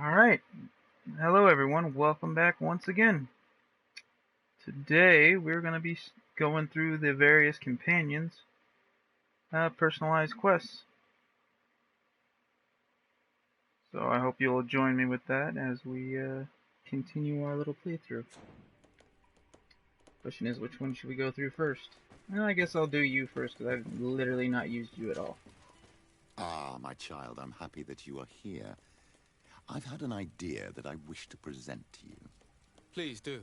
Alright, hello everyone, welcome back once again. Today we're going to be going through the various companions' personalized quests. So I hope you'll join me with that as we continue our little playthrough. Question is, which one should we go through first? Well, I guess I'll do you first because I've literally not used you at all. Ah, my child, I'm happy that you are here. I've had an idea that I wish to present to you. Please do.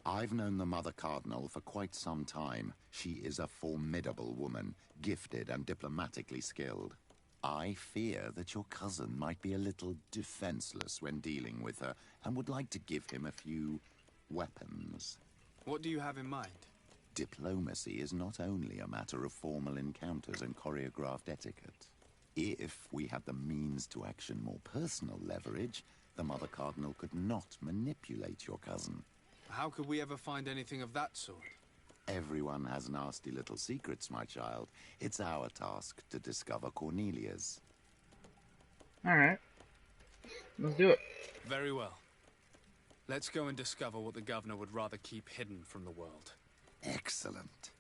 I've known the Mother Cardinal for quite some time. She is a formidable woman, gifted and diplomatically skilled. I fear that your cousin might be a little defenseless when dealing with her, and would like to give him a few weapons. What do you have in mind? Diplomacy is not only a matter of formal encounters and choreographed etiquette. If we had the means to action more personal leverage, the Mother Cardinal could not manipulate your cousin. How could we ever find anything of that sort? Everyone has nasty little secrets, my child. It's our task to discover Cornelia's. Alright, let's do it. Very well. Let's go and discover what the governor would rather keep hidden from the world. Excellent.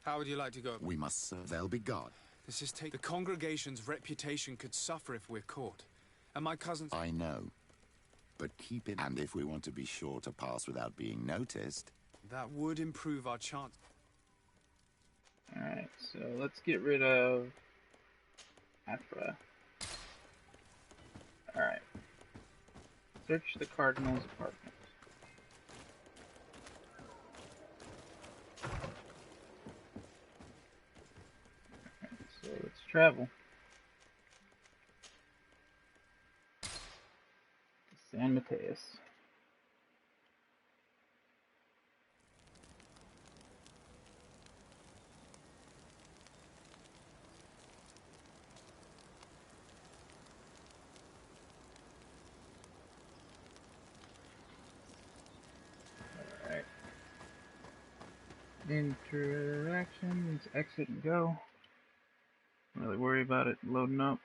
How would you like to go? We must serve. They'll be God. This is the congregation's reputation could suffer if we're caught. And my cousin's... I know. But keep it. And if we want to be sure to pass without being noticed... That would improve our chance. Alright, so let's get rid of Afra. Alright. Search the Cardinal's apartment. Alright, so let's travel. To San Mateus. Interaction, let's exit and go. Don't really worry about it loading up.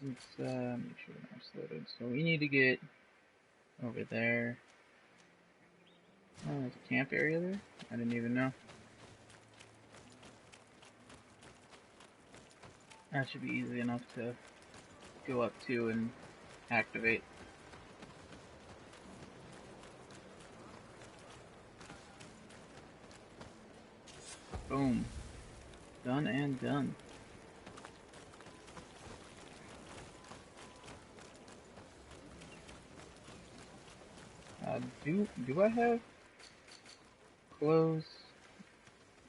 Let's make sure the map's loaded. So we need to get over there. Oh, there's a camp area there? I didn't even know. That should be easy enough to go up to and activate. Boom. Done and done. Do I have clothes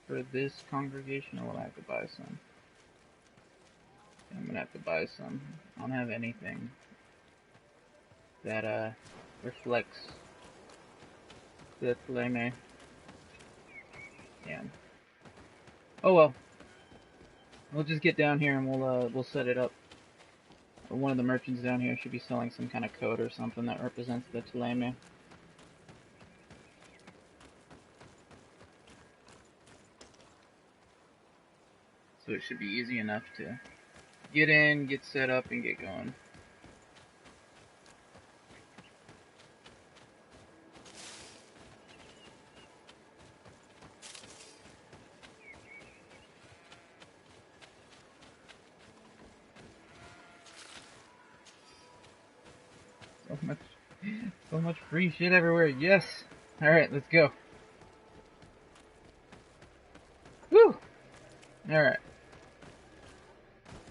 for this congregation, or will I have to buy some? I'm gonna have to buy some. I don't have anything that reflects the Tleme. Yeah. Oh well. We'll just get down here and we'll set it up. One of the merchants down here should be selling some kind of coat or something that represents the Tleme. So it should be easy enough to get in, get set up, and get going. So much free shit everywhere. Yes! Alright, let's go. Woo! Alright.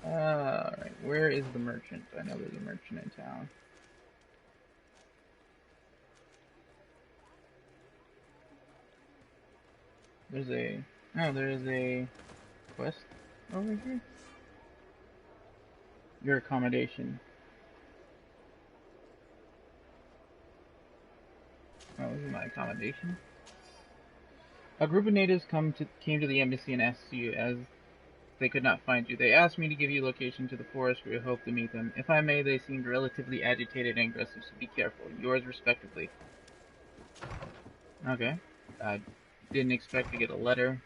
Alright, where is the merchant? I know there's a merchant in town. There's a... Oh, there's a quest over here. Your accommodation. Oh, this is my accommodation. A group of natives came to the embassy and asked you as they could not find you. They asked me to give you location to the forest where you hope to meet them. If I may, they seemed relatively agitated and aggressive, so be careful. Yours respectively. Okay. I didn't expect to get a letter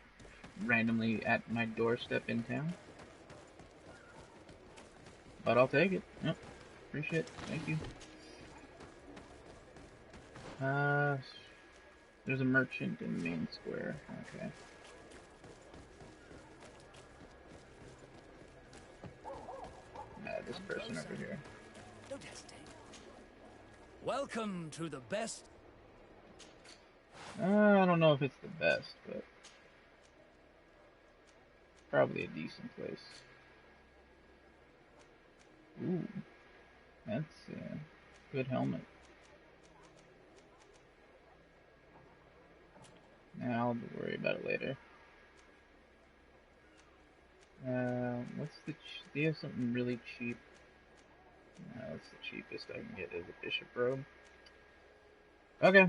randomly at my doorstep in town. But I'll take it. Yep. Appreciate it. Thank you. There's a merchant in the main square. Okay. This person over here. Don't hesitate. Welcome to the best. I don't know if it's the best, but probably a decent place. Ooh, that's a good helmet. I'll worry about it later. What's the? Do you have something really cheap? No, that's the cheapest I can get is a bishop robe. Okay. I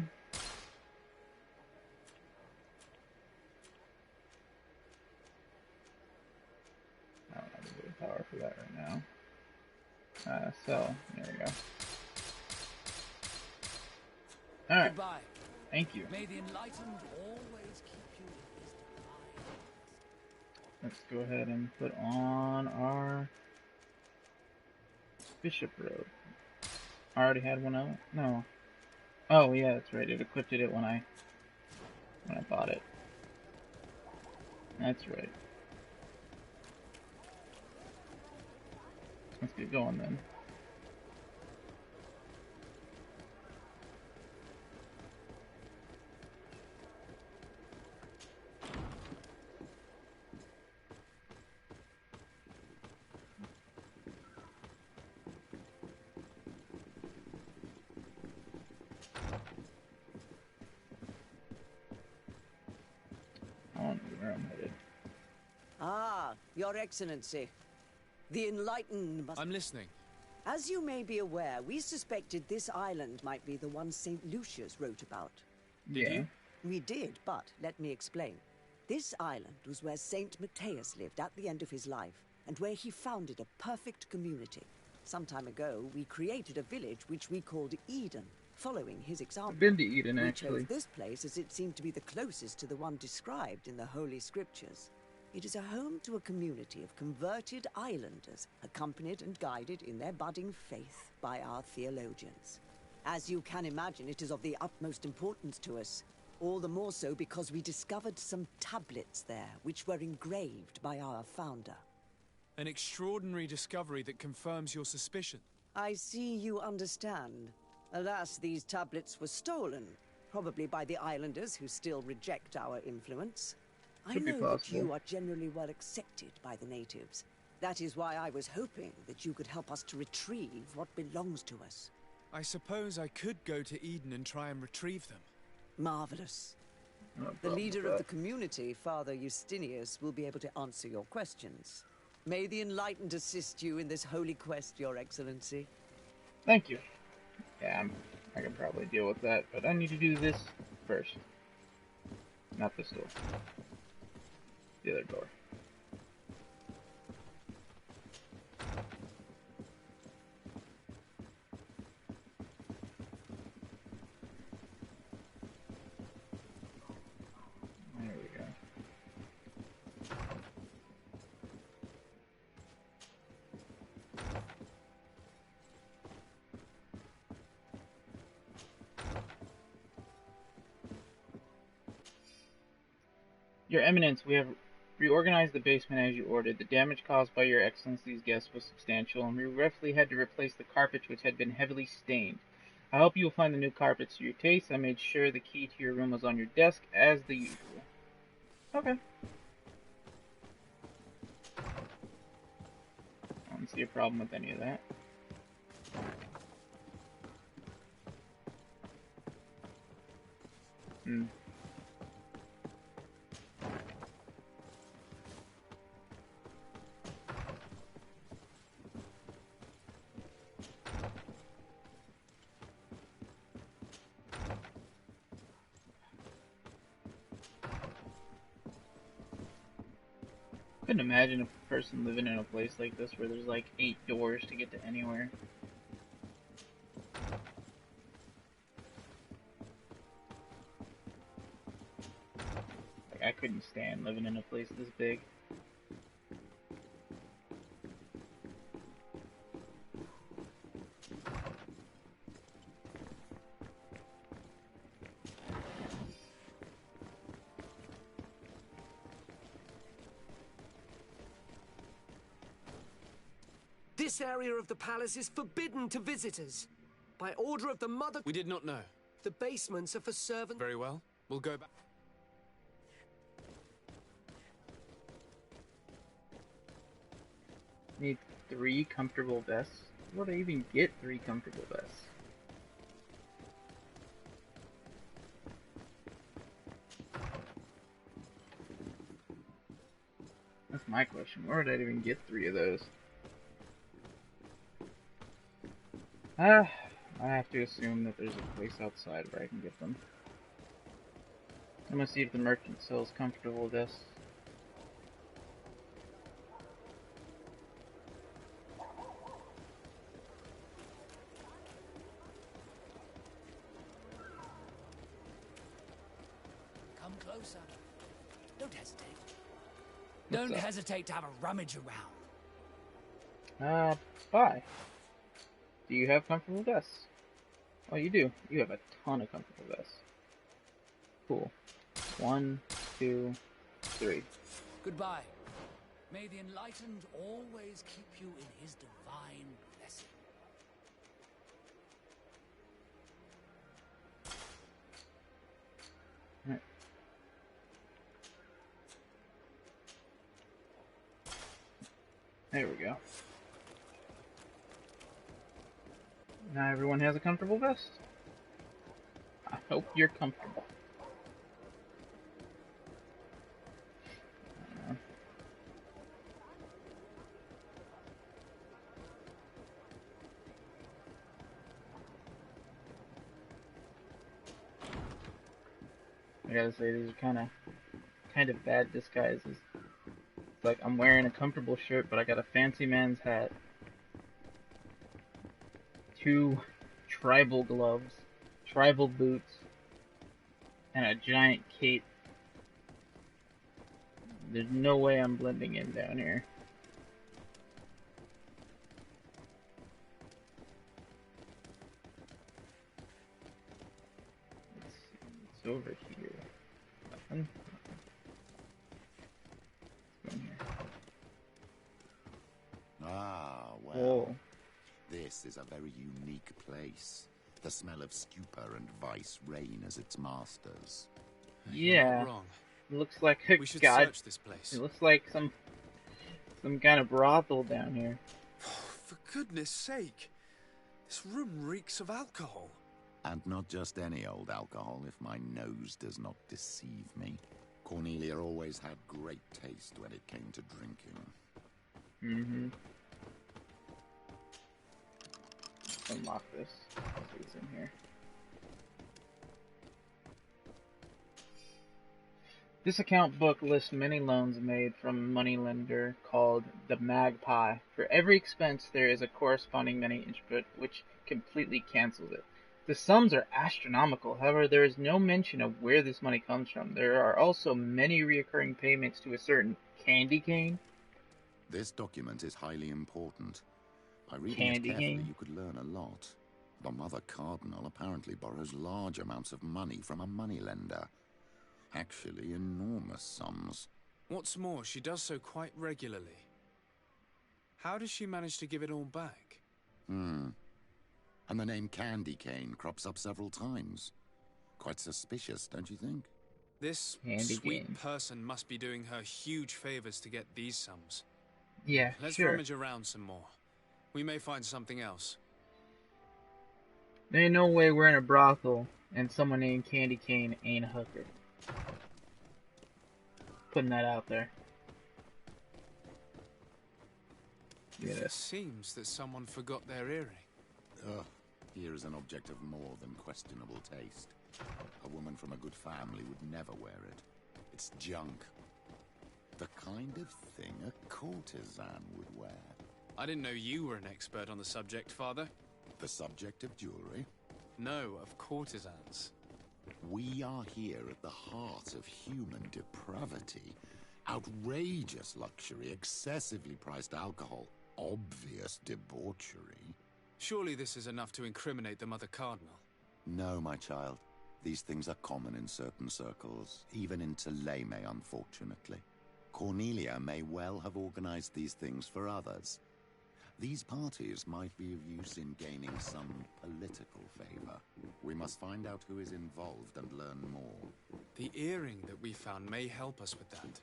don't have the willpower for that right now. So there we go. All right. Goodbye. Thank you. May the enlightened always keep you in his divine. Let's go ahead and put on our bishop robe. I already had one out. No. Oh yeah, that's right. It equipped it when I bought it. That's right. Let's get going then. I don't know where I'm headed. Ah, Your Excellency. The enlightened must... I'm listening. As you may be aware, we suspected this island might be the one St. Lucius wrote about. Did you? We did, but let me explain. This island was where St. Matthias lived at the end of his life, and where he founded a perfect community. Some time ago, we created a village which we called Eden, following his example. I've been to Eden, We actually. chose this place as it seemed to be the closest to the one described in the Holy Scriptures. It is a home to a community of converted islanders, accompanied and guided in their budding faith by our theologians. As you can imagine, it is of the utmost importance to us. All the more so because we discovered some tablets there, which were engraved by our founder. An extraordinary discovery that confirms your suspicion. I see you understand. Alas, these tablets were stolen, probably by the islanders who still reject our influence. I Could be know that possible. you are generally well accepted by the natives. That is why I was hoping that you could help us to retrieve what belongs to us. I suppose I could go to Eden and try and retrieve them. Marvelous. No The problem leader with of the that. community, Father Justinius, will be able to answer your questions. May the enlightened assist you in this holy quest, Your Excellency. Thank you. Yeah, I can probably deal with that, but I need to do this first. Not this door. The other door. There we go. Your Eminence, we have reorganized the basement as you ordered. The damage caused by your Excellency's guests was substantial, and we roughly had to replace the carpets which had been heavily stained. I hope you will find the new carpets to your taste. I made sure the key to your room was on your desk, as the usual. Okay. I don't see a problem with any of that. Hmm. couldn't imagine a person living in a place like this where there's like 8 doors to get to anywhere. Like, I couldn't stand living in a place this big. This area of the palace is forbidden to visitors. By order of the Mother... We did not know. The basements are for servants... Very well. We'll go back. Need 3 comfortable vests? Where would I even get 3 comfortable vests? That's my question. Where would I even get 3 of those? I have to assume that there's a place outside where I can get them. I'm gonna see if the merchant sells comfortable vests. Come closer. Don't hesitate. What's Don't up? hesitate to have a rummage around. Bye. Do you have comfortable vests? Oh, you do. You have a ton of comfortable vests. Cool. 1, 2, 3. Goodbye. May the enlightened always keep you in his divine blessing. Right. There we go. Now everyone has a comfortable vest. I hope you're comfortable. I gotta say, these are kind of bad disguises. It's like I'm wearing a comfortable shirt, but I got a fancy man's hat, 2 tribal gloves, tribal boots, and a giant cape. There's no way I'm blending in down here. It's over here. Nothing. Let's go in here. Ah, well. Whoa. This is a very unique place. The smell of stupor and vice reign as its masters. You're Yeah. not wrong. It looks like a We should god. search this place. It looks like some kind of brothel down here. For goodness sake. This room reeks of alcohol. And not just any old alcohol, if my nose does not deceive me. Cornelia always had great taste when it came to drinking. Mm-hmm. Unlock this. Let's see what's in here. This account book lists many loans made from a moneylender called the Magpie. For every expense, there is a corresponding money input which completely cancels it. The sums are astronomical. However, there is no mention of where this money comes from. There are also many recurring payments to a certain Candy Cane. This document is highly important. By reading Candy it carefully, cane? you could learn a lot. The Mother Cardinal apparently borrows large amounts of money from a moneylender. Actually, enormous sums. What's more, she does so quite regularly. How does she manage to give it all back? And the name Candy Cane crops up several times. Quite suspicious, don't you think? This Candy sweet cane. person must be doing her huge favors to get these sums. Yeah, Let's sure. rummage around some more. We may find something else. There ain't no way we're in a brothel and someone named Candy Cane ain't a hooker. Putting that out there. Look at It this. seems that someone forgot their earring. Ugh, here is an object of more than questionable taste. A woman from a good family would never wear it. It's junk. The kind of thing a courtesan would wear. I didn't know you were an expert on the subject, Father. The subject of jewelry? No, of courtesans. We are here at the heart of human depravity. Outrageous luxury, excessively priced alcohol, obvious debauchery. Surely this is enough to incriminate the Mother Cardinal. No, my child. These things are common in certain circles, even in Theleme, unfortunately. Cornelia may well have organized these things for others. These parties might be of use in gaining some political favor. We must find out who is involved and learn more. The earring that we found may help us with that.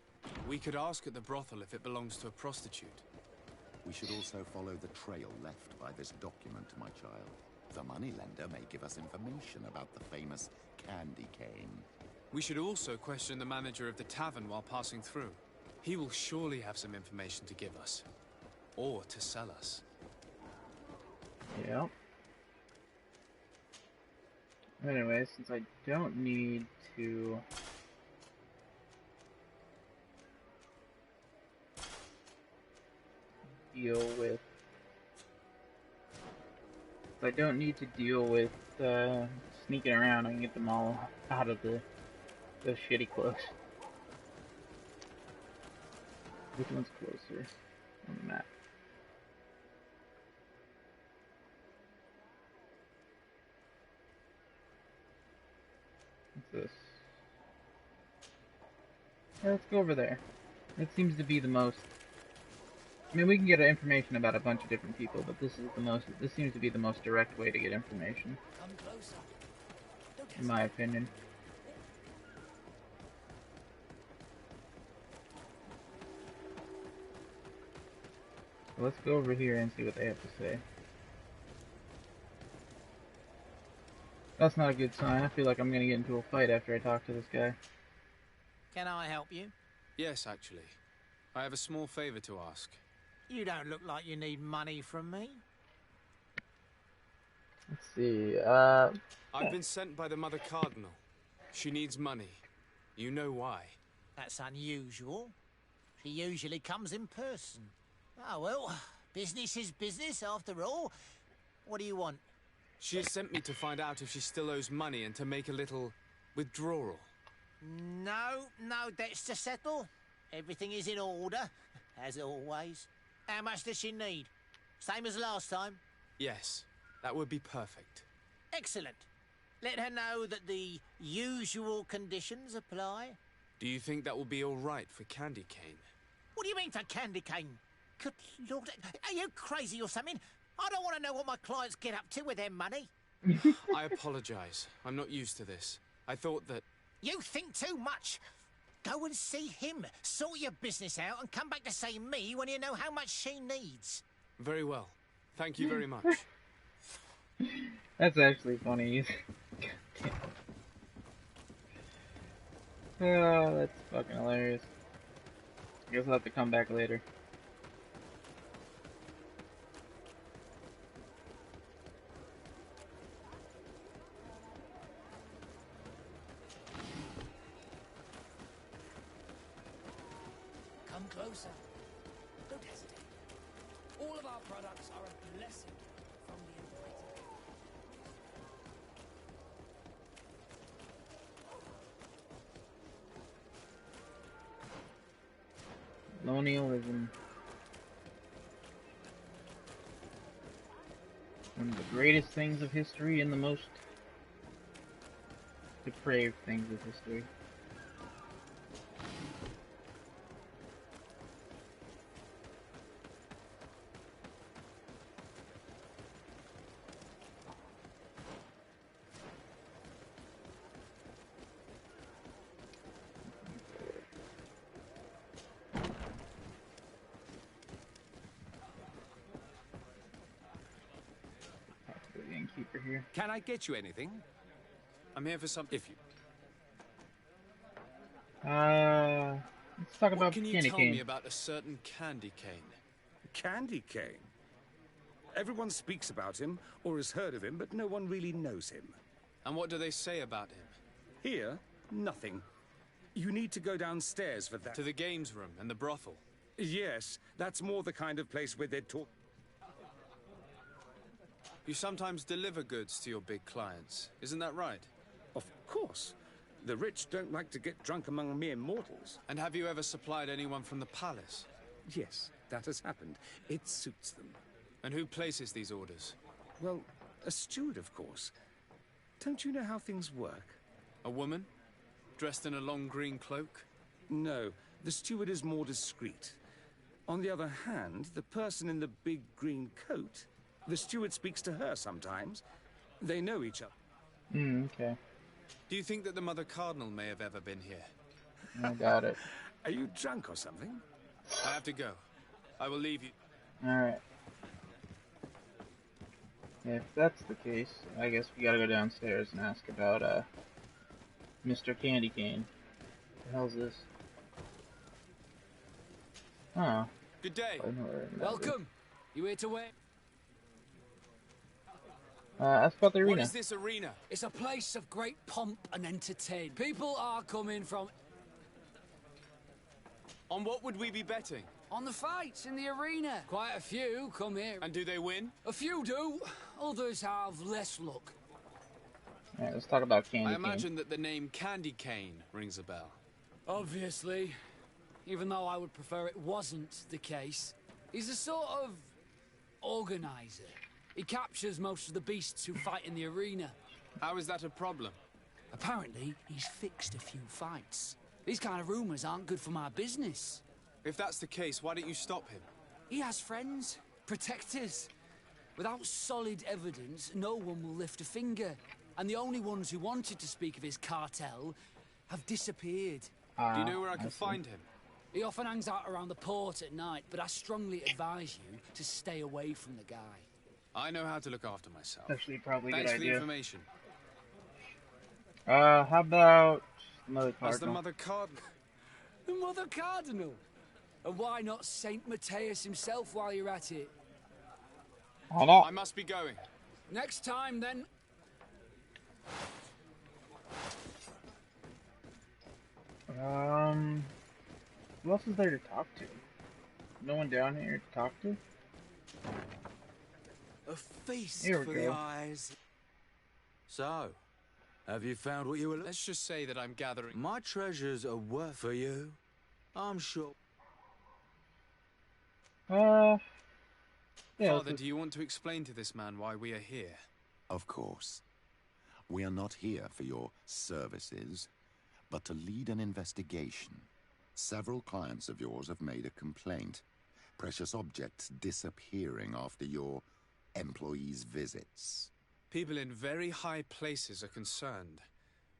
We could ask at the brothel if it belongs to a prostitute. We should also follow the trail left by this document, my child. The moneylender may give us information about the famous candy cane. We should also question the manager of the tavern while passing through. He will surely have some information to give us. Or to sell us. Yeah. Anyway, since I don't need to deal with sneaking around, I can get them all out of those shitty clothes. Which one's closer on the map? What's this? Yeah, let's go over there. It seems to be the most... I mean, we can get information about a bunch of different people, but this seems to be the most direct way to get information. Come closer. Don't In my opinion. So let's go over here and see what they have to say. That's not a good sign. I feel like I'm gonna get into a fight after I talk to this guy. Can I help you? Yes, actually. I have a small favor to ask. You don't look like you need money from me. Let's see, I've been sent by the Mother Cardinal. She needs money. You know why. That's unusual. She usually comes in person. Oh, well, business is business after all. What do you want? She has sent me to find out if she still owes money and to make a little withdrawal. No debts to settle. Everything is in order, as always. How much does she need? Same as last time? Yes, that would be perfect. Excellent. Let her know that the usual conditions apply. Do you think that will be all right for Candy Cane? What do you mean for candy cane? Good Lord, are you crazy or something? I don't want to know what my clients get up to with their money. I apologize. I'm not used to this. I thought that... You think too much. Go and see him, sort your business out, and come back to see me when you know how much she needs. Very well. Thank you very much. that's actually funny. Oh, that's fucking hilarious. I guess I'll have to come back later. Come closer. Don't hesitate. All of our products are a blessing from the Almighty. Colonialism. One of the greatest things of history and the most depraved things of history. Innkeeper here. Can I get you anything? I'm here for something. If you... Let's talk What about can you candy tell cane. me about a certain Candy Cane? Candy Cane. Everyone speaks about him, or has heard of him, but no one really knows him. And what do they say about him? Here, nothing. You need to go downstairs for that. To the games room and the brothel. Yes, that's more the kind of place where they'd talk. You sometimes deliver goods to your big clients, isn't that right? Of course. The rich don't like to get drunk among mere mortals. And have you ever supplied anyone from the palace? Yes, that has happened. It suits them. And who places these orders? Well, a steward, of course. Don't you know how things work? A woman? Dressed in a long green cloak? No, the steward is more discreet. On the other hand, the person in the big green coat, the steward speaks to her sometimes. They know each other. Okay. Do you think that the Mother Cardinal may have ever been here? I got it. Are you drunk or something? I have to go. I will leave you. Alright. If that's the case, I guess we gotta go downstairs and ask about, Mr. Candy Cane. What the hell's this? Oh. Good day. I know where that is. Welcome. You here to wait? Ask about the arena. What is this arena? It's a place of great pomp and entertainment. People are coming from... On what would we be betting? On the fights in the arena. Quite a few come here. And do they win? A few do. Others have less luck. Alright, let's talk about Candy I Cane. imagine that the name Candy Cane rings a bell. Obviously. Even though I would prefer it wasn't the case. He's a sort of... organizer. He captures most of the beasts who fight in the arena. How is that a problem? Apparently, he's fixed a few fights. These kind of rumors aren't good for my business. If that's the case, why don't you stop him? He has friends, protectors. Without solid evidence, no one will lift a finger. And the only ones who wanted to speak of his cartel have disappeared. Do you know where I can find him? He often hangs out around the port at night, but I strongly advise you to stay away from the guy. I know how to look after myself. Actually, probably a Thanks good for the idea. information. How about Mother Cardinal? As the Mother Cardinal. The Mother Cardinal? And why not Saint Matthias himself while you're at it? Why not? I must be going. Next time, then. Who else is there to talk to? No one down here to talk to? A feast Here we for the go. eyes. So, have you found what you were looking? Let's just say that I'm gathering. My treasures are worth for you. I'm sure. Yeah. Father, do you want to explain to this man why we are here? Of course. We are not here for your services, but to lead an investigation. Several clients of yours have made a complaint. Precious objects disappearing after your employees' visits. People in very high places are concerned,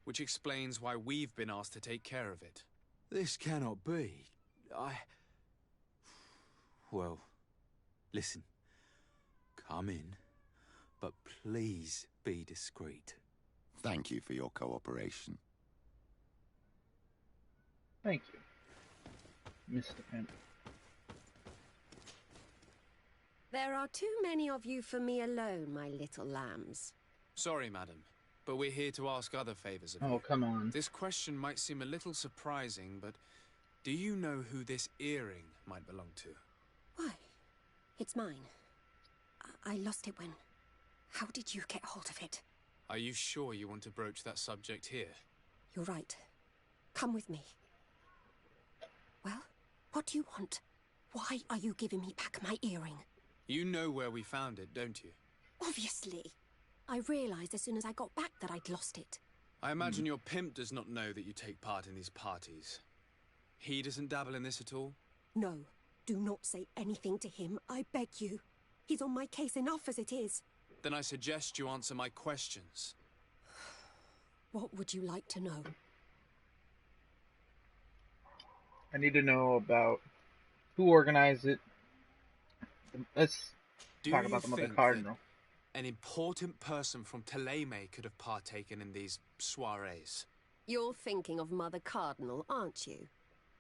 which explains why we've been asked to take care of it. This cannot be. Well, listen. Come in, but please be discreet. Thank you for your cooperation. Thank you, Mr. Pimp. There are too many of you for me alone, my little lambs. Sorry, madam, but we're here to ask other favors of you. Oh, come on. This question might seem a little surprising, but do you know who this earring might belong to? Why? It's mine. I lost it when... How did you get hold of it? Are you sure you want to broach that subject here? You're right. Come with me. Well, what do you want? Why are you giving me back my earring? You know where we found it, don't you? Obviously. I realized as soon as I got back that I'd lost it. I imagine your pimp does not know that you take part in these parties. He doesn't dabble in this at all? No, do not say anything to him, I beg you. He's on my case enough as it is. Then I suggest you answer my questions. What would you like to know? I need to know about who organized it. Let's talk about the Mother Cardinal. An important person from Thélème could have partaken in these soirees? You're thinking of Mother Cardinal, aren't you?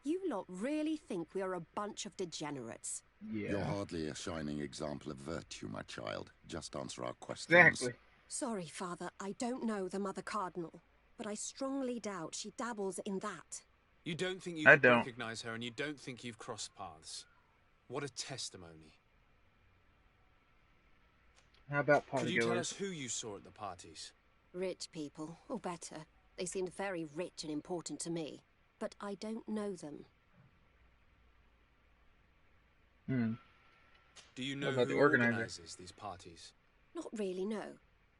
You lot really think we're a bunch of degenerates. Yeah. You're hardly a shining example of virtue, my child. Just answer our questions. Exactly. Sorry, Father, I don't know the Mother Cardinal, but I strongly doubt she dabbles in that. You don't think you I could don't. recognize her, and you don't think you've crossed paths. What a testimony. How about Could you tell us partygoers? who you saw at the parties? Rich people, or better. They seemed very rich and important to me, but I don't know them. Do you How know about the who organizer? organizes these parties? Not really, no.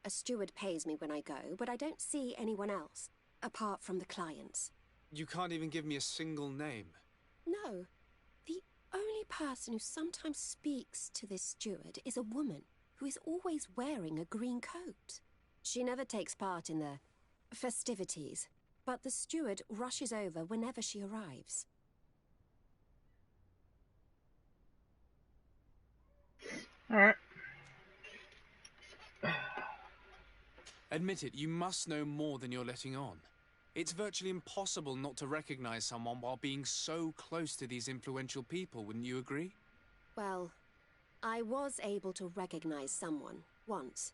A steward pays me when I go, but I don't see anyone else, apart from the clients. You can't even give me a single name. No. The only person who sometimes speaks to this steward is a woman who is always wearing a green coat. She never takes part in the festivities, but the steward rushes over whenever she arrives. Alright. Admit it, you must know more than you're letting on. It's virtually impossible not to recognize someone while being so close to these influential people, wouldn't you agree? Well, I was able to recognize someone once.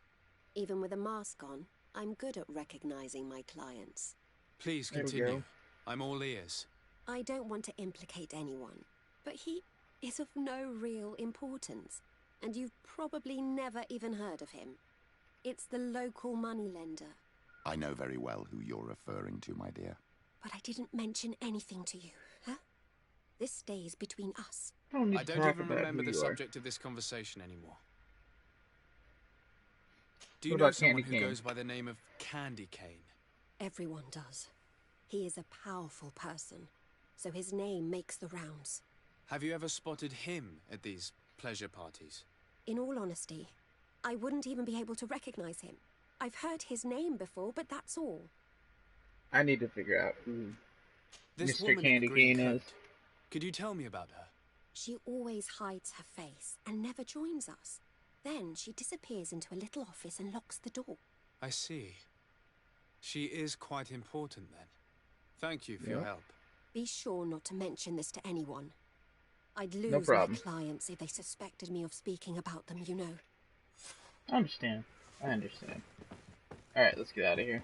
Even with a mask on, I'm good at recognizing my clients. Please There we continue. go. I'm all ears. I don't want to implicate anyone, but he is of no real importance, and you've probably never even heard of him. It's the local moneylender. I know very well who you're referring to, my dear. But I didn't mention anything to you, huh? This stays between us. Don't need I to don't talk even about remember who the you are. subject of this conversation anymore. Do you What know about someone Candy who Cane? goes by the name of Candy Cane? Everyone does. He is a powerful person, so his name makes the rounds. Have you ever spotted him at these pleasure parties? In all honesty, I wouldn't even be able to recognize him. I've heard his name before, but that's all. I need to figure out who This Mr. woman in Candy the green Cane coat. is. Could you tell me about her? She always hides her face and never joins us. Then she disappears into a little office and locks the door. I see. She is quite important then. Thank you for your Yeah. help. Be sure not to mention this to anyone. I'd No lose my problem. clients if they suspected me of speaking about them, you know. I understand. I understand. Alright, let's get out of here.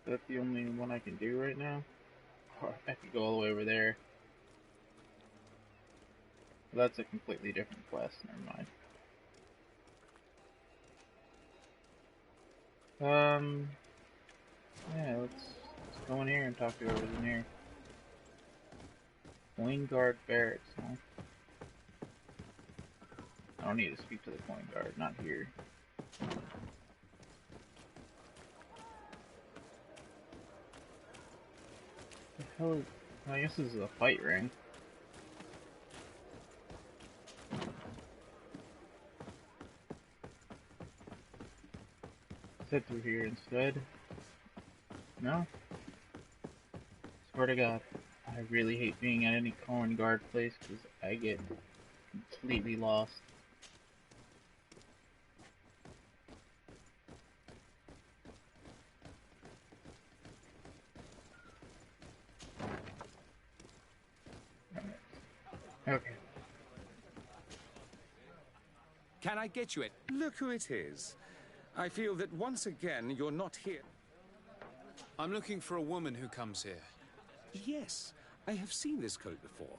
Is that the only one I can do right now? Oh, I could go all the way over there. That's a completely different quest. Never mind. Yeah, let's go in here and talk to whoever's in here. Coin guard barracks, huh? I don't need to speak to the coin guard, not here. The hell is... I guess this is a fight ring. Let's head through here instead. No? Swear to God, I really hate being at any coin guard place because I get completely lost. Okay. Can I get you it? Look who it is. I feel that once again you're not here. I'm looking for a woman who comes here. Yes, I have seen this coat before.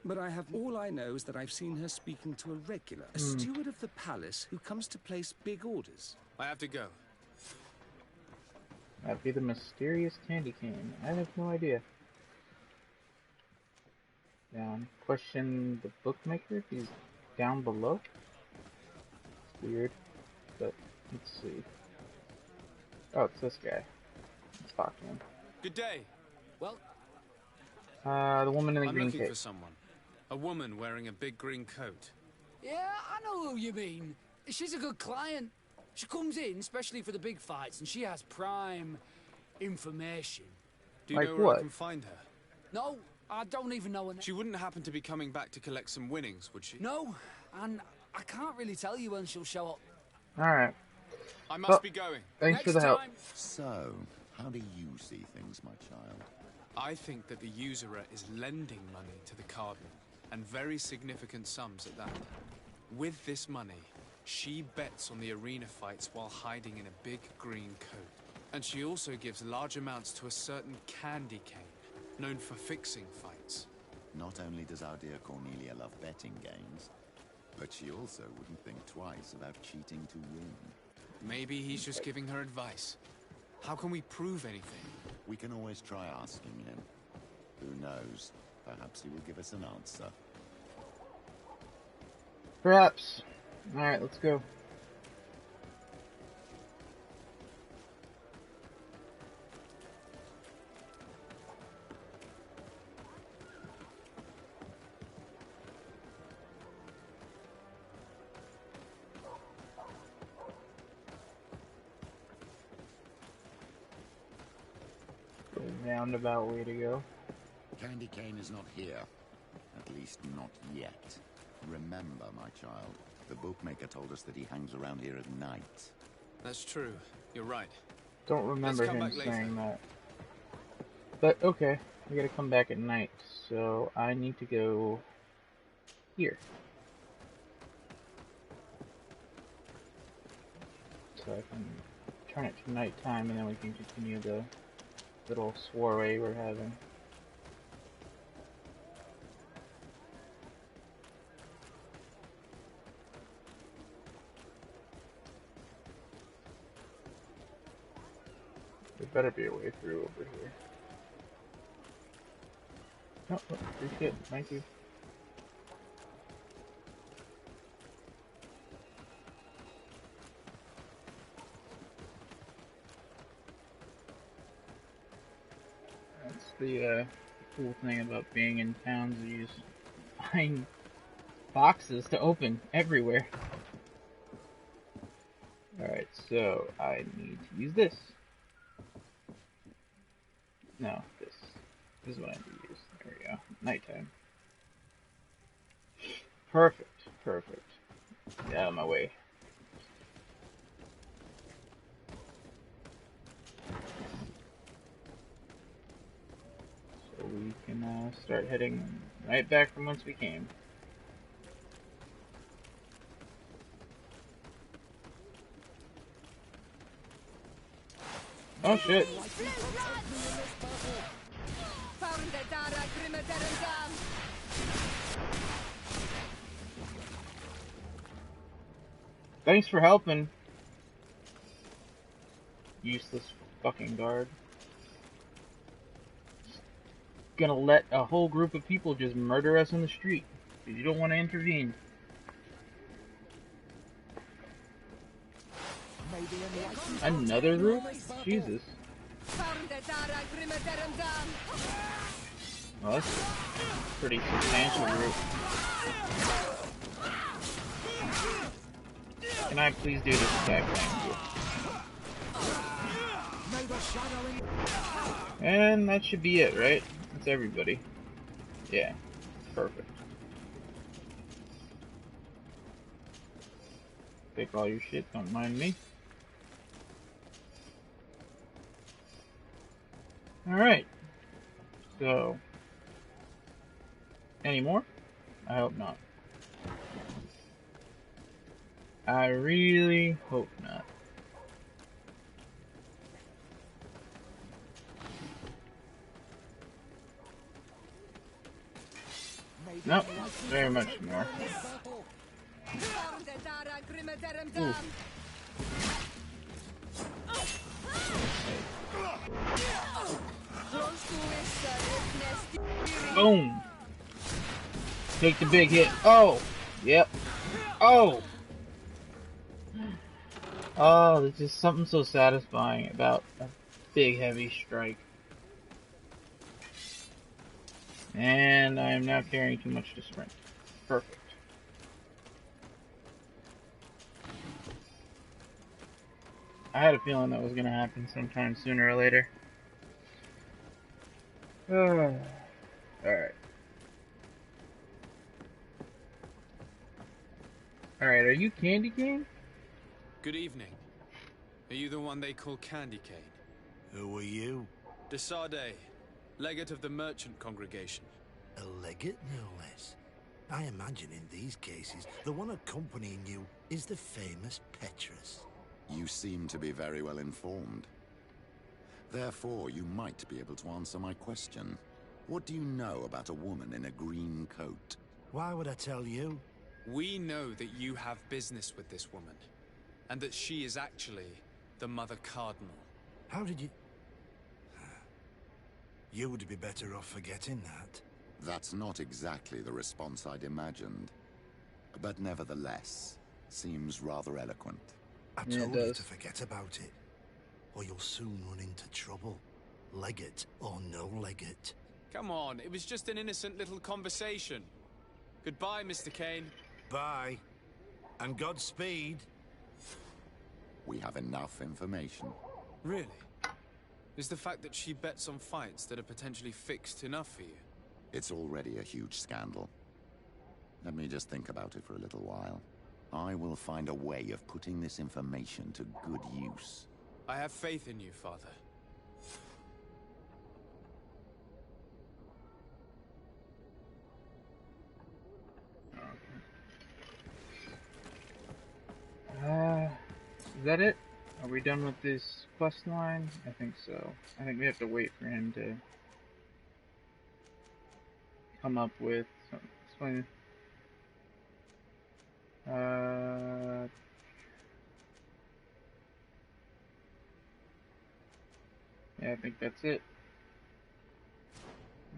But all I know is that I've seen her speaking to a regular, a steward of the palace who comes to place big orders. I have to go. That'd be the mysterious candy cane. I have no idea. Down. Question the bookmaker if he's down below. It's weird. But let's see. Oh, it's this guy. Let's talk to him. Good day. Well, The woman in the I'm green looking cape. for someone. A woman wearing a big green coat. yeah, I know who you mean. She's a good client. She comes in especially for the big fights, and she has prime information. Do you Like know where what? I can find her? No, I don't even know her name. She wouldn't happen to be coming back to collect some winnings, would she? No, and I can't really tell you when she'll show up. Alright. I must be going. Thanks for the help. So, how do you see things, my child? I think that the usurer is lending money to the Cardinal, and very significant sums at that. With this money, she bets on the arena fights while hiding in a big green coat. And she also gives large amounts to a certain candy cane, known for fixing fights. Not only does our dear Cornelia love betting games, but she also wouldn't think twice about cheating to win. Maybe he's just giving her advice. How can we prove anything? We can always try asking him. Who knows? Perhaps he will give us an answer. Perhaps. Alright, let's go. Roundabout way to go. Candy Cane is not here. At least not yet. Remember, my child, the bookmaker told us that he hangs around here at night. That's true. You're right. Don't remember him saying that. But okay, I gotta come back at night, so I need to go here. So I can turn it to nighttime and then we can continue the little soiree we're having. There better be a way through over here. Oh, free shit. Thank you. That's the cool thing about being in towns. You just find boxes to open everywhere. Alright, so I need to use this. No, this. This is what I need to use. There we go. Nighttime. Perfect. Perfect. Get out of my way. So we can start heading right back from whence we came. Oh shit. Thanks for helping. Useless fucking guard. Gonna let a whole group of people just murder us in the street. Because you don't want to intervene. Another roof? Jesus. Well, that's a pretty substantial roof. Can I please do this attack? Thank you. And that should be it, right? That's everybody. Yeah. Perfect. Take all your shit, don't mind me. Alright. So. Any more? I hope not. I really hope not. Nope, very much more. Ooh. Boom! Take the big hit. Oh! Yep. Oh! Oh, there's just something so satisfying about a big heavy strike. And I am now carrying too much to sprint. Perfect. I had a feeling that was going to happen sometime sooner or later. Alright. Alright, are you Candy Cane? Good evening. Are you the one they call Candy Cane? Who are you? De Sade, legate of the merchant congregation. A legate, no less. I imagine in these cases, the one accompanying you is the famous Petrus. You seem to be very well informed. Therefore, you might be able to answer my question. What do you know about a woman in a green coat? Why would I tell you? We know that you have business with this woman, and that she is actually the Mother Cardinal. How did you... You would be better off forgetting that. That's not exactly the response I'd imagined. But nevertheless, seems rather eloquent. I told you to forget about it, or you'll soon run into trouble. Legate or no legate. Come on, it was just an innocent little conversation. Goodbye, Mr. Kane. Bye. And Godspeed. We have enough information. Really? Is the fact that she bets on fights that are potentially fixed enough for you? It's already a huge scandal. Let me just think about it for a little while. I will find a way of putting this information to good use. I have faith in you, Father. Is that it? Are we done with this quest line? I think so. I think we have to wait for him to come up with something. Yeah, I think that's it.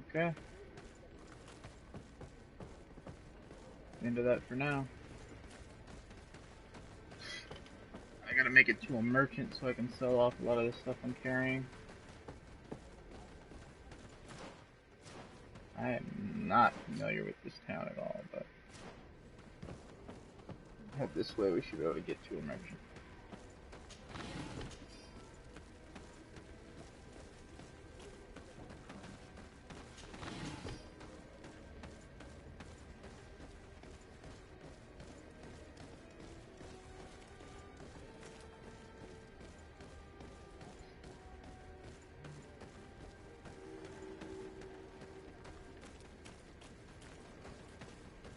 Okay. End of that for now. I gotta make it to a merchant so I can sell off a lot of the stuff I'm carrying. I am not familiar with this town at all, but head this way, we should be able to get to a merchant.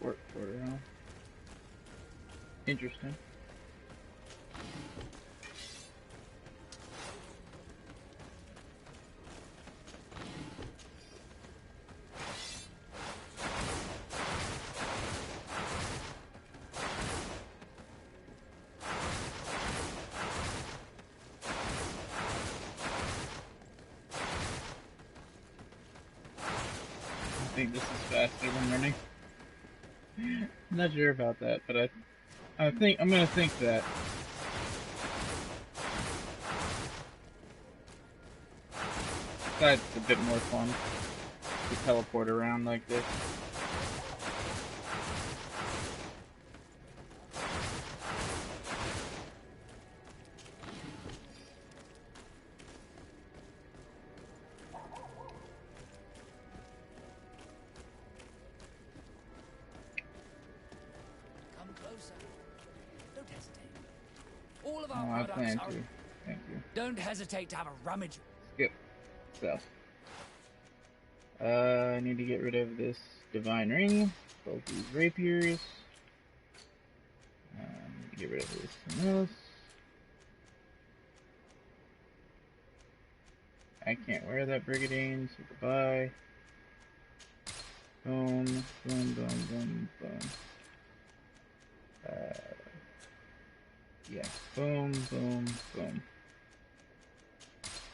Work order, huh? Interesting. I think this is faster than running. I'm not sure about that, but I think I'm gonna think that. Besides, it's a bit more fun to teleport around like this. All of Oh, our I products plan are... to. Thank you. Don't hesitate to have a rummage. Skip. So. I need to get rid of this divine ring. Both these rapiers. Need to get rid of this and this. I can't wear that brigandine, so goodbye. Boom, boom, boom, boom, boom. Yeah. Boom, boom, boom.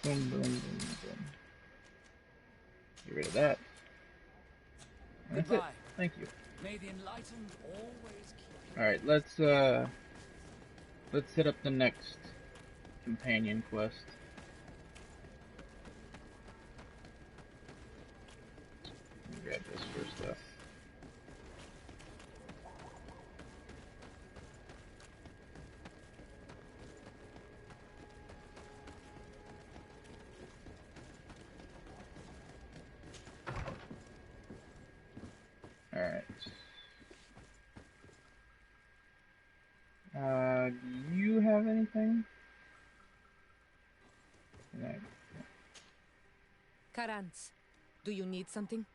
Boom, boom, boom, boom. Get rid of that. And that's it. Thank you. May the enlightened always keep you. Alright, let's hit up the next companion quest. Let me grab this first up. Alright. Do you have anything? No. Karantz, do you need something?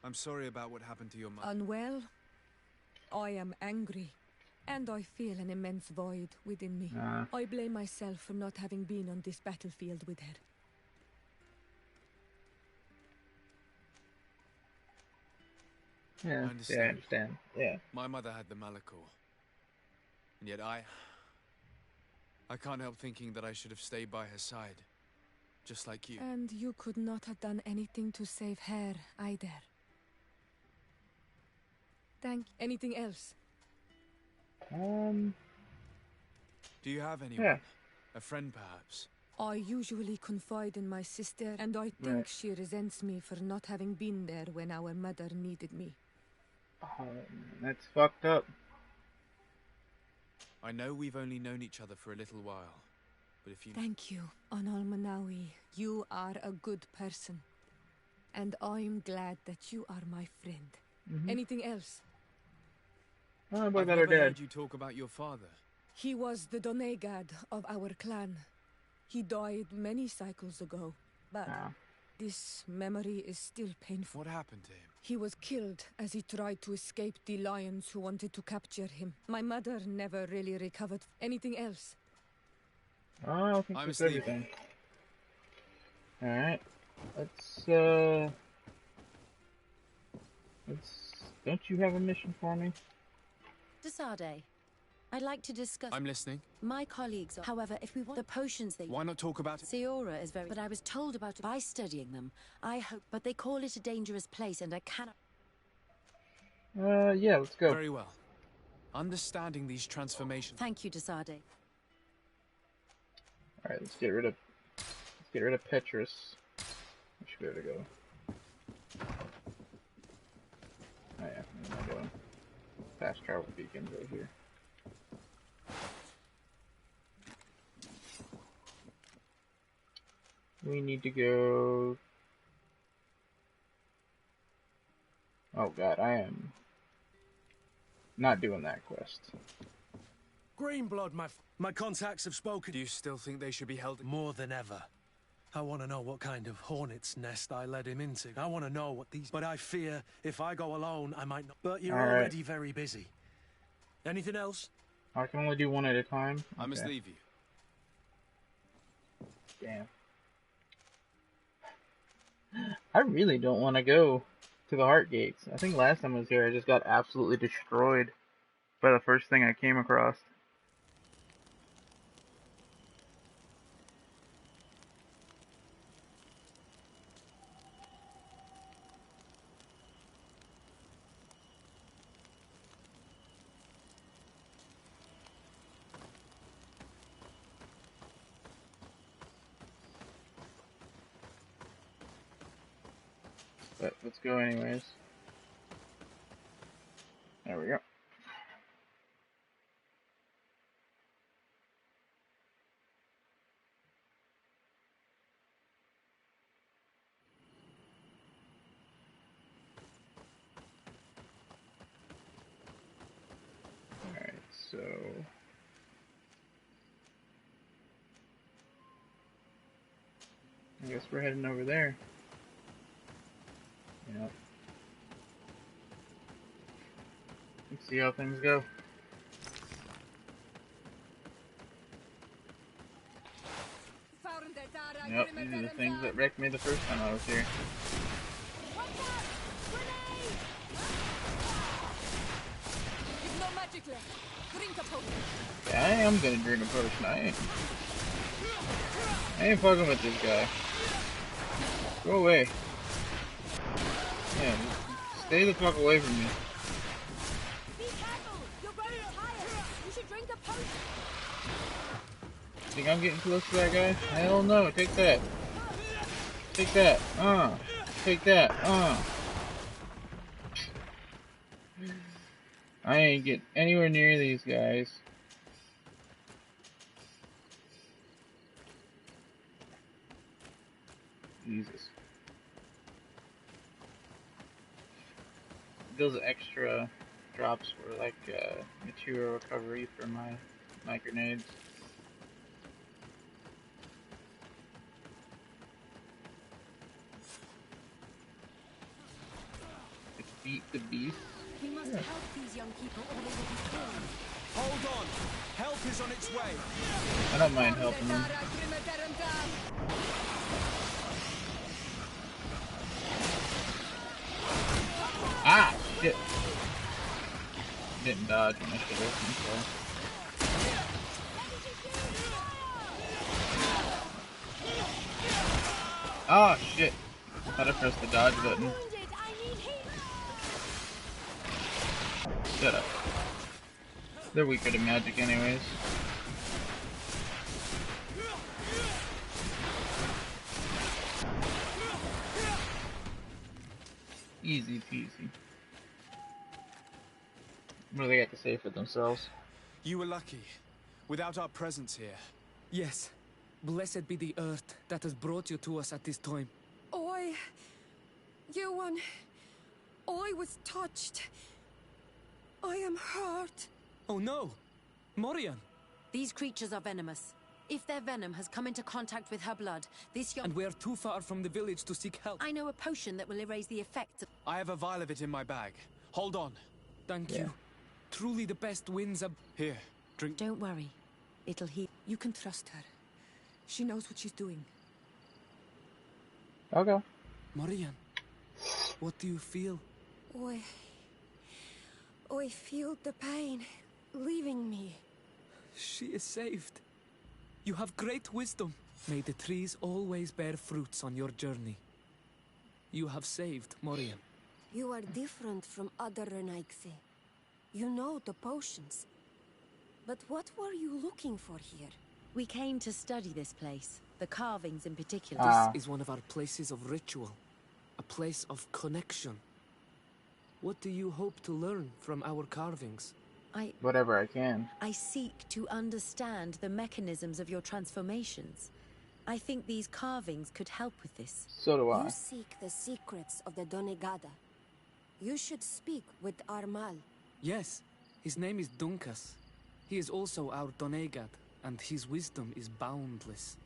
I'm sorry about what happened to your mother. Unwell? I am angry, and I feel an immense void within me. I blame myself for not having been on this battlefield with her. Yeah, I understand. I understand. Yeah. My mother had the Malachor. And yet I can't help thinking that I should have stayed by her side. Just like you. And you could not have done anything to save her, either. Anything else? Do you have anyone? Yeah. A friend, perhaps? I usually confide in my sister, and I think she resents me for not having been there when our mother needed me. That's fucked up. I know we've only known each other for a little while, but if you... Thank you, Anal Manawi. You are a good person. And I'm glad that you are my friend. Anything else? Oh, I've about never her dad. heard you talk about your father. He was the Donegad of our clan. He died many cycles ago, but this memory is still painful. What happened to him? He was killed as he tried to escape the lions who wanted to capture him. My mother never really recovered. Anything else? I think I'm that's asleep. everything. Alright. Let's, don't you have a mission for me? Desade, I'd like to discuss... I'm listening. My colleagues are... However, if we want the potions they... Why not talk about it? Seora is very... But I was told about it by studying them. I hope... But they call it a dangerous place, and I cannot... Yeah, let's go. Very well. Understanding these transformations... Thank you, Desade. Alright, let's get rid of Petrus. We should be able to go. Oh yeah, I'm gonna go. Fast travel beacons right here. We need to go... Oh god, I am not doing that quest. Greenblood, my contacts have spoken. Do you still think they should be held... More than ever. I want to know what kind of hornet's nest I led him into. I want to know what these... But I fear if I go alone, I might not... But you're already very busy. Anything else? I can only do one at a time. I must leave you. Damn. I really don't want to go to the Heart Gates. I think last time I was here, I just got absolutely destroyed by the first thing I came across. But let's go anyways. There we go. Alright, so... I guess we're heading over there. Yep. Let's see how things go. Yep, these are the things that wrecked me the first time I was here. Yeah, I am gonna drink a potion. I ain't fucking with this guy. Go away. Yeah, stay the fuck away from me. Be careful! You're running tired! You should drink a potion! Think I'm getting close to that guy? Hell no, take that. Take that, take that, I ain't getting anywhere near these guys. Jesus. those extra drops were like material recovery for my grenades. Defeat the beast. We must help these young people or they will be killed. Hold on! Help is on its way! I don't mind helping them. Ah, shit. Didn't dodge when I should have, I'm sorry. Oh, shit. I thought I pressed the dodge button. Shut up. They're weaker to magic anyways. Easy peasy. What do they got to say for themselves? You were lucky. Without our presence here. Yes. Blessed be the earth that has brought you to us at this time. Yuan, I was touched. I am hurt. Oh no! Morian! These creatures are venomous. If their venom has come into contact with her blood, this young... And we are too far from the village to seek help. I know a potion that will erase the effects of... I have a vial of it in my bag. Hold on. Thank you. Truly the best winds are... Here, drink... Don't worry. It'll heal. You can trust her. She knows what she's doing. Okay. Morian, what do you feel? I feel the pain leaving me. She is saved. You have great wisdom. May the trees always bear fruits on your journey. You have saved Morian. You are different from other Renaigse. You know the potions. But what were you looking for here? We came to study this place. The carvings in particular. This is one of our places of ritual. A place of connection. What do you hope to learn from our carvings? Whatever I can. I seek to understand the mechanisms of your transformations. I think these carvings could help with this. So do I. You seek the secrets of the Donegada. You should speak with Armal. Yes, his name is Dunkas. He is also our Donegad, and his wisdom is boundless.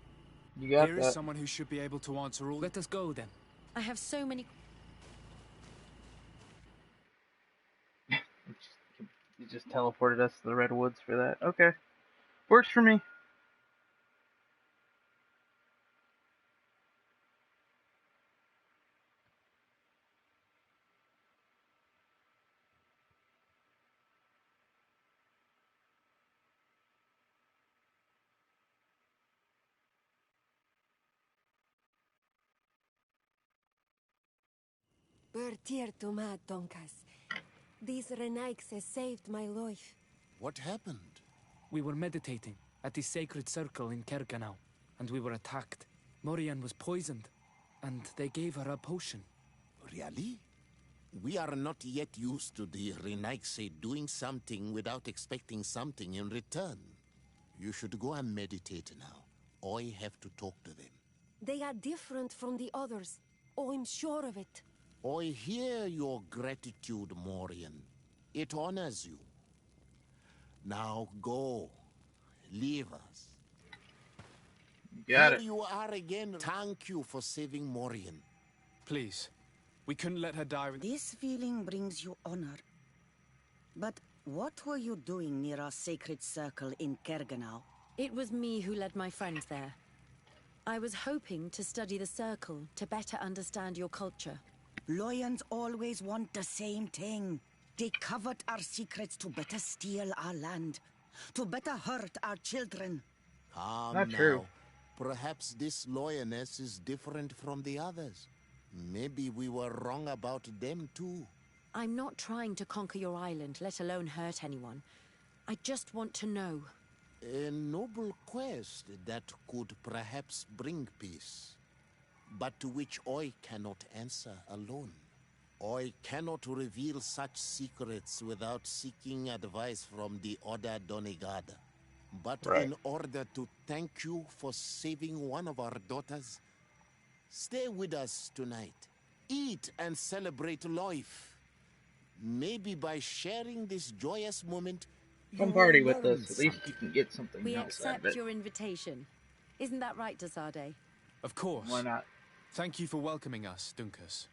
You got Here that. is someone who should be able to answer all... Let us go, then. I have so many... You just teleported us to the Redwoods for that. Okay. Works for me. Bertir to mad Donkas. These Renaigse saved my life. What happened? We were meditating at the sacred circle in Kerganau, and we were attacked. Morian was poisoned, and they gave her a potion. Really? We are not yet used to the Renaigse doing something without expecting something in return. You should go and meditate now. I have to talk to them. They are different from the others. I'm sure of it. I hear your gratitude, Morian. It honors you. Now go. Leave us. Got it. Here you are again. Thank you for saving Morian. Please. We couldn't let her die with... This feeling brings you honor. But what were you doing near our sacred circle in Kerganau? It was me who led my friends there. I was hoping to study the circle to better understand your culture. Loyans always want the same thing. They covet our secrets to better steal our land, to better hurt our children. Not true. Perhaps this Loyaness is different from the others. Maybe we were wrong about them too. I'm not trying to conquer your island, let alone hurt anyone. I just want to know. A noble quest that could perhaps bring peace, but to which I cannot answer alone. I cannot reveal such secrets without seeking advice from the Order Donegada. But in order to thank you for saving one of our daughters, stay with us tonight. Eat and celebrate life. Maybe by sharing this joyous moment, come you will party with learn us. At least you something. can get something We else out of accept it. your invitation. Isn't that right, Desade? Of course. Why not? Thank you for welcoming us, Dunkus.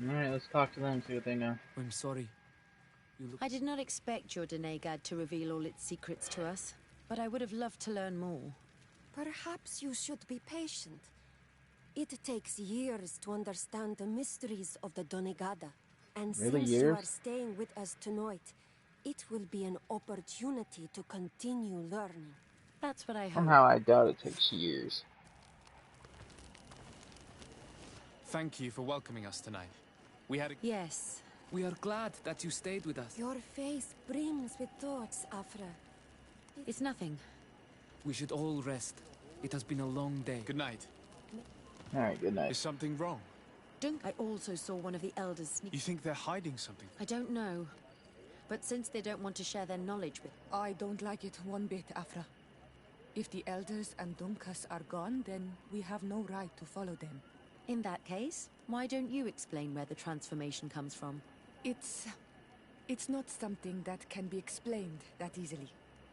Alright, let's talk to them, see what they know. I'm sorry. I did not expect your Denegad to reveal all its secrets to us, but I would have loved to learn more. Perhaps you should be patient. It takes years to understand the mysteries of the Donegada. And Really, since you years? are staying with us tonight, it will be an opportunity to continue learning. That's what I hope. Somehow I doubt it takes years. Thank you for welcoming us tonight. We had a... Yes. We are glad that you stayed with us. Your face brims with thoughts, Afra. It's nothing. We should all rest. It has been a long day. Good night. Alright, good night. Is something wrong? I also saw one of the elders sneak... You think they're hiding something? I don't know. But since they don't want to share their knowledge with... I don't like it one bit, Afra. If the elders and Dunkas are gone, then we have no right to follow them. In that case, why don't you explain where the transformation comes from? It's not something that can be explained that easily.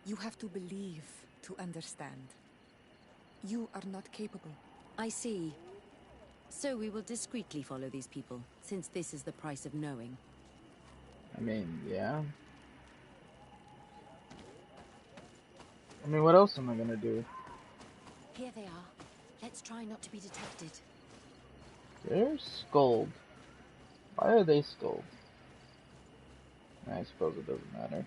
You have to believe to understand. You are not capable. I see. So we will discreetly follow these people, since this is the price of knowing. I mean, yeah. I mean, what else am I gonna do? Here they are. Let's try not to be detected. They're skulled. Why are they skulled? I suppose it doesn't matter.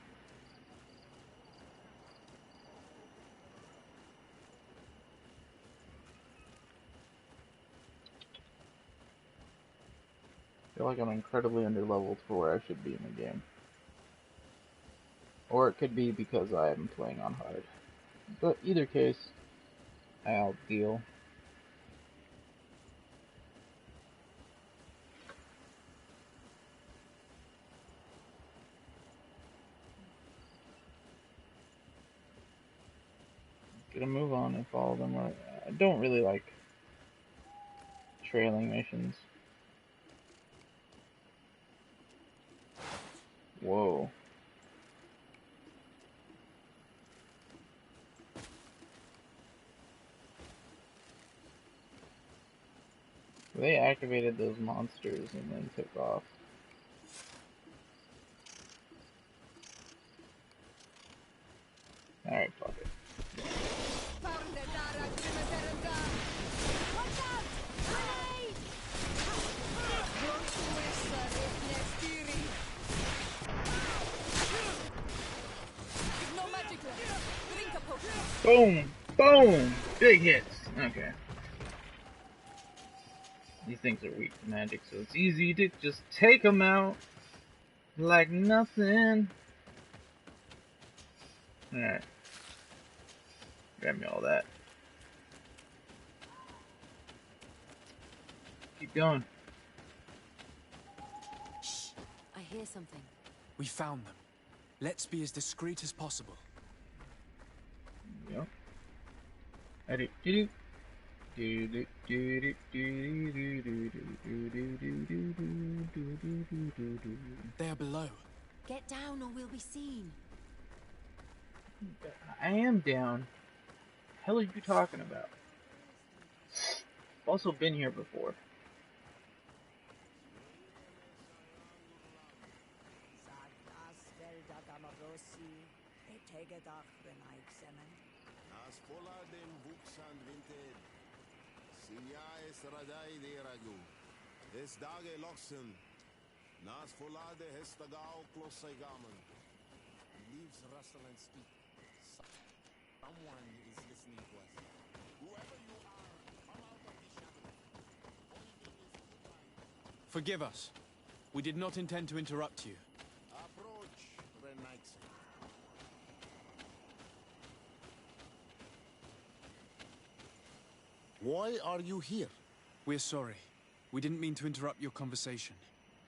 I feel like I'm incredibly underleveled for where I should be in the game. Or it could be because I am playing on hard. But either case, I'll deal. Gonna move on and follow them. I don't really like trailing missions. Whoa. They activated those monsters and then took off. Alright, fuck it. Boom! Boom! Big hits! Okay. These things are weak to magic, so it's easy to just take them out like nothing. Alright. Grab me all that. Keep going. Shh! I hear something. We found them. Let's be as discreet as possible. Yep. They are below. Get down or we'll be seen. I am down. The hell are you talking about? I've also been here before. Leaves rustle and speak. Someone is listening to us. Whoever you are, come out of the shadows. Forgive us. We did not intend to interrupt you. Approach, Renaix. Why are you here? We're sorry. We didn't mean to interrupt your conversation.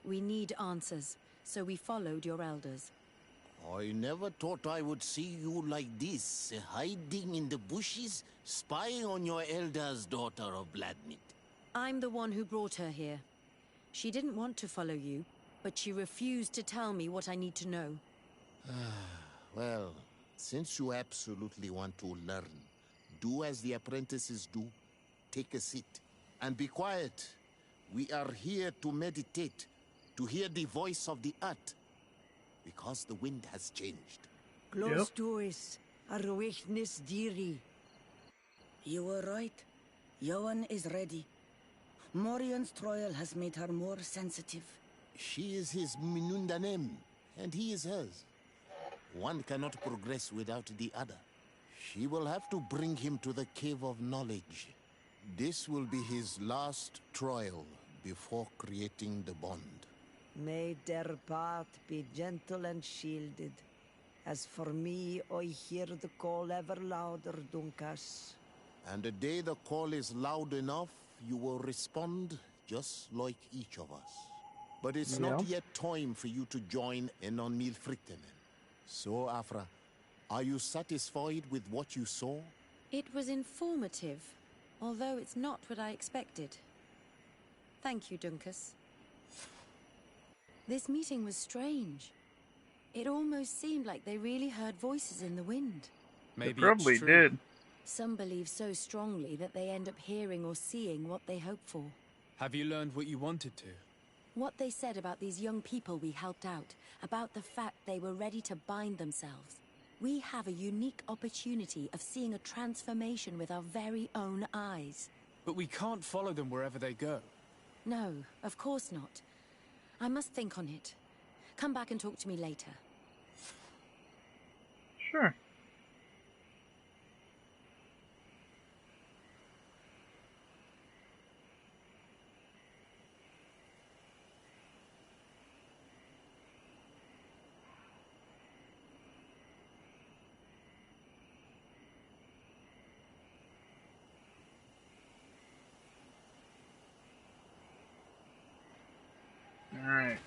We need answers, so we followed your elders. I never thought I would see you like this, hiding in the bushes, spying on your elders, daughter of Vladimir. I'm the one who brought her here. She didn't want to follow you, but she refused to tell me what I need to know. Well, since you absolutely want to learn, do as the apprentices do. Take a seat. And be quiet. We are here to meditate, to hear the voice of the earth. Because the wind has changed. Close to us, Arwechnis Diri. You were right. Johan is ready. Morian's trial has made her more sensitive. She is his Minundanem, and he is hers. One cannot progress without the other. She will have to bring him to the Cave of Knowledge. This will be his last trial before creating the bond. May their path be gentle and shielded. As for me, I hear the call ever louder, Dunkas. And the day the call is loud enough, you will respond just like each of us. But it's not yet time for you to join in on Milfrichtemen. So, Afra, are you satisfied with what you saw? It was informative, although it's not what I expected. Thank you, Dunkus. This meeting was strange. It almost seemed like they really heard voices in the wind. Maybe they probably did. Some believe so strongly that they end up hearing or seeing what they hope for. Have you learned what you wanted to? What they said about these young people we helped out, about the fact they were ready to bind themselves. We have a unique opportunity of seeing a transformation with our very own eyes. But we can't follow them wherever they go. No, of course not. I must think on it. Come back and talk to me later. Sure. Alright.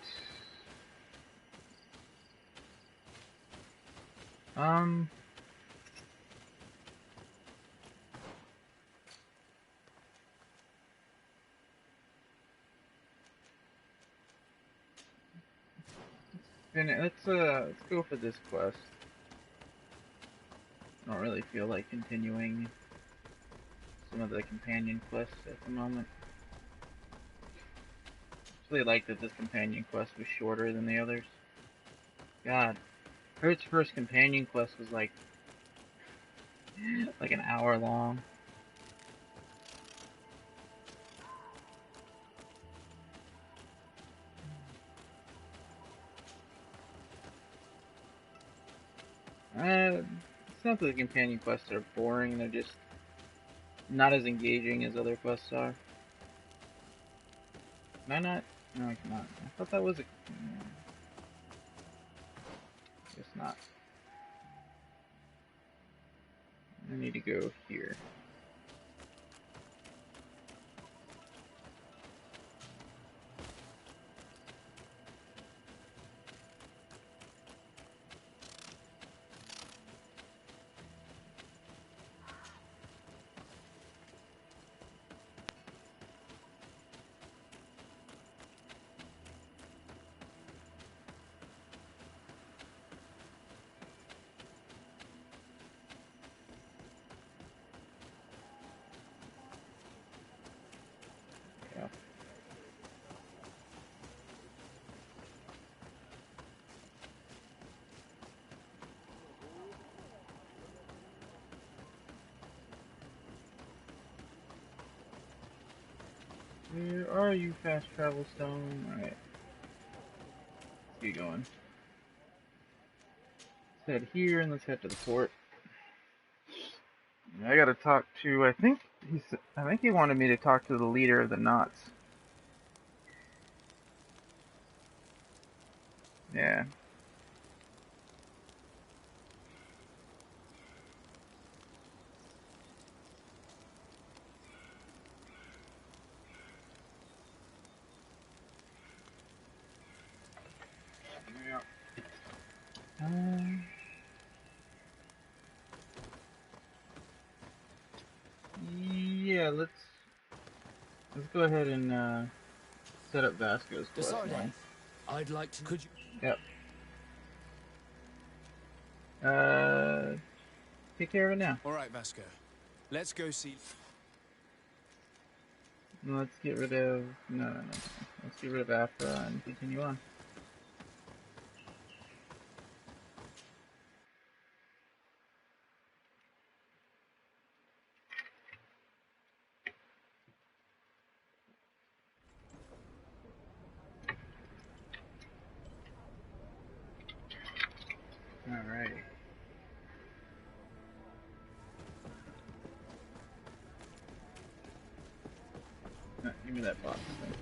Let's go for this quest. I don't really feel like continuing some of the companion quests at the moment. I really like that this companion quest was shorter than the others. God, Kurt's first companion quest was like an hour long. It's not that the companion quests are boring, they're just not as engaging as other quests are. Can I not? No, I cannot. I thought that was a... Guess not. I need to go here. Where are you, fast travel stone? Alright. Let's keep going. Let's head here and let's head to the port. I gotta talk to, I think he wanted me to talk to the leader of the knots. Yeah. Yeah, let's Let's go ahead and set up Vasco's quest line. I'd like to. Could you? Yep. Take care of it now. All right, Vasco. Let's go see. Let's get rid of no. Let's get rid of Afra and continue on. Alrighty. Give me that box, thank you.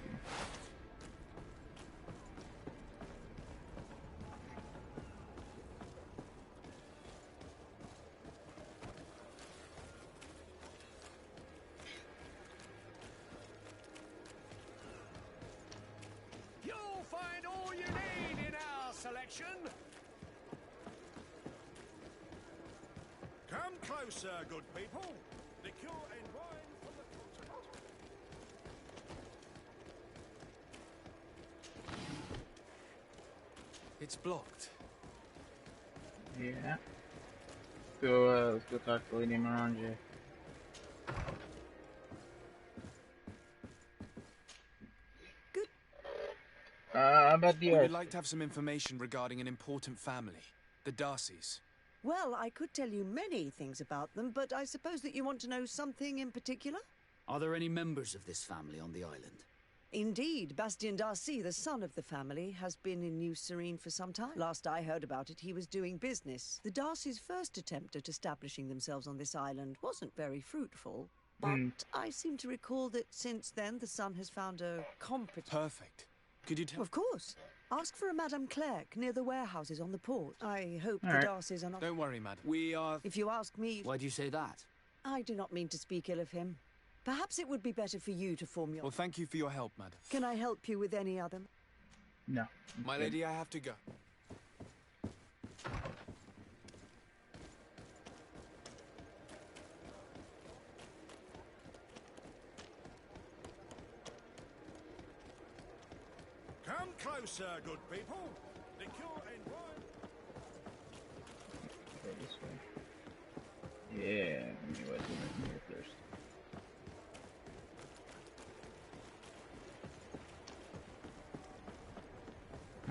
You'll find all you need in our selection. Come closer, good people. Liqueur and wine from the continent. It's blocked. Yeah. Let's go talk to Lady Miranje. Good. About the We would like to have some information regarding an important family, the Darcys. Well, I could tell you many things about them, but I suppose that you want to know something in particular? Are there any members of this family on the island? Indeed, Bastien Darcy, the son of the family, has been in New Serene for some time. Last I heard about it, he was doing business. The Darcys' first attempt at establishing themselves on this island wasn't very fruitful, but I seem to recall that since then the son has found a competent... Perfect. Could you tell... Of course. Ask for a Madame Clerc near the warehouses on the port. I hope the Darcys are not... Don't worry, madam. We are... If you ask me... Why do you say that? I do not mean to speak ill of him. Perhaps it would be better for you to form your... Well, thank you for your help, madam. Can I help you with any other? No. My lady, I have to go. Come closer, good people. Liqueur and wine. Go this way. Yeah, let me wait till I can get thirst.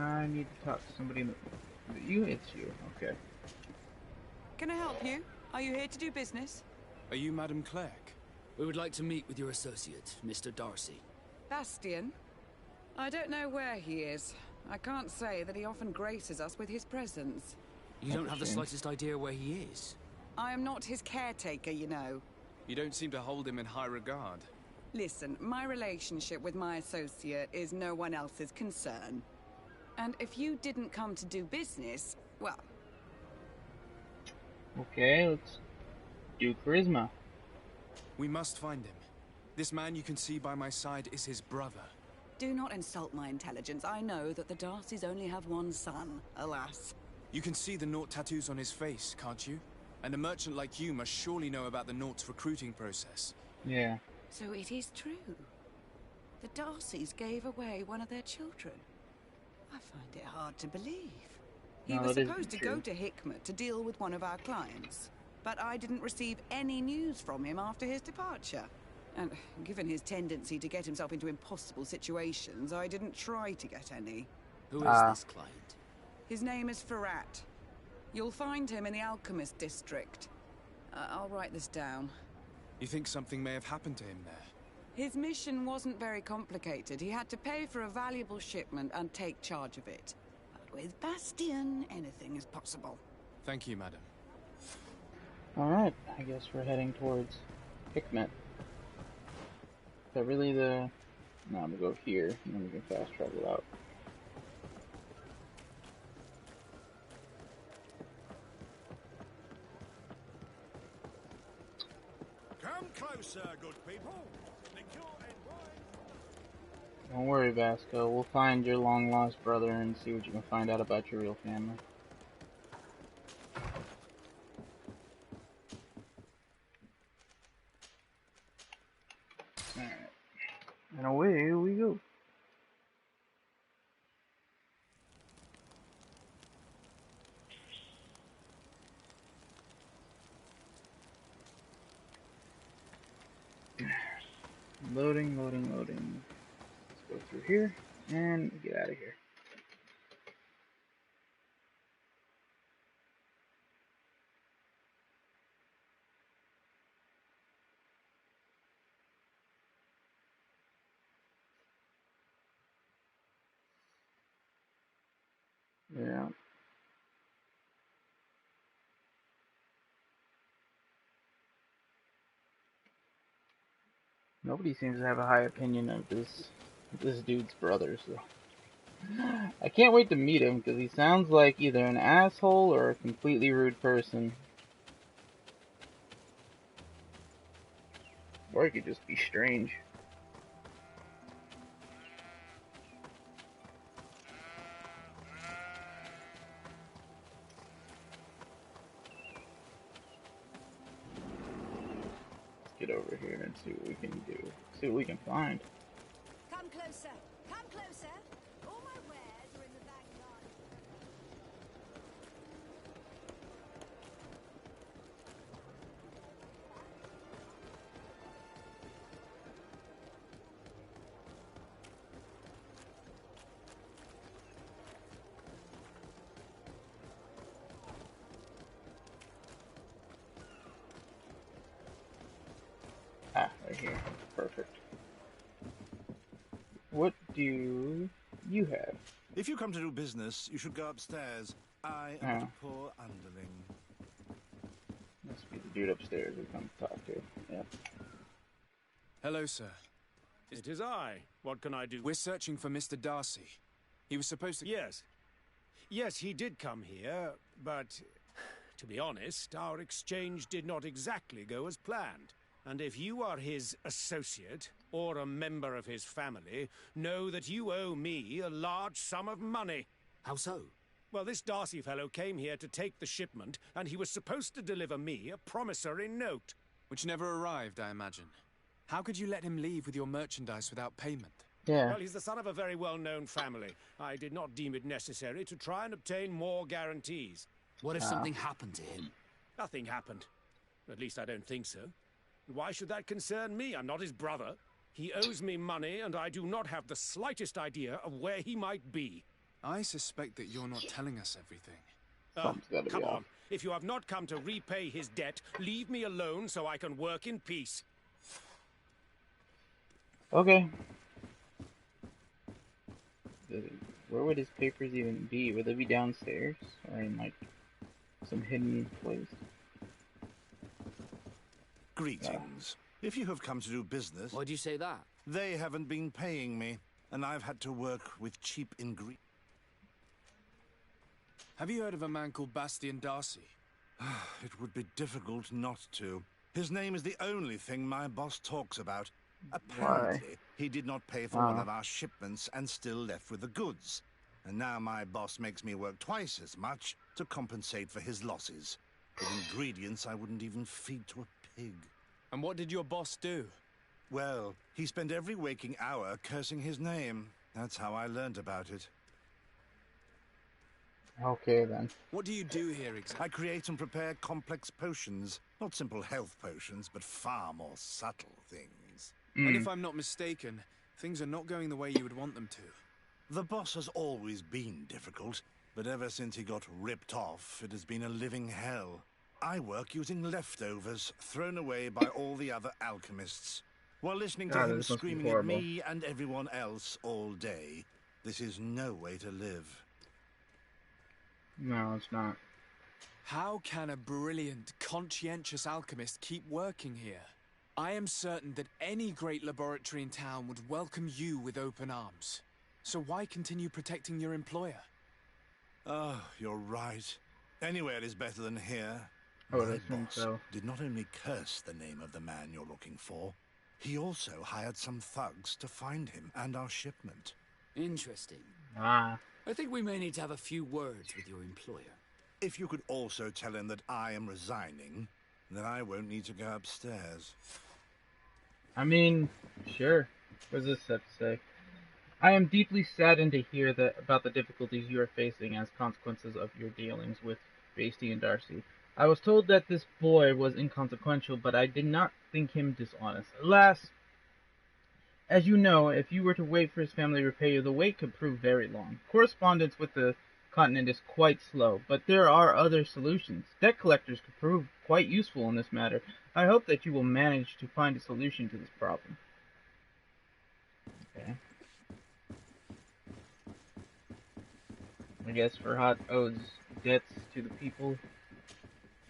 I need to talk to somebody in the... It's you. Okay. Can I help you? Are you here to do business? Are you Madame Clerc? We would like to meet with your associate, Mr. Darcy. Bastien? I don't know where he is. I can't say that he often graces us with his presence. You don't have the slightest idea where he is? I am not his caretaker, you know. You don't seem to hold him in high regard. Listen, my relationship with my associate is no one else's concern. And if you didn't come to do business, well... Okay, let's do charisma. We must find him. This man you can see by my side is his brother. Do not insult my intelligence. I know that the Darcys only have one son, alas. You can see the Naught tattoos on his face, can't you? And a merchant like you must surely know about the Naught's recruiting process. Yeah. So it is true. The Darcys gave away one of their children. I find it hard to believe. He was supposed to go to Hikmet to deal with one of our clients, but I didn't receive any news from him after his departure. And given his tendency to get himself into impossible situations, I didn't try to get any. Who is this client? His name is Ferrat. You'll find him in the Alchemist District. I'll write this down. You think something may have happened to him there? His mission wasn't very complicated. He had to pay for a valuable shipment and take charge of it. But with Bastien, anything is possible. Thank you, madam. Alright, I guess we're heading towards Hikmet. Is that really the... No, I'm gonna go here, and then we can fast travel out. Come closer, good people. Liqueur and wine. Don't worry, Vasco. We'll find your long-lost brother and see what you can find out about your real family. Alright. And away we go. Loading, loading, loading. Let's go through here and get out of here. Yeah. Nobody seems to have a high opinion of this dude's brother, so I can't wait to meet him because he sounds like either an asshole or a completely rude person. Or he could just be strange. Get over here and see what we can do. See what we can find. Come closer. Come closer. All my wares are in the back yard. Ah, right here. Perfect. What do you have? If you come to do business, you should go upstairs. I am but a poor underling. Must be the dude upstairs we come talk to. Yep. Hello, sir. It is I. What can I do? We're searching for Mr. Darcy. He was supposed to... Yes. Yes, he did come here, but... to be honest, our exchange did not exactly go as planned. And if you are his associate, or a member of his family, know that you owe me a large sum of money. How so? Well, this Darcy fellow came here to take the shipment, and he was supposed to deliver me a promissory note. Which never arrived, I imagine. How could you let him leave with your merchandise without payment? Yeah. Well, he's the son of a very well-known family. I did not deem it necessary to try and obtain more guarantees. What if something happened to him? Nothing happened. At least I don't think so. Why should that concern me? I'm not his brother. He owes me money, and I do not have the slightest idea of where he might be. I suspect that you're not telling us everything. Come on. If you have not come to repay his debt, leave me alone so I can work in peace. Okay. Where would his papers even be? Would they be downstairs? Or in, like, some hidden place? Greetings. If you have come to do business... Why'd you say that? They haven't been paying me, and I've had to work with cheap ingredients. Have you heard of a man called Bastian Darcy? It would be difficult not to. His name is the only thing my boss talks about. Apparently, he did not pay for one of our shipments and still left with the goods. And now my boss makes me work twice as much to compensate for his losses. With ingredients I wouldn't even feed to a pig. And what did your boss do? Well, he spent every waking hour cursing his name. That's how I learned about it. Okay, then. What do you do here exactly? I create and prepare complex potions. Not simple health potions, but far more subtle things. And if I'm not mistaken, things are not going the way you would want them to. The boss has always been difficult, but ever since he got ripped off, it has been a living hell. I work using leftovers thrown away by all the other alchemists, while listening to him screaming at me and everyone else all day. This is no way to live. No, it's not. How can a brilliant, conscientious alchemist keep working here? I am certain that any great laboratory in town would welcome you with open arms. So why continue protecting your employer? Oh, you're right. Anywhere is better than here. Oh, My I think boss so. did not only curse the name of the man you're looking for, he also hired some thugs to find him and our shipment. Interesting. Ah. I think we may need to have a few words with your employer. If you could also tell him that I am resigning, then I won't need to go upstairs. I mean, sure. What does this have to say? I am deeply saddened to hear about the difficulties you are facing as consequences of your dealings with Basty and Darcy. I was told that this boy was inconsequential, but I did not think him dishonest. Alas, as you know, if you were to wait for his family to repay you, the wait could prove very long. Correspondence with the continent is quite slow, but there are other solutions. Debt collectors could prove quite useful in this matter. I hope that you will manage to find a solution to this problem. Okay. I guess Farhat owes debts to the people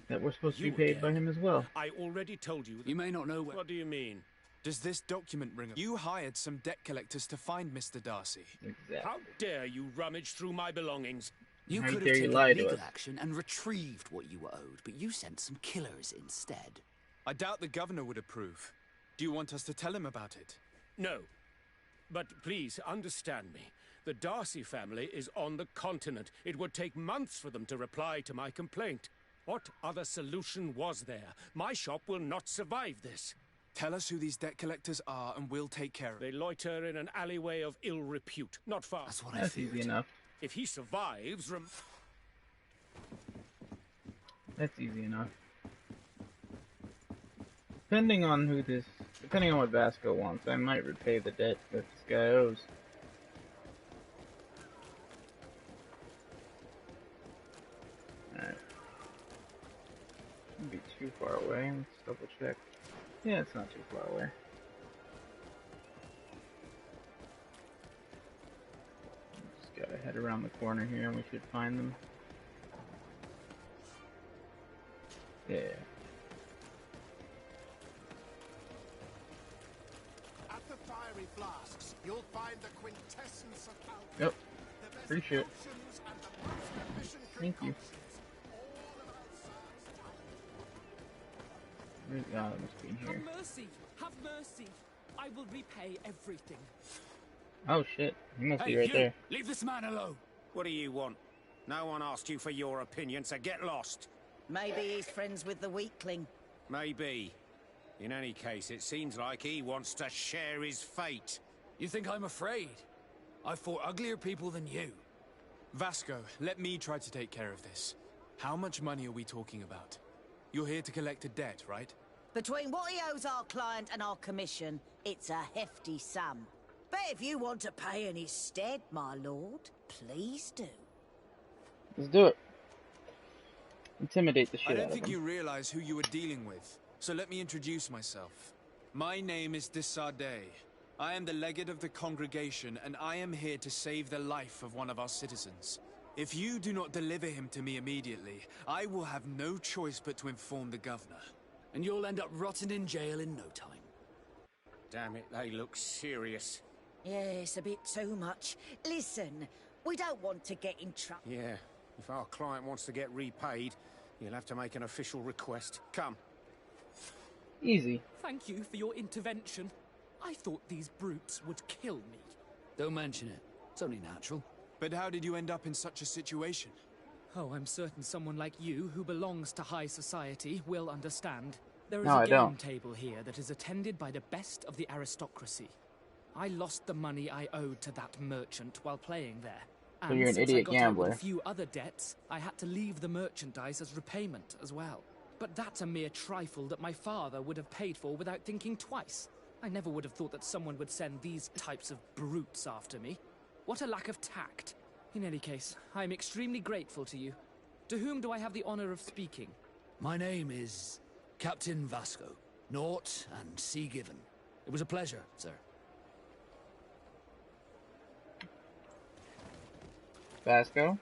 that were supposed to be paid by him as well. I already told you. You may not know What do you mean? Does this document ring a... You hired some debt collectors to find Mr. Darcy. Exactly. How dare you rummage through my belongings? You How could dare have you taken lie to legal us? action and retrieved what you were owed, but you sent some killers instead. I doubt the governor would approve. Do you want us to tell him about it? No. But please, understand me. The Darcy family is on the continent. It would take months for them to reply to my complaint. What other solution was there? My shop will not survive this. Tell us who these debt collectors are and we'll take care of it. They loiter in an alleyway of ill repute, not far. That's what That's easy enough. If he survives, That's easy enough. Depending on what Vasco wants, I might repay the debt that this guy owes. Alright. Shouldn't be too far away. Let's double check. Yeah, it's not too far away. Just gotta head around the corner here and we should find them. Yeah. At the fiery flasks, you'll find the quintessence of alchemy. Yep. Appreciate it. Thank you. Oh, it must be in here. Have mercy! Have mercy! I will repay everything. Oh shit, he must be Hey, right you! there. Leave this man alone! What do you want? No one asked you for your opinion, so get lost. Maybe he's friends with the weakling. Maybe. In any case, it seems like he wants to share his fate. You think I'm afraid? I've fought uglier people than you. Vasco, let me try to take care of this. How much money are we talking about? You're here to collect a debt, right? Between what he owes our client and our commission, it's a hefty sum. But if you want to pay in his stead, my lord, please do. Let's do it. Intimidate the shit I out don't of think him. you realize who you were dealing with, so let me introduce myself. My name is de Sardet. I am the legate of the congregation, and I am here to save the life of one of our citizens. If you do not deliver him to me immediately, I will have no choice but to inform the governor. And you'll end up rotting in jail in no time. Damn it, they look serious. Yes, a bit too much. Listen, we don't want to get in trouble. Yeah, if our client wants to get repaid, you'll have to make an official request. Come. Easy. Thank you for your intervention. I thought these brutes would kill me. Don't mention it. It's only natural. But how did you end up in such a situation? Oh, I'm certain someone like you, who belongs to high society, will understand. There is No, a I game don't. table here that is attended by the best of the aristocracy. I lost the money I owed to that merchant while playing there. So you're an since idiot I got out with gambler. a few other debts, I had to leave the merchandise as repayment as well. But that's a mere trifle that my father would have paid for without thinking twice. I never would have thought that someone would send these types of brutes after me. What a lack of tact. In any case, I am extremely grateful to you. To whom do I have the honor of speaking? My name is Captain Vasco. Naught and sea given. It was a pleasure, sir. Vasco?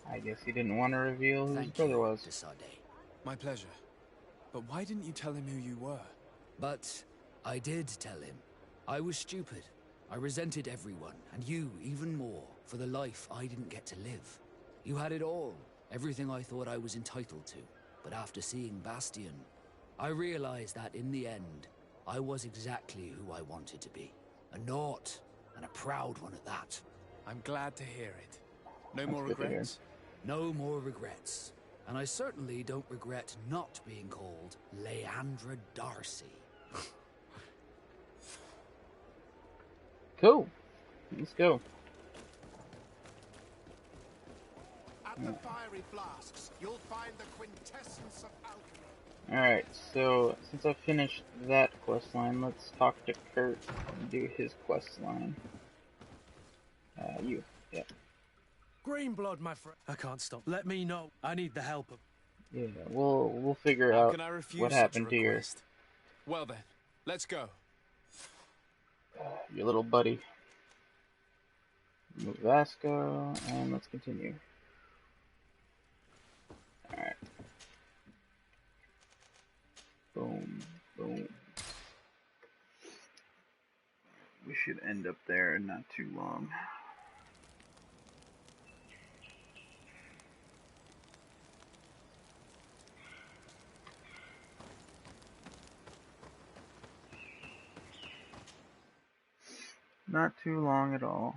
I guess he didn't want to reveal who his brother was. de Sardet. My pleasure. But why didn't you tell him who you were? But I did tell him. I was stupid. I resented everyone, and you even more, for the life I didn't get to live. You had it all, everything I thought I was entitled to. But after seeing Bastion, I realized that in the end, I was exactly who I wanted to be. A naught, and a proud one at that. I'm glad to hear it. No That's more good to hear. regrets? No more regrets. And I certainly don't regret not being called Leandra Darcy. Cool. Let's go. At the fiery flasks, you'll find the quintessence of alchemy. Alright, so since I finished that quest line, let's talk to Kurt and do his quest line. Yeah. Green blood, my friend. I can't stop. Let me know. I need the help of. Yeah, we'll figure How out can I refuse what such a happened to your request? Well then, let's go. little buddy. Move Vasco, and let's continue. Alright. Boom, boom. We should end up there in not too long. Not too long at all.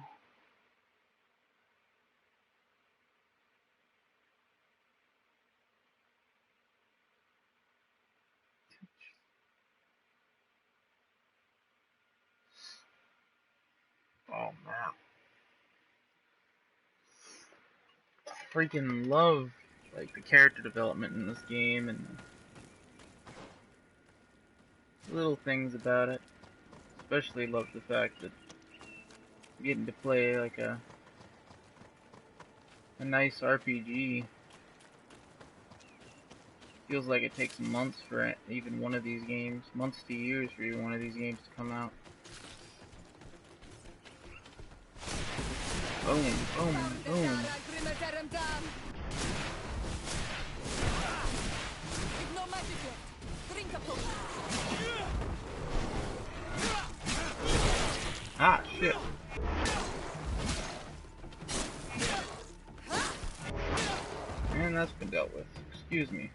Oh man. Freaking love like the character development in this game and the little things about it. Especially love the fact that getting to play like a nice RPG. Feels like it takes months for even one of these games, months to years for even one of these games to come out. Boom, boom, boom. Ah, shit. And that's been dealt with. Excuse me.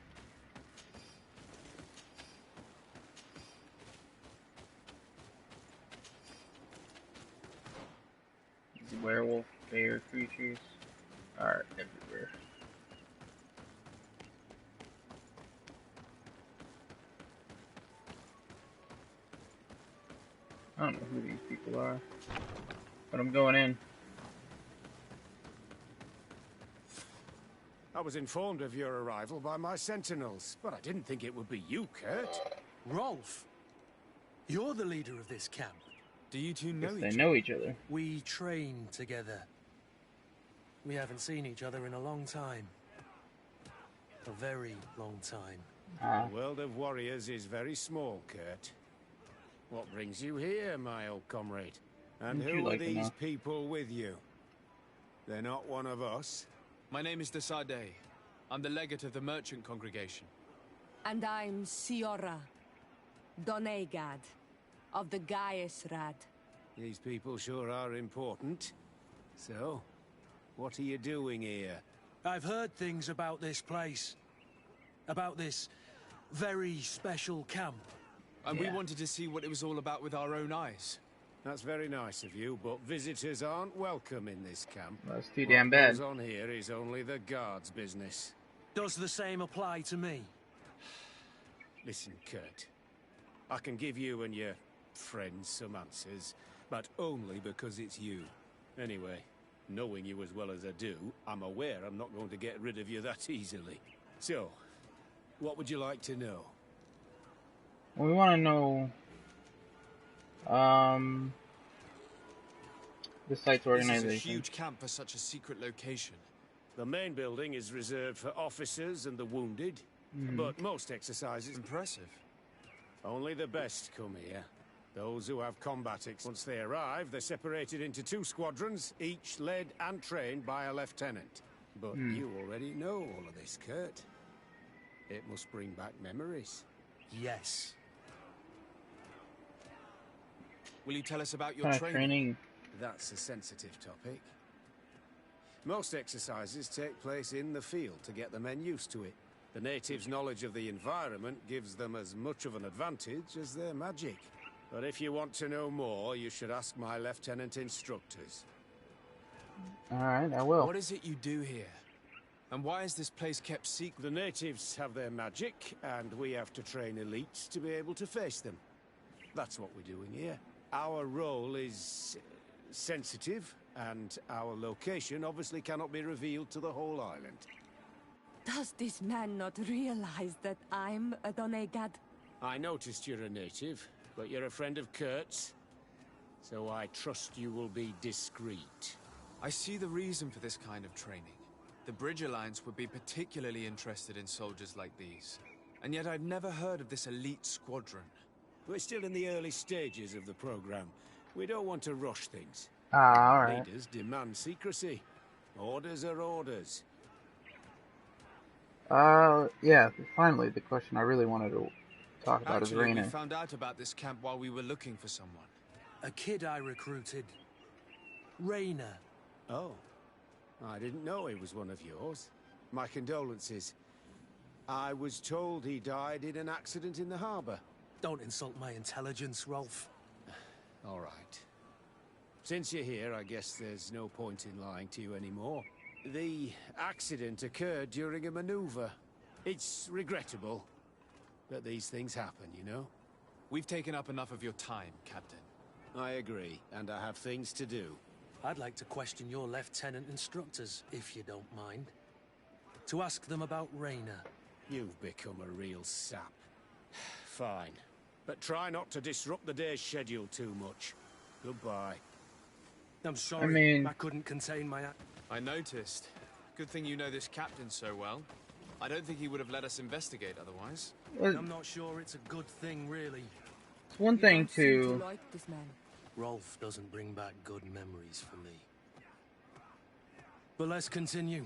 These werewolf bear creatures are everywhere. I don't know who these people are, but I'm going in. I was informed of your arrival by my sentinels, but I didn't think it would be you, Kurt. Rolf, you're the leader of this camp. Do you two know They know each other. We train together. We haven't seen each other in a long time. A very long time. The world of warriors is very small, Kurt. What brings you here, my old comrade? And who are these people with you? They're not one of us? My name is Desadeh. I'm the legate of the merchant congregation. And I'm Siora, Donegad, of the Gaisrad. These people sure are important. So, what are you doing here? I've heard things about this place. About this very special camp. And we wanted to see what it was all about with our own eyes. That's very nice of you, but visitors aren't welcome in this camp. That's too damn bad. What goes on here is only the guard's business. Does the same apply to me? Listen, Kurt. I can give you and your friends some answers, but only because it's you. Anyway, knowing you as well as I do, I'm aware I'm not going to get rid of you that easily. So, what would you like to know? We want to know, the site's organization. This is a huge camp for such a secret location. The main building is reserved for officers and the wounded, but most exercises... Impressive. Only the best come here. Those who have combat Once they arrive, they're separated into 2 squadrons, each led and trained by a lieutenant. But you already know all of this, Kurt. It must bring back memories. Yes. Will you tell us about your training? That's a sensitive topic. Most exercises take place in the field to get the men used to it. The natives' knowledge of the environment gives them as much of an advantage as their magic. But if you want to know more, you should ask my lieutenant instructors. Alright, I will. What is it you do here? And why is this place kept secret? The natives have their magic, and we have to train elites to be able to face them. That's what we're doing here. Our role is sensitive, and our location obviously cannot be revealed to the whole island. Does this man not realize that I'm a Donegad? I noticed you're a native, but you're a friend of Kurt's, so I trust you will be discreet. I see the reason for this kind of training. The Bridge Alliance would be particularly interested in soldiers like these. And yet I've never heard of this elite squadron. We're still in the early stages of the program. We don't want to rush things. Alright. Leaders demand secrecy. Orders are orders. Yeah, finally, the question I really wanted to talk about is Raina. We found out about this camp while we were looking for someone. A kid I recruited. Raina. Oh. I didn't know he was one of yours. My condolences. I was told he died in an accident in the harbour. Don't insult my intelligence, Rolf. All right. Since you're here, I guess there's no point in lying to you anymore. The accident occurred during a maneuver. It's regrettable that these things happen, you know? We've taken up enough of your time, Captain. I agree, and I have things to do. I'd like to question your lieutenant instructors, if you don't mind. To ask them about Raina. You've become a real sap. Fine. But try not to disrupt the day's schedule too much. Goodbye. I'm sorry, I couldn't contain my... I noticed. Good thing you know this captain so well. I don't think he would have let us investigate otherwise. I'm not sure it's a good thing, really. It's one thing to... like this man. Rolf doesn't bring back good memories for me. But let's continue.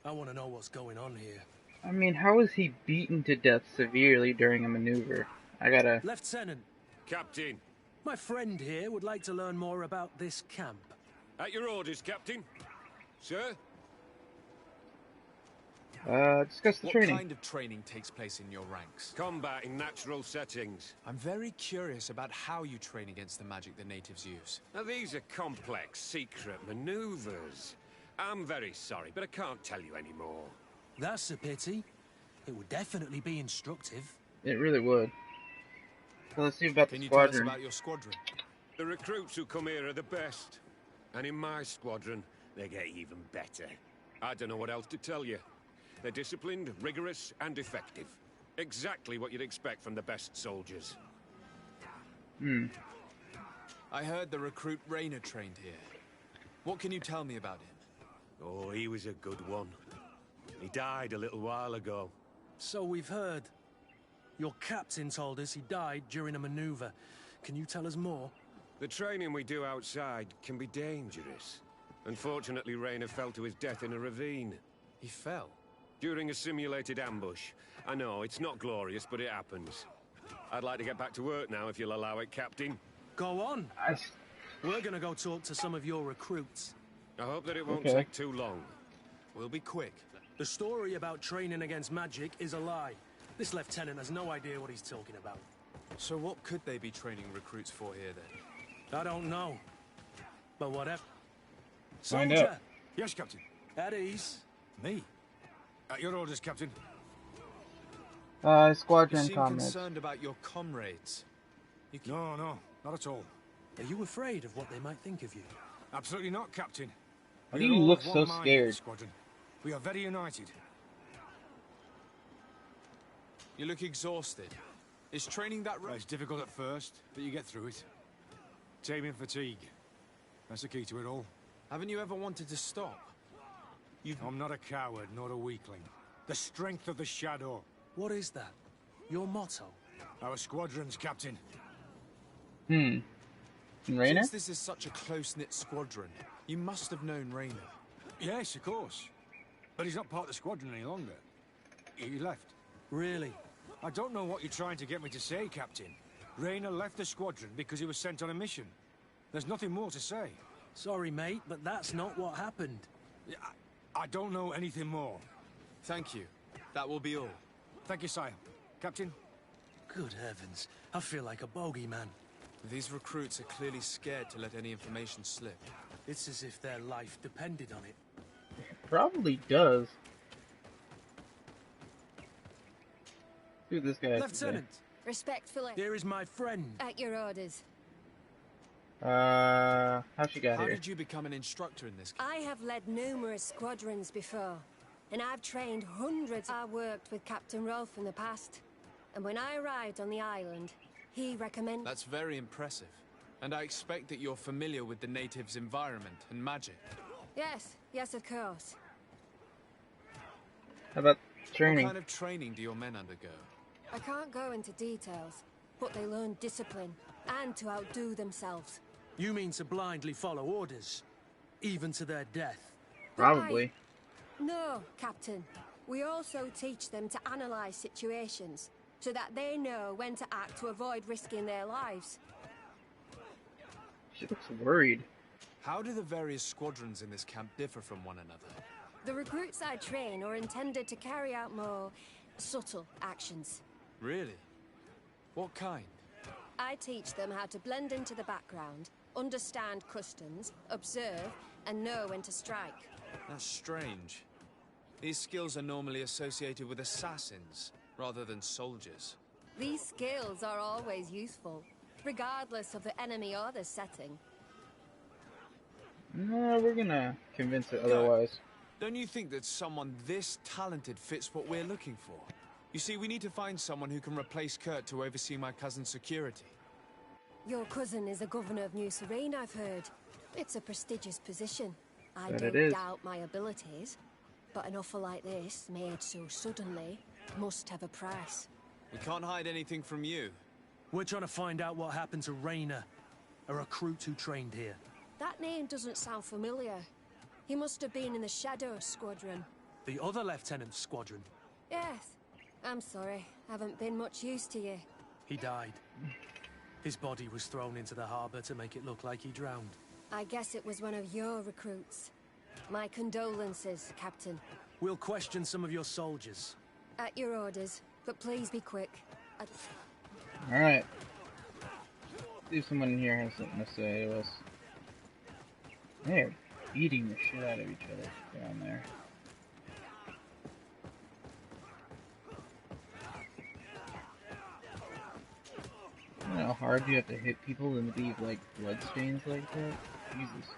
I want to know what's going on here. I mean, how was he beaten to death severely during a maneuver? I gotta... Lieutenant! Captain! My friend here would like to learn more about this camp. At your orders, Captain. Sir? Discuss the training. What kind of training takes place in your ranks? Combat in natural settings. I'm very curious about how you train against the magic the natives use. Now, these are complex, secret maneuvers. I'm very sorry, but I can't tell you anymore. That's a pity. It would definitely be instructive. It really would. So let's see about the squadron. squadron. Can you tell us about your squadron? The recruits who come here are the best. And in my squadron, they get even better. I don't know what else to tell you. They're disciplined, rigorous, and effective. Exactly what you'd expect from the best soldiers. I heard the recruit Raina trained here. What can you tell me about him? Oh, he was a good one. He died a little while ago. So we've heard. Your captain told us he died during a maneuver. Can you tell us more? The training we do outside can be dangerous. Unfortunately, Raina fell to his death in a ravine. He fell? During a simulated ambush. I know, it's not glorious, but it happens. I'd like to get back to work now, if you'll allow it, Captain. Go on. We're gonna go talk to some of your recruits. I hope that it won't take too long. We'll be quick. The story about training against magic is a lie. This lieutenant has no idea what he's talking about. So what could they be training recruits for here, then? I don't know. But whatever. Find Soldier! out. Yes, Captain. At ease. Me? At your orders, Captain. Squadron you seem comrades. concerned about your comrades. No, not at all. Are you afraid of what they might think of you? Absolutely not, Captain. Why We do are you all look of so one mind in scared? this squadron. We are very united. You look exhausted. Is training that Well, it's difficult at first, but you get through it. Taming fatigue. That's the key to it all. Haven't you ever wanted to stop? I'm not a coward, nor a weakling. The strength of the shadow. What is that? Your motto? Our squadron's, Captain. Raina? Since this is such a close-knit squadron, you must have known Raina. Yes, of course. But he's not part of the squadron any longer. He left. Really? I don't know what you're trying to get me to say, Captain. Raina left the squadron because he was sent on a mission. There's nothing more to say. Sorry, mate, but that's not what happened. I don't know anything more. Thank you. That will be all. Thank you, sire. Captain? Good heavens. I feel like a bogeyman. These recruits are clearly scared to let any information slip. It's as if their life depended on it. probably does. See what this guy has to say. Lieutenant! Respectfully. Here is my friend. At your orders. How she got How here? did you become an instructor in this? I have led numerous squadrons before, and I've trained hundreds. I worked with Captain Rolfe in the past, and when I arrived on the island, he recommended... That's very impressive. And I expect that you're familiar with the natives' environment and magic. Yes, of course. How about training? What kind of training do your men undergo? I can't go into details, but they learn discipline and to outdo themselves. You mean to blindly follow orders, even to their death? Probably. No, Captain. We also teach them to analyze situations, so that they know when to act to avoid risking their lives. She looks worried. How do the various squadrons in this camp differ from one another? The recruits I train are intended to carry out more subtle actions. Really? What kind? I teach them how to blend into the background, understand customs, observe, and know when to strike. That's strange. These skills are normally associated with assassins, rather than soldiers. These skills are always useful, regardless of the enemy or the setting. No, we're gonna convince it otherwise. Don't you think that someone this talented fits what we're looking for? You see, we need to find someone who can replace Kurt to oversee my cousin's security. Your cousin is a governor of New Serene, I've heard. It's a prestigious position. I But don't it is. doubt my abilities, but an offer like this, made so suddenly, must have a price. We can't hide anything from you. We're trying to find out what happened to Rayner, a recruit who trained here. That name doesn't sound familiar. He must have been in the Shadow Squadron. The other lieutenant's squadron. Yes. I'm sorry. Haven't been much use to you. He died. His body was thrown into the harbour to make it look like he drowned. I guess it was one of your recruits. My condolences, Captain. We'll question some of your soldiers. At your orders, but please be quick. Alright. See if someone in here has something to say to us. They're beating the shit out of each other down there. You know how hard you have to hit people and leave, like, bloodstains like that? Jesus.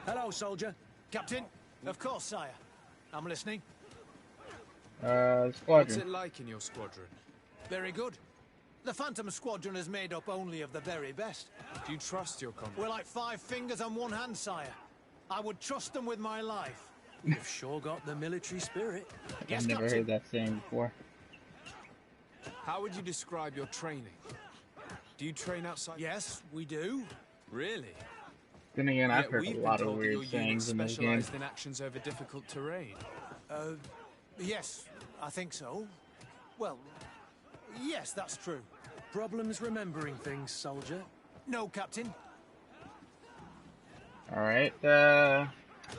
Hello, soldier. Captain? Of course, sire. I'm listening. Squadron. What's it like in your squadron? Very good. The Phantom Squadron is made up only of the very best. Do you trust your comrades? We're like 5 fingers on one hand, sire. I would trust them with my life. You've sure got the military spirit. Yes, I've never Captain. heard that saying before. How would you describe your training? Do you train outside? Yes, we do. Really? Then again, I've Yet heard we've a been lot of told that weird your unit sayings in this game. specialized in actions over difficult terrain. Yes, I think so. Well, yes, that's true. Problems remembering things, soldier? No, Captain. Alright, yeah.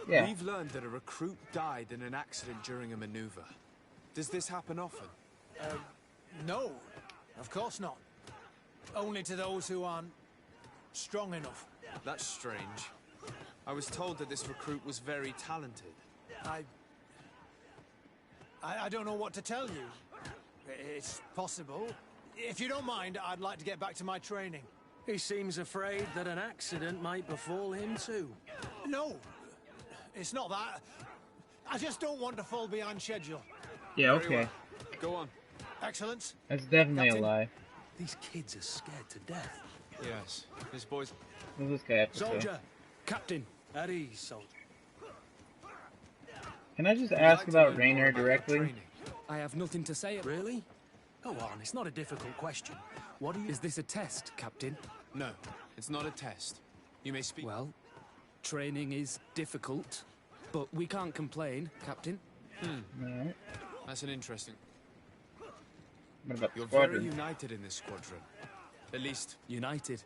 We've learned that a recruit died in an accident during a maneuver. Does this happen often? No, of course not. Only to those who aren't strong enough. That's strange. I was told that this recruit was very talented. I don't know what to tell you. It's possible. If you don't mind, I'd like to get back to my training. He seems afraid that an accident might befall him too. No, it's not that. I just don't want to fall behind schedule. Yeah, okay. Go on. Excellence. That's definitely Captain. a lie. These kids are scared to death. Yes, this boy's... What does this guy have to say? Soldier! Captain! At ease, soldier. Can I just ask about Rayner directly? I have nothing to say. Really? Go on, it's not a difficult question. What do you... Is this a test, Captain? No, it's not a test. You may speak... Well, training is difficult, but we can't complain, Captain. Alright. That's an interesting... What about You're the squadron? very united in this squadron. At least... United.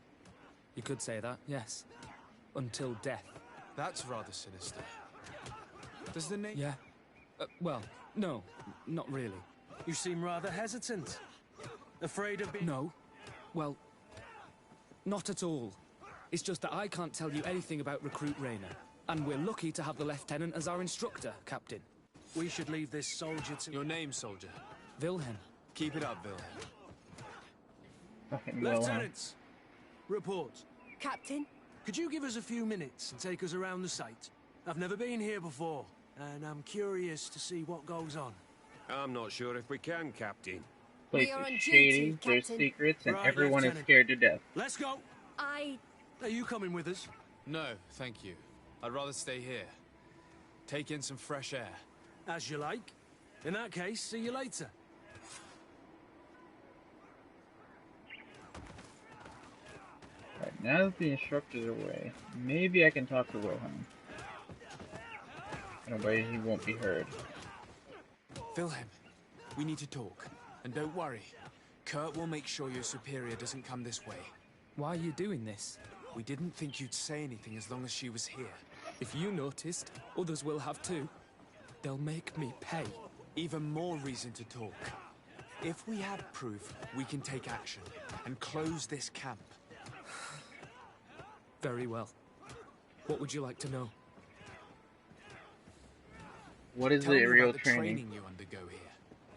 You could say that, yes. Until death. That's rather sinister. Does the name... Yeah. Well, no, not really. You seem rather hesitant. Afraid of being... No. Well, not at all. It's just that I can't tell you anything about Recruit Rayner. And we're lucky to have the lieutenant as our instructor, Captain. We should leave this soldier to... Your name, soldier? Wilhelm. Keep it up, Wilhelm. Lieutenants, report. Captain? Could you give us a few minutes and take us around the site? I've never been here before, and I'm curious to see what goes on. I'm not sure if we can, Captain. Place is shady, there's secrets, and everyone is scared to death. Let's go! Are you coming with us? No, thank you. I'd rather stay here. Take in some fresh air. As you like. In that case, see you later. Right, now that the instructors are away, maybe I can talk to Wilhelm. Otherwise, he won't be heard. Wilhelm, we need to talk. And don't worry, Kurt will make sure your superior doesn't come this way. Why are you doing this? We didn't think you'd say anything as long as she was here. If you noticed, others will have too. They'll make me pay. Even more reason to talk. If we have proof, we can take action and close this camp. Very well. What would you like to know? What is Tell the me real about the training you undergo here.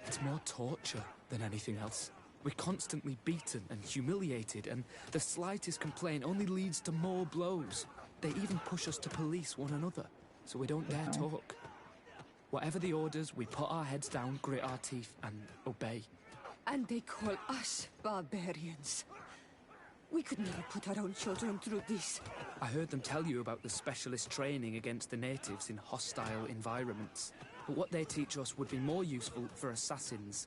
It's more torture than anything else. We're constantly beaten and humiliated, and the slightest complaint only leads to more blows. They even push us to police one another, so we don't dare talk. Whatever the orders, we put our heads down, grit our teeth, and obey. And they call us barbarians. We could never put our own children through this. I heard them tell you about the specialist training against the natives in hostile environments. But what they teach us would be more useful for assassins.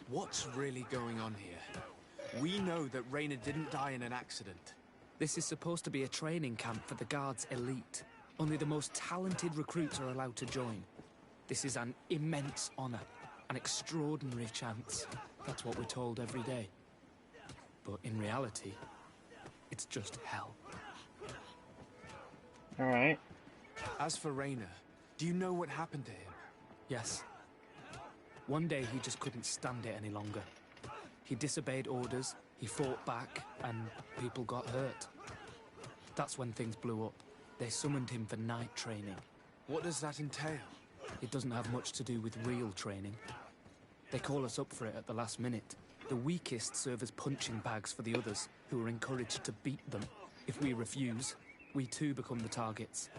What's really going on here? We know that Raynor didn't die in an accident. This is supposed to be a training camp for the Guard's elite. Only the most talented recruits are allowed to join. This is an immense honor, an extraordinary chance. That's what we're told every day. But in reality, it's just hell. Alright. As for Raynor, do you know what happened to him? Yes. One day he just couldn't stand it any longer. He disobeyed orders, he fought back, and people got hurt. That's when things blew up. They summoned him for night training. What does that entail? It doesn't have much to do with real training. They call us up for it at the last minute. The weakest serve as punching bags for the others, who are encouraged to beat them. If we refuse, we too become the targets.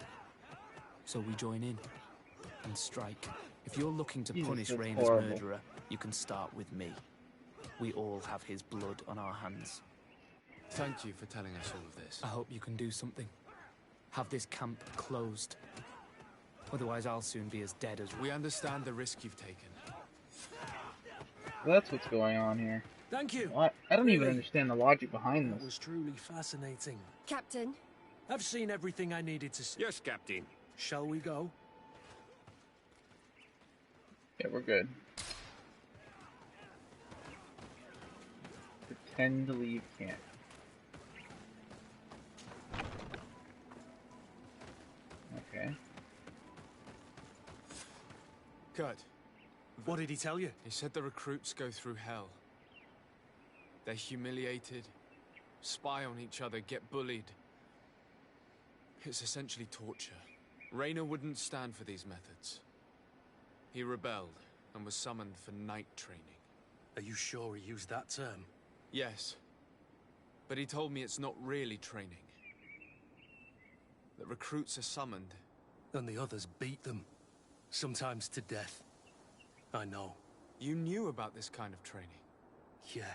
So we join in and strike. If you're looking to punish Raynor's murderer, you can start with me. We all have his blood on our hands. Thank you for telling us all of this. I hope you can do something. Have this camp closed. Otherwise, I'll soon be as dead as... We understand the risk you've taken. Well, that's what's going on here. Thank you. What? I don't even understand the logic behind this. That was truly fascinating. Captain? I've seen everything I needed to see. Yes, Captain. Shall we go? Yeah, we're good. Pretend to leave camp. Okay. Kurt. What did he tell you? He said the recruits go through hell. They're humiliated, spy on each other, get bullied. It's essentially torture. Raynor wouldn't stand for these methods. He rebelled and was summoned for night training. Are you sure he used that term? Yes. But he told me it's not really training. The recruits are summoned. And the others beat them. Sometimes to death. I know. You knew about this kind of training? Yeah.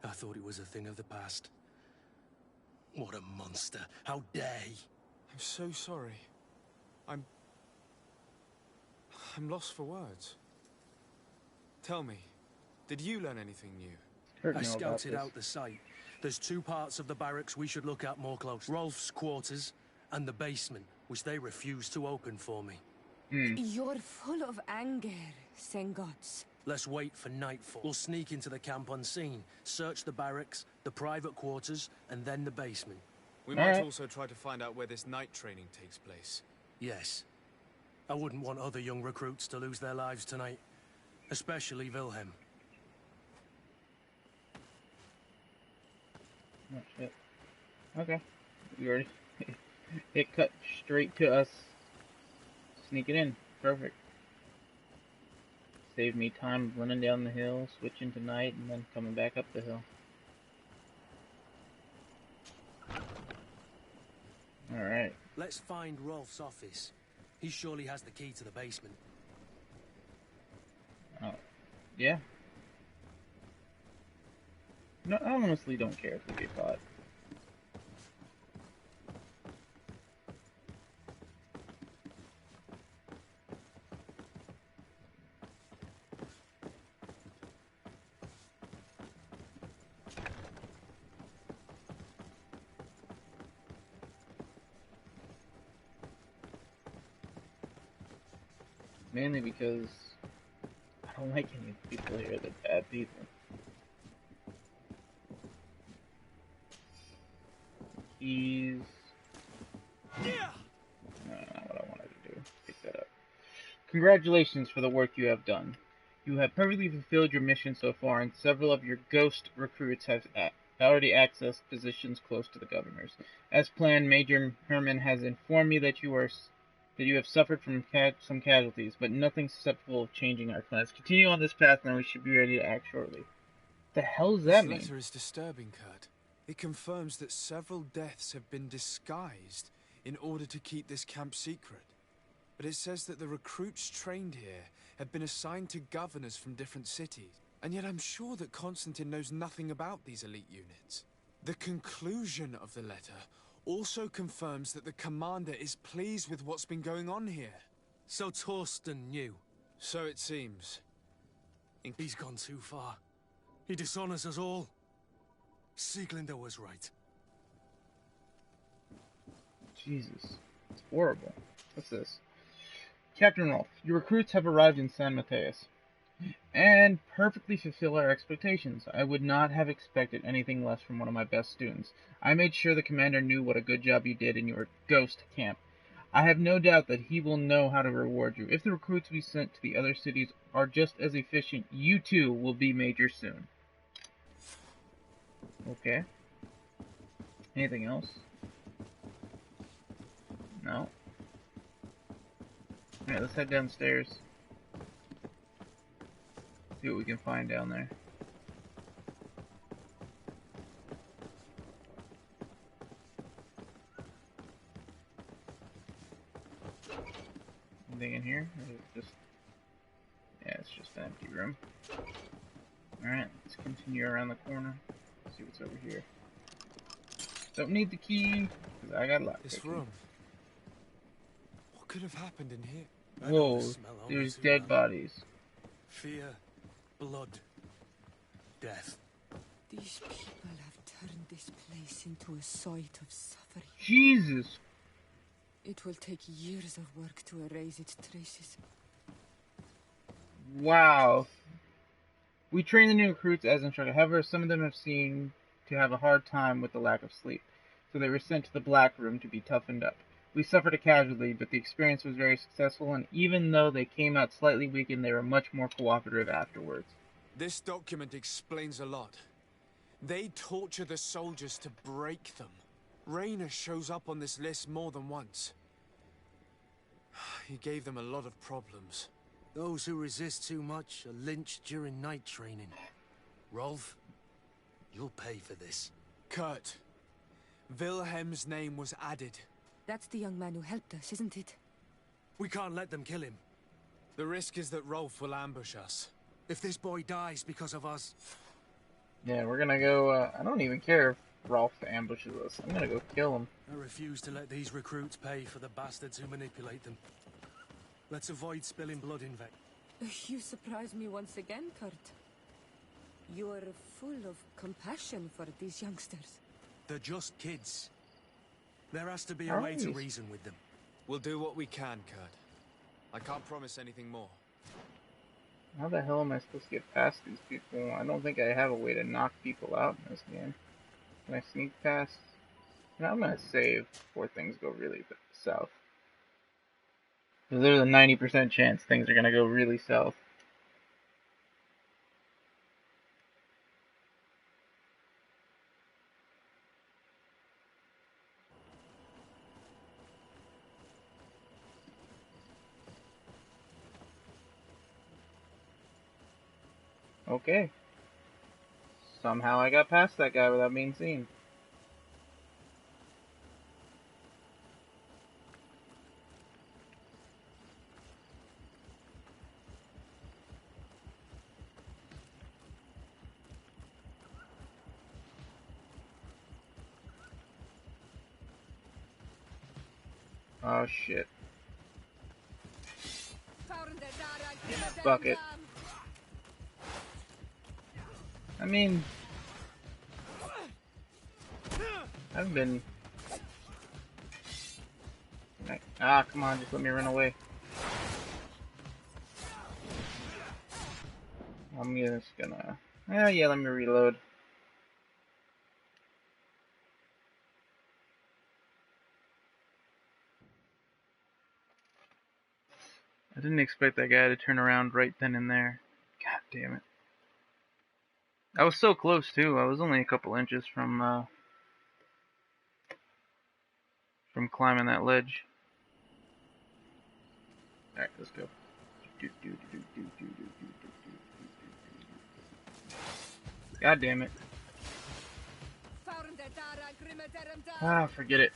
I thought it was a thing of the past. What a monster. How dare he? I'm so sorry. I'm lost for words. Tell me, did you learn anything new? I scouted out the site. There's two parts of the barracks we should look at more closely. Rolf's quarters and the basement, which they refused to open for me. You're full of anger, Sengots. Let's wait for nightfall. We'll sneak into the camp unseen, search the barracks, the private quarters, and then the basement. We might also try to find out where this night training takes place. Yes. I wouldn't want other young recruits to lose their lives tonight. Especially Wilhelm. Oh, shit. Okay. We already... It cut straight to us sneaking in. Perfect. Saved me time running down the hill, switching to night, and then coming back up the hill. Alright. Let's find Rolf's office. He surely has the key to the basement. Oh. Yeah. No, I honestly don't care if we get caught. Mainly because I don't like any people here. They're bad people. Keys. Yeah. No, not what I wanted to do. Pick that up. Congratulations for the work you have done. You have perfectly fulfilled your mission so far, and several of your ghost recruits have already accessed positions close to the governor's. As planned, Major Herman has informed me that you have suffered from some casualties, but nothing susceptible of changing our plans. Continue on this path, and we should be ready to act shortly. What the hell does that mean? This letter is disturbing, Kurt. It confirms that several deaths have been disguised in order to keep this camp secret. But it says that the recruits trained here have been assigned to governors from different cities. And yet I'm sure that Constantine knows nothing about these elite units. The conclusion of the letter also confirms that the commander is pleased with what's been going on here. So Torsten knew. So it seems. He's gone too far. He dishonors us all. Sieglinder was right. Jesus. It's horrible. What's this? Captain Rolf, your recruits have arrived in San Mateus and perfectly fulfill our expectations. I would not have expected anything less from one of my best students. I made sure the commander knew what a good job you did in your ghost camp. I have no doubt that he will know how to reward you. If the recruits we sent to the other cities are just as efficient, you too will be major soon. Okay. Anything else? No. Alright, let's head downstairs. See what we can find down there. Anything in here? Or is it just... Yeah, it's just an empty room. Alright, let's continue around the corner. See what's over here. Don't need the key, because I got locked. This room. What could have happened in here? Whoa, there's dead bodies. Fear, blood, death. These people have turned this place into a site of suffering. Jesus! It will take years of work to erase its traces. Wow. We train the new recruits as instructed. However, some of them have seemed to have a hard time with the lack of sleep, so they were sent to the Black Room to be toughened up. We suffered a casualty, but the experience was very successful, and even though they came out slightly weakened, they were much more cooperative afterwards. This document explains a lot. They torture the soldiers to break them. Rainer shows up on this list more than once. He gave them a lot of problems. Those who resist too much are lynched during night training. Rolf, you'll pay for this. Kurt, Wilhelm's name was added. That's the young man who helped us, isn't it? We can't let them kill him. The risk is that Rolf will ambush us. If this boy dies because of us... Yeah, we're gonna go, I don't even care if Rolf ambushes us. I'm gonna go kill him. I refuse to let these recruits pay for the bastards who manipulate them. Let's avoid spilling blood in Vec. You surprise me once again, Kurt. You are full of compassion for these youngsters. They're just kids. There has to be a way to reason with them. We'll do what we can, Kurt. I can't promise anything more. How the hell am I supposed to get past these people? I don't think I have a way to knock people out in this game. Can I sneak past? No, I'm gonna save before things go really south. There's a 90% chance things are gonna go really south. Okay. Somehow I got past that guy without being seen. Oh shit. Fuck it. I mean, I've been... Ah, come on, just let me run away. I'm just gonna... yeah, let me reload. I didn't expect that guy to turn around right then and there. God damn it. I was so close too. I was only a couple inches from climbing that ledge. Alright, let's go. God damn it. Ah, forget it.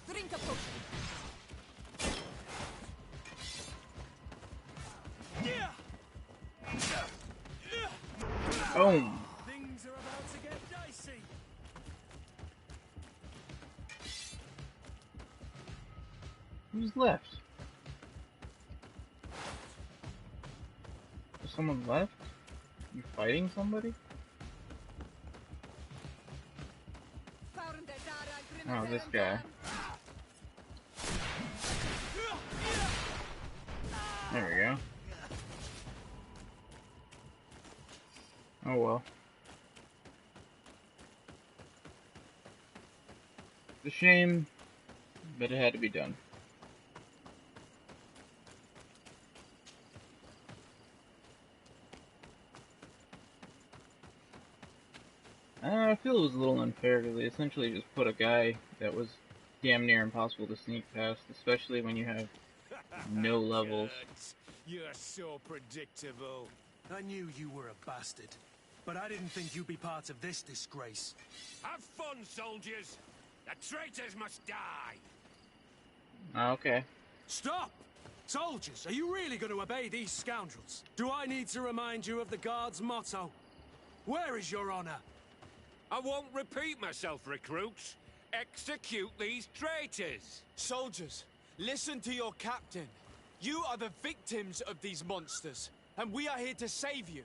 Drink a potion. Boom. Things are about to get dicey. Who's left? Is someone left? You fighting somebody? Oh, this guy. There we go. Oh well. It's a shame, but it had to be done. I feel it was a little unfair because they essentially just put a guy that was damn near impossible to sneak past, especially when you have no levels. You're so predictable. I knew you were a bastard, but I didn't think you'd be part of this disgrace. Have fun, soldiers! The traitors must die! Okay. Stop! Soldiers, are you really going to obey these scoundrels? Do I need to remind you of the Guard's motto? Where is your honor? I won't repeat myself, recruits. Execute these traitors! Soldiers, listen to your captain. You are the victims of these monsters, and we are here to save you.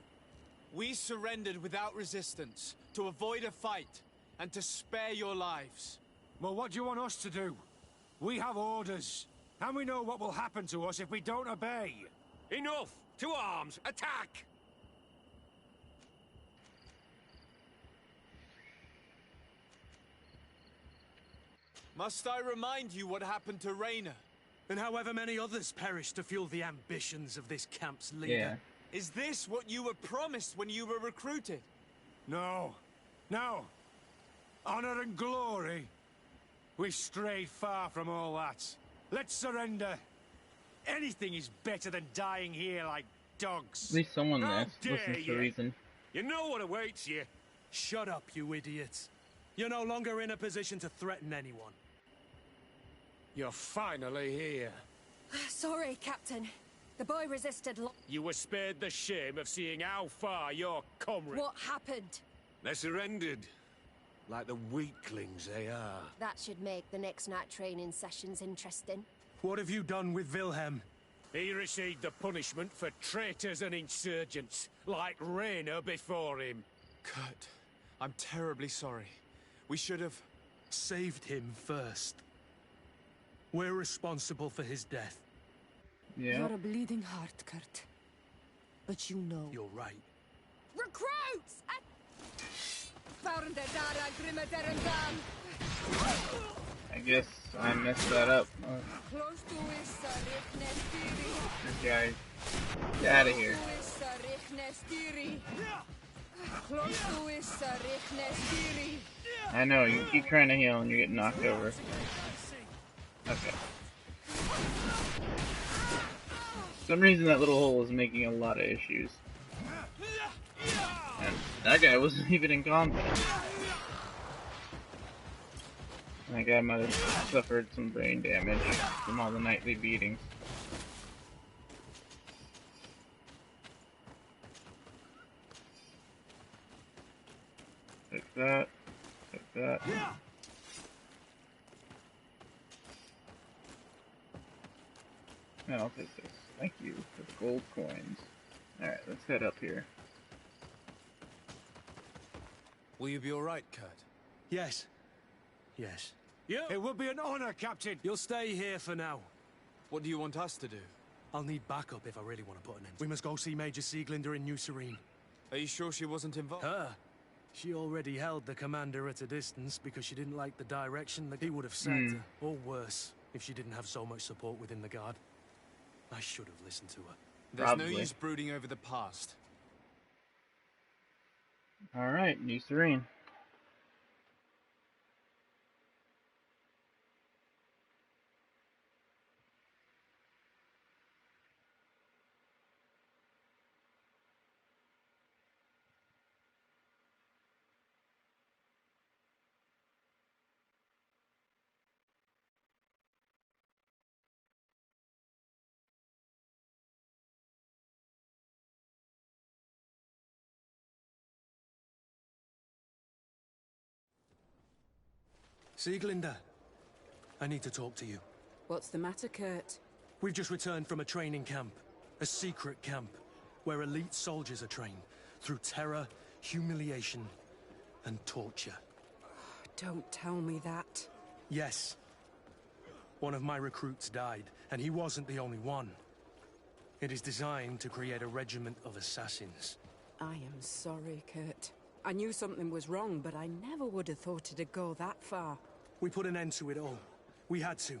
We surrendered without resistance, to avoid a fight, and to spare your lives. Well, what do you want us to do? We have orders, and we know what will happen to us if we don't obey. Enough! To arms! Attack! Must I remind you what happened to Raina? And however many others perished to fuel the ambitions of this camp's leader. Yeah. Is this what you were promised when you were recruited? No. No. Honor and glory. We've strayed far from all that. Let's surrender. Anything is better than dying here like dogs. At least someone listens to reason. You know what awaits you. Shut up, you idiots. You're no longer in a position to threaten anyone. You're finally here. Sorry, Captain. The boy resisted You were spared the shame of seeing how far your comrade... What happened? They surrendered. Like the weaklings they are. That should make the next night training sessions interesting. What have you done with Wilhelm? He received the punishment for traitors and insurgents, like Raina before him. Kurt, I'm terribly sorry. We should have... saved him first. We're responsible for his death. Yeah. You're a bleeding heart, Kurt. But you know. You're right. Recruits! I guess I messed that up. This guy, get out of here. I know, you keep trying to heal and you get knocked over. Okay. For some reason that little hole is making a lot of issues. And that guy wasn't even in combat. That guy might have suffered some brain damage from all the nightly beatings. Take that. Take that. I'll take this. Thank you for the gold coins. Alright, let's head up here. Will you be alright, Kurt? Yes. Yes. Yeah. It would be an honor, Captain. You'll stay here for now. What do you want us to do? I'll need backup if I really want to put an end. We must go see Major Sieglinder in New Serene. Are you sure she wasn't involved? Her? She already held the commander at a distance because she didn't like the direction that he would have sacked her. Or worse, if she didn't have so much support within the guard. I should have listened to her. There's no use brooding over the past. Alright, New Serene. Sieglinder, I need to talk to you. What's the matter, Kurt? We've just returned from a training camp. A secret camp, where elite soldiers are trained through terror, humiliation, and torture. Don't tell me that. Yes. One of my recruits died, and he wasn't the only one. It is designed to create a regiment of assassins. I am sorry, Kurt. I knew something was wrong, but I never would have thought it'd go that far. We put an end to it all. We had to.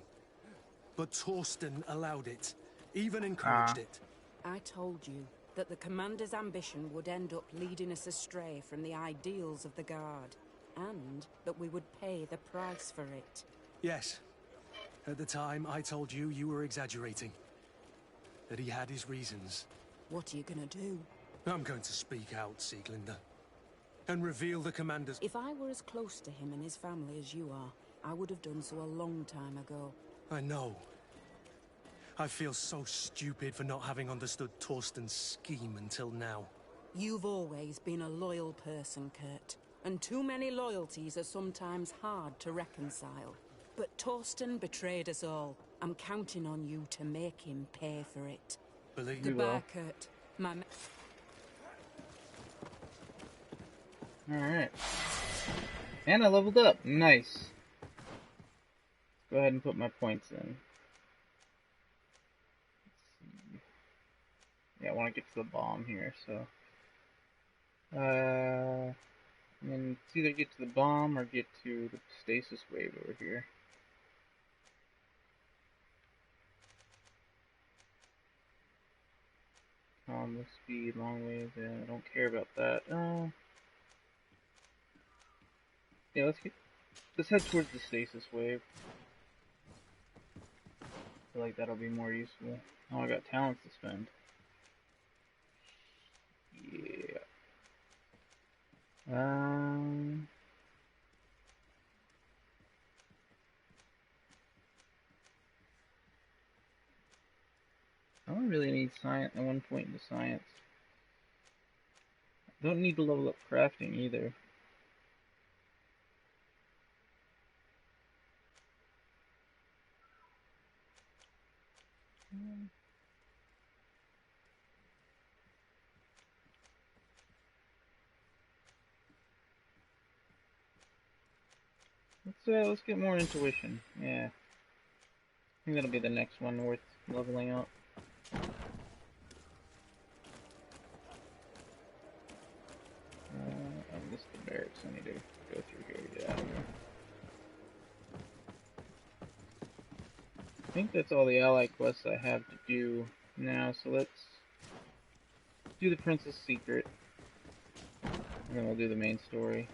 But Torsten allowed it. Even encouraged it. I told you that the commander's ambition would end up leading us astray from the ideals of the Guard. And that we would pay the price for it. Yes. At the time, I told you you were exaggerating. That he had his reasons. What are you gonna do? I'm going to speak out, Sieglinder. And reveal the commander's... If I were as close to him and his family as you are, I would have done so a long time ago. I know. I feel so stupid for not having understood Torsten's scheme until now. You've always been a loyal person, Kurt. And too many loyalties are sometimes hard to reconcile. But Torsten betrayed us all. I'm counting on you to make him pay for it. Believe you will. Goodbye, Kurt. My... Alright. And I leveled up. Nice. Let's go ahead and put my points in. Yeah, I want to get to the bomb here, so... and then it's either get to the bomb or get to the stasis wave over here. Combo speed, long waves, yeah, I don't care about that. Yeah, let's head towards the stasis wave. I feel like that'll be more useful. Oh, I got talents to spend. Yeah. I don't really need science at one point into science. I don't need to level up crafting either. Let's get more intuition. Yeah. I think that'll be the next one worth leveling up. I missed the barracks. I need to go through here to get out of here. I think that's all the ally quests I have to do now, so let's do the Princess Secret. And then we'll do the main story.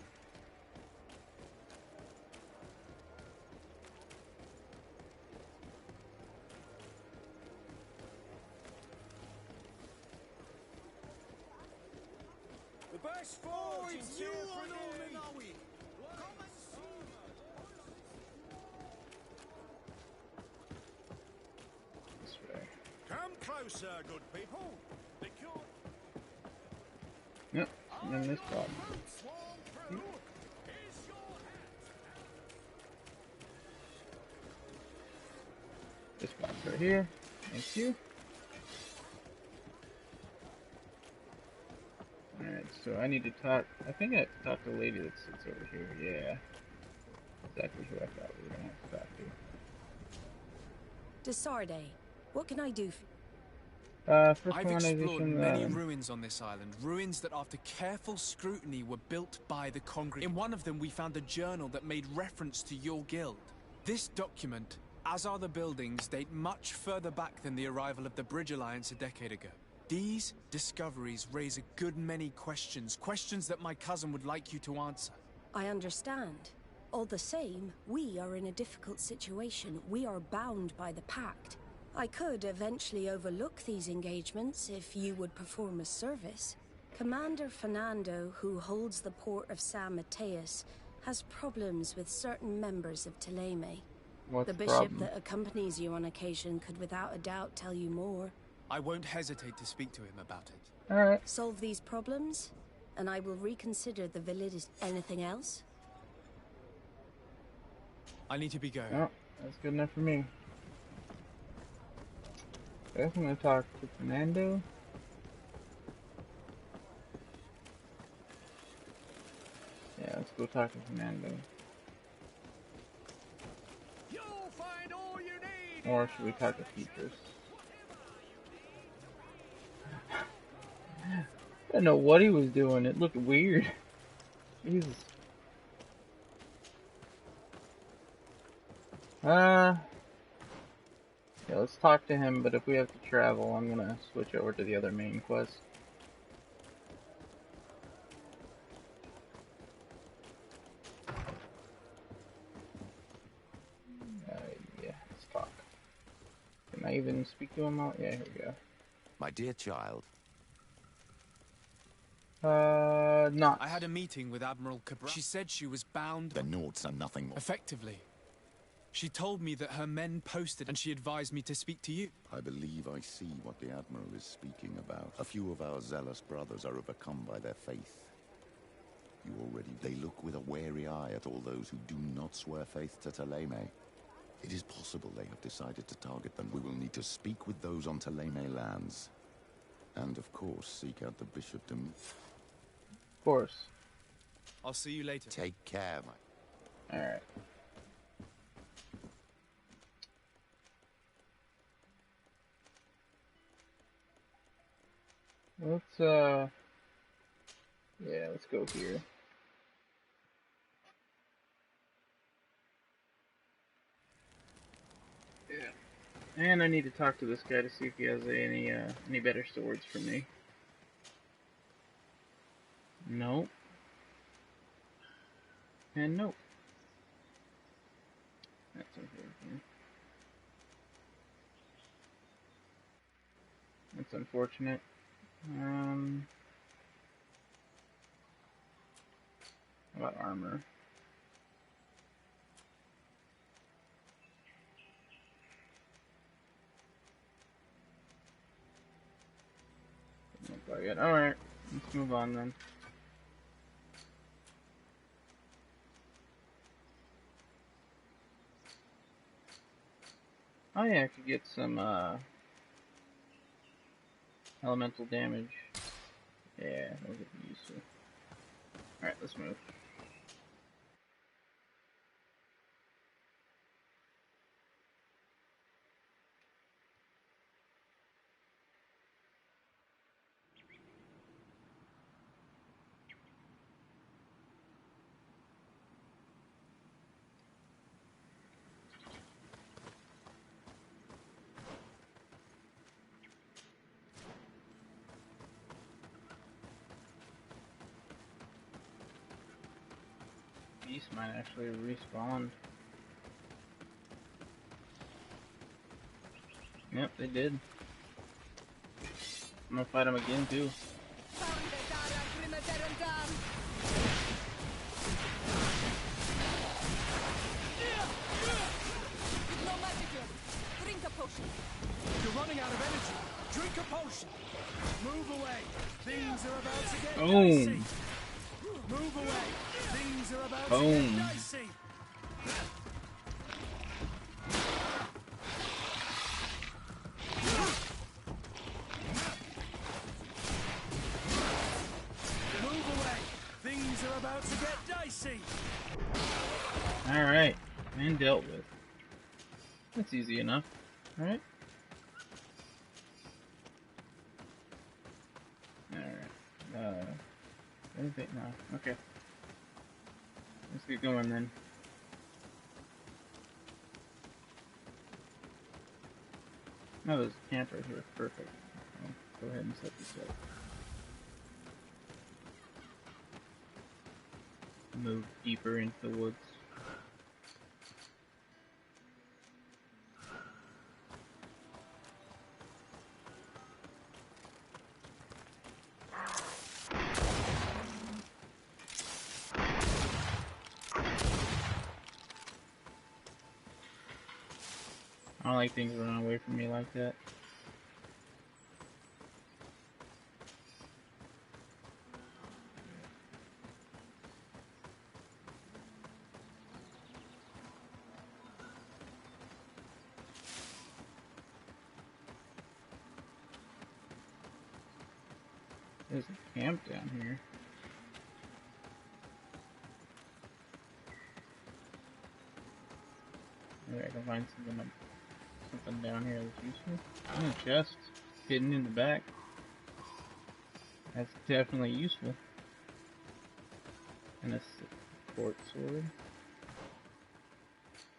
The best forge in Tier. This way. Come closer, good people. Yep, and then this problem. This box right here. Thank you. Alright, so I need to talk. I think I have to talk to the lady that sits over here. Yeah. Exactly who I thought we were going to have to talk to. Desarde, what can I do for you? First I've one explored many ruins on this island, ruins that after careful scrutiny were built by the congregation. In one of them we found a journal that made reference to your guild. This document, as are the buildings, date much further back than the arrival of the Bridge Alliance a decade ago. These discoveries raise a good many questions, questions that my cousin would like you to answer. I understand. All the same, we are in a difficult situation. We are bound by the pact. I could eventually overlook these engagements if you would perform a service. Commander Fernando, who holds the port of San Mateus, has problems with certain members of Teleme. What's the bishop that accompanies you on occasion could without a doubt tell you more. I won't hesitate to speak to him about it. Alright. Solve these problems, and I will reconsider the validity. Anything else? I need to be going. Oh, that's good enough for me. I guess I'm going to talk to Fernando. Yeah, let's go talk to Fernando. You'll find all you need. Or should we talk to Petrus? I don't know what he was doing. It looked weird. Jesus. Yeah, let's talk to him, but if we have to travel, I'm gonna switch over to the other main quest. Yeah, let's talk. Can I even speak to him out? Yeah, here we go. My dear child. Not. I had a meeting with Admiral Cabral. She said she was bound. The Noughts are nothing more. Effectively. She told me that her men posted and she advised me to speak to you. I believe I see what the Admiral is speaking about. A few of our zealous brothers are overcome by their faith. They look with a wary eye at all those who do not swear faith to Teleme. It is possible they have decided to target them. We will need to speak with those on Teleme lands. And of course, seek out the Bishop to... Of course. I'll see you later. Take care, mate. Alright. Let's, yeah, let's go here. Yeah. And I need to talk to this guy to see if he has any better swords for me. Nope. And nope. That's unfortunate. That's unfortunate. How about armor? Not quite yet. Alright, let's move on then. Oh yeah, I could get some elemental damage. Yeah, that would be useful. Alright, let's move. beast might actually respawn. Yep, they did. I'm gonna fight them again too. No magic here. Drink a potion. You're running out of energy. Drink a potion. Move away. Things are about to get Boom. dicey. Move away. Things are about to get dicey. Move away. Things are about to get dicey. Alright, and dealt with. That's easy enough, right? Alright, anything? No, okay. Let's get going then. Oh, there's a camp right here, perfect. I'll go ahead and set this up. Move deeper into the woods. I don't like things running away from me like that. There's a camp down here. Maybe I can find something down here that's useful. Oh, a chest hidden in the back. That's definitely useful. And a support sword.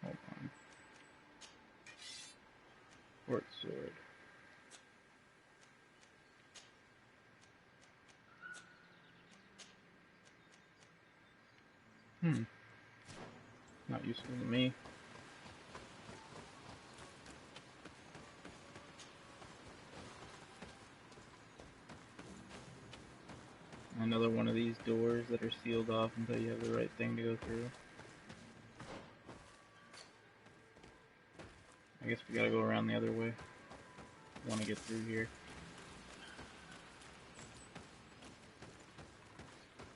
Hold on. Support sword. Not useful to me. Another one of these doors that are sealed off until you have the right thing to go through. I guess we gotta go around the other way. Want to get through here.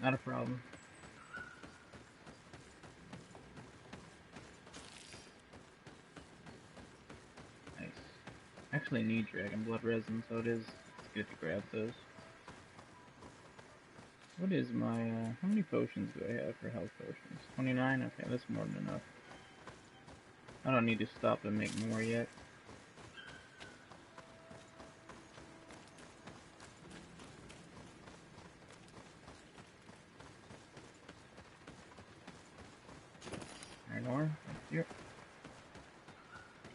Not a problem. Nice. Actually need dragon blood resin, so it's good to grab those. What is my, how many potions do I have for health potions? 29? Okay, that's more than enough. I don't need to stop and make more yet. Iron ore? Here.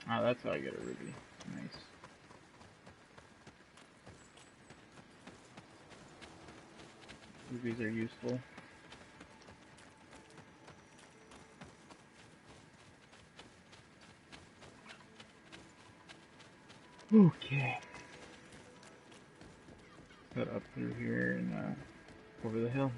Ah, that's how I get a ruby. Nice. Rubies are useful. Okay. Cut up through here and over the hill.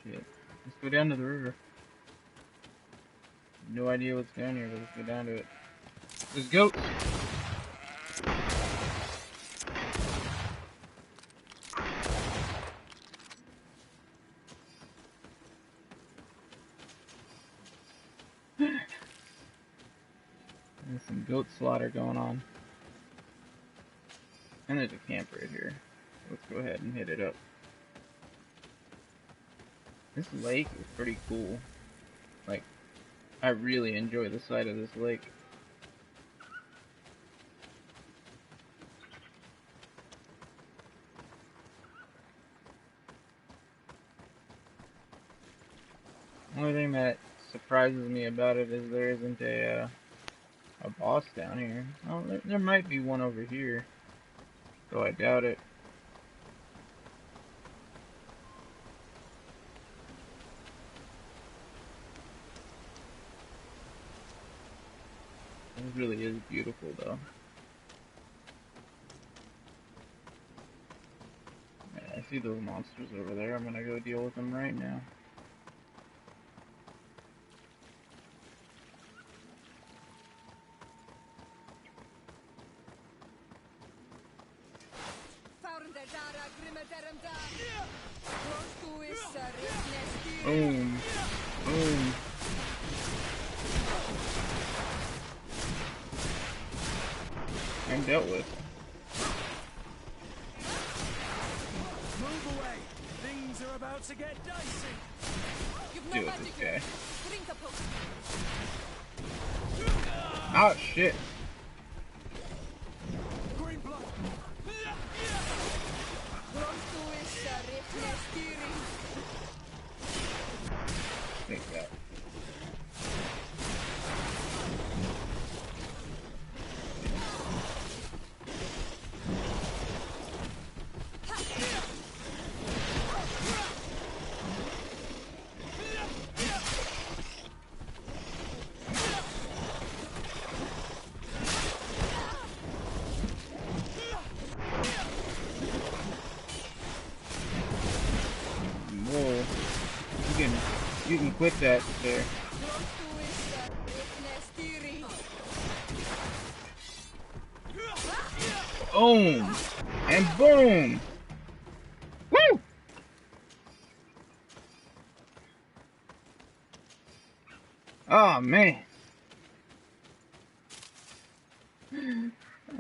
Shit. Let's go down to the river. No idea what's down here, but let's go down to it. There's goats! There's some goat slaughter going on. And there's a camp right here. Let's go ahead and hit it up. This lake is pretty cool. Like, I really enjoy the sight of this lake. The only thing that surprises me about it is there isn't a a boss down here. Oh, there might be one over here. Though I doubt it. It really is beautiful, though. Yeah, I see those monsters over there. I'm gonna go deal with them right now. Boom. Boom. I'm dealt with. Move away. Things are about to get dicey. Deal with this guy. Oh shit. Take that. Whoa. You can quit that there. Boom! And boom! Woo! Oh man.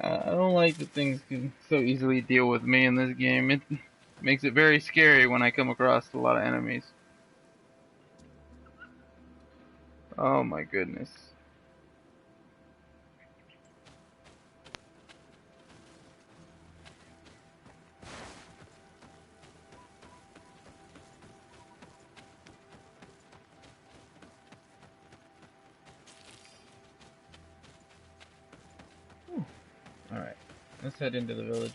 I don't like that things can so easily deal with me in this game. It makes it very scary when I come across a lot of enemies. Oh my goodness. Alright, let's head into the village.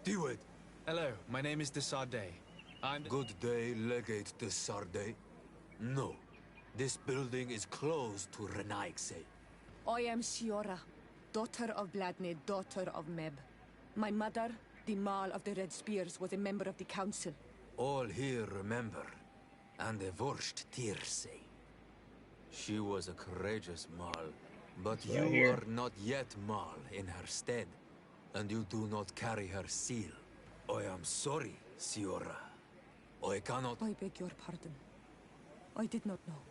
Steward. Hello, my name is de Sardet. Good day, Legate de Sardet. No, this building is closed to Renaigse. I am Siora, daughter of Bladne, daughter of Meb. My mother, the Marl of the Red Spears, was a member of the council. All here remember, and the Vorst Tirse. She was a courageous Marl, but you are not yet Marl in her stead, and you do not carry her seal. I am sorry, Siora. I cannot... I beg your pardon. I did not know.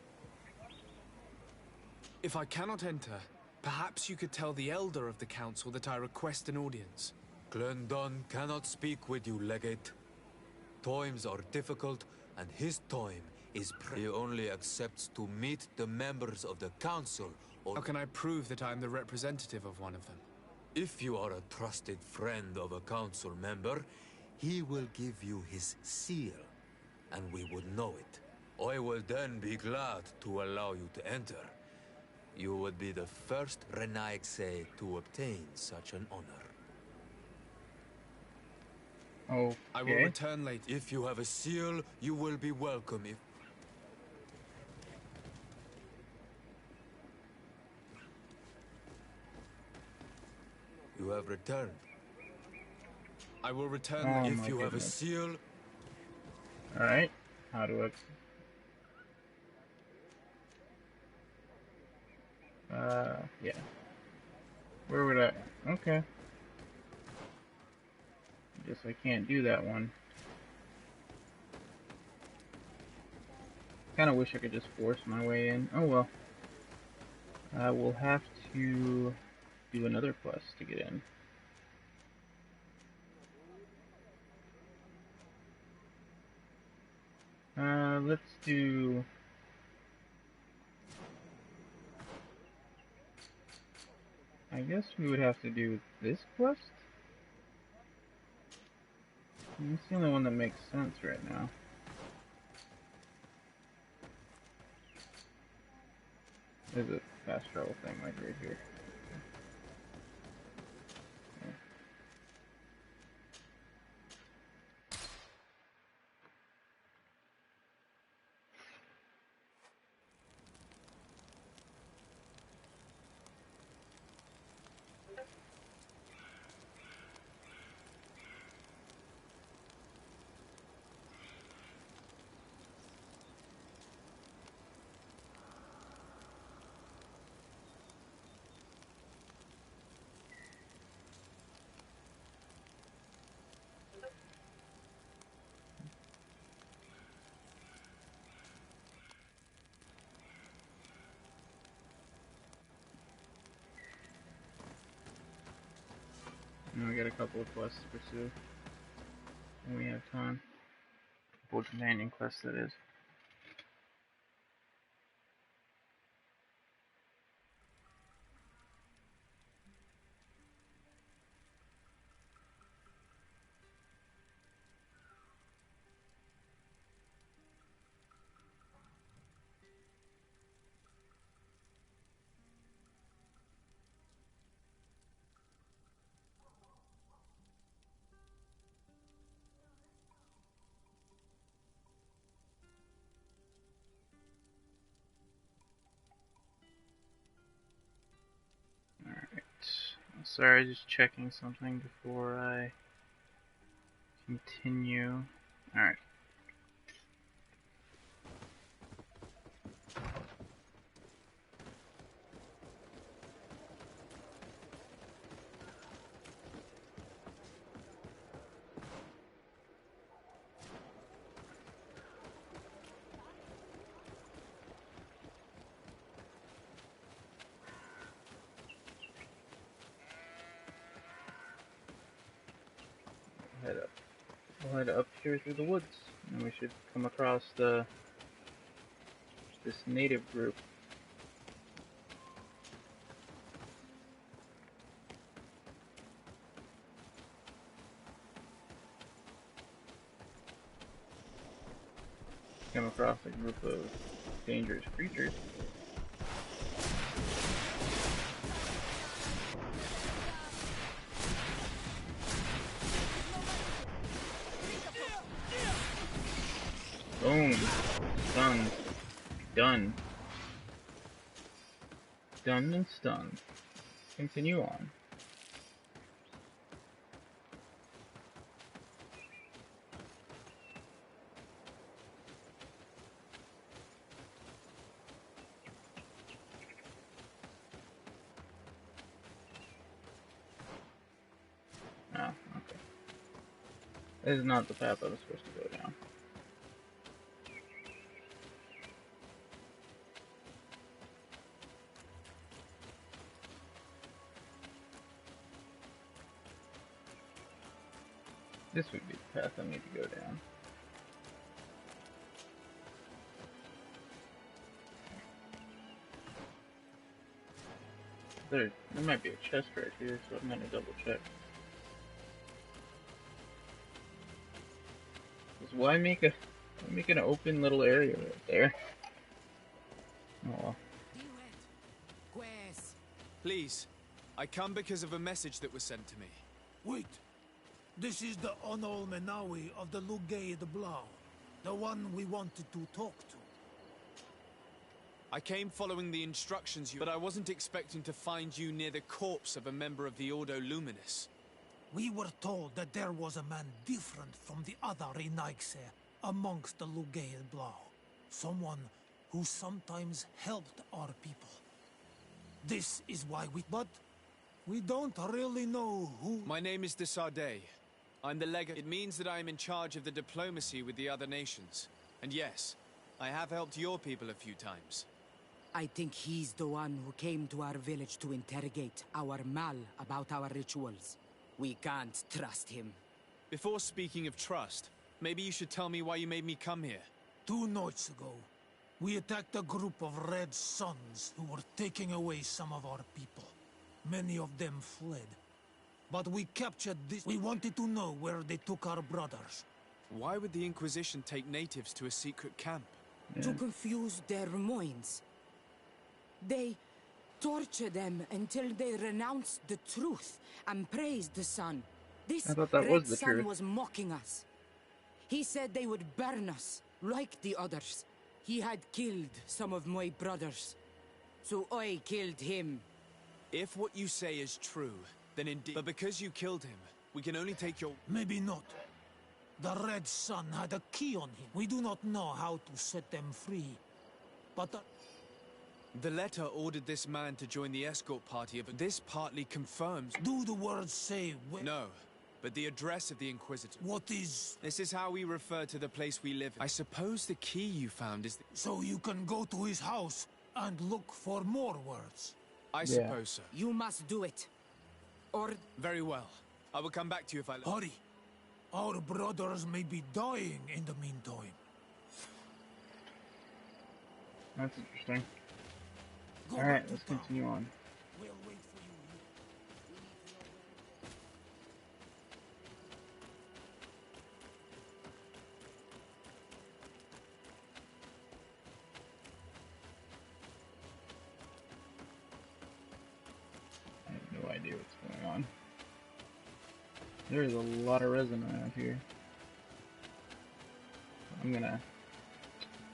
If I cannot enter, perhaps you could tell the Elder of the Council that I request an audience. Glendon cannot speak with you, Legate. Times are difficult, and his time is He only accepts to meet the members of the Council or... How can I prove that I am the representative of one of them? If you are a trusted friend of a council member, he will give you his seal, and we would know it. I will then be glad to allow you to enter. You would be the first Renaigse to obtain such an honor. Okay. I will return later. If you have a seal, you will be welcome if... You have returned. I will return if you have a seal. Alright. How do I... yeah. Where would I... Okay. Guess I can't do that one. Kinda wish I could just force my way in. Oh well. I will have to do another quest to get in. Let's do... I guess we would have to do this quest? It's the only one that makes sense right now. There's a fast travel thing right here. And we got a couple of quests to pursue when we have time. A couple of companion quests, that is. Sorry, just checking something before I continue. Alright. Head up. We'll head up here through the woods, and we should come across this native group. Come across a group of dangerous creatures. Boom. Stunned. Done. Done and stunned. Continue on. Ah, okay. This is not the path I was supposed to go down. This would be the path I need to go down. There might be a chest right here, so I'm gonna double check. Because why make an open little area right there? Oh well. Please, I come because of a message that was sent to me. Wait. This is the Onol Menawi of the Lugay de Blau. The one we wanted to talk to. I came following the instructions but I wasn't expecting to find you near the corpse of a member of the Ordo Luminis. We were told that there was a man different from the other Renaigse amongst the Lugay de Blau. Someone who sometimes helped our people. This is why but we don't really know who... My name is de Sardet. I'm the legate. It means that I am in charge of the diplomacy with the other nations. And yes, I have helped your people a few times. I think he's the one who came to our village to interrogate our Mal about our rituals. We can't trust him. Before speaking of trust, maybe you should tell me why you made me come here. 2 nights ago, we attacked a group of Red Suns who were taking away some of our people. Many of them fled. But we captured this. We wanted to know where they took our brothers. Why would the Inquisition take natives to a secret camp? To confuse their minds. They torture them until they renounce the truth and praise the sun. This I thought that Red was the Sun truth. was mocking us. He said they would burn us, like the others. He had killed some of my brothers, so I killed him. If what you say is true, then indeed. But because you killed him, we can only take your... Maybe not. The Red Sun had a key on him. We do not know how to set them free. But the letter ordered this man to join the escort party, but this partly confirms... Do the words say... No, but the address of the Inquisitor. What is... This is how we refer to the place we live in. I suppose the key you found is... So you can go to his house and look for more words. I suppose so. You must do it. Or... Very well. I will come back to you if I... Hurry. Our brothers may be dying in the meantime. That's interesting. Alright, let's continue on. We'll wait for you. I have no idea what's going on. There's a lot of resin around here. I'm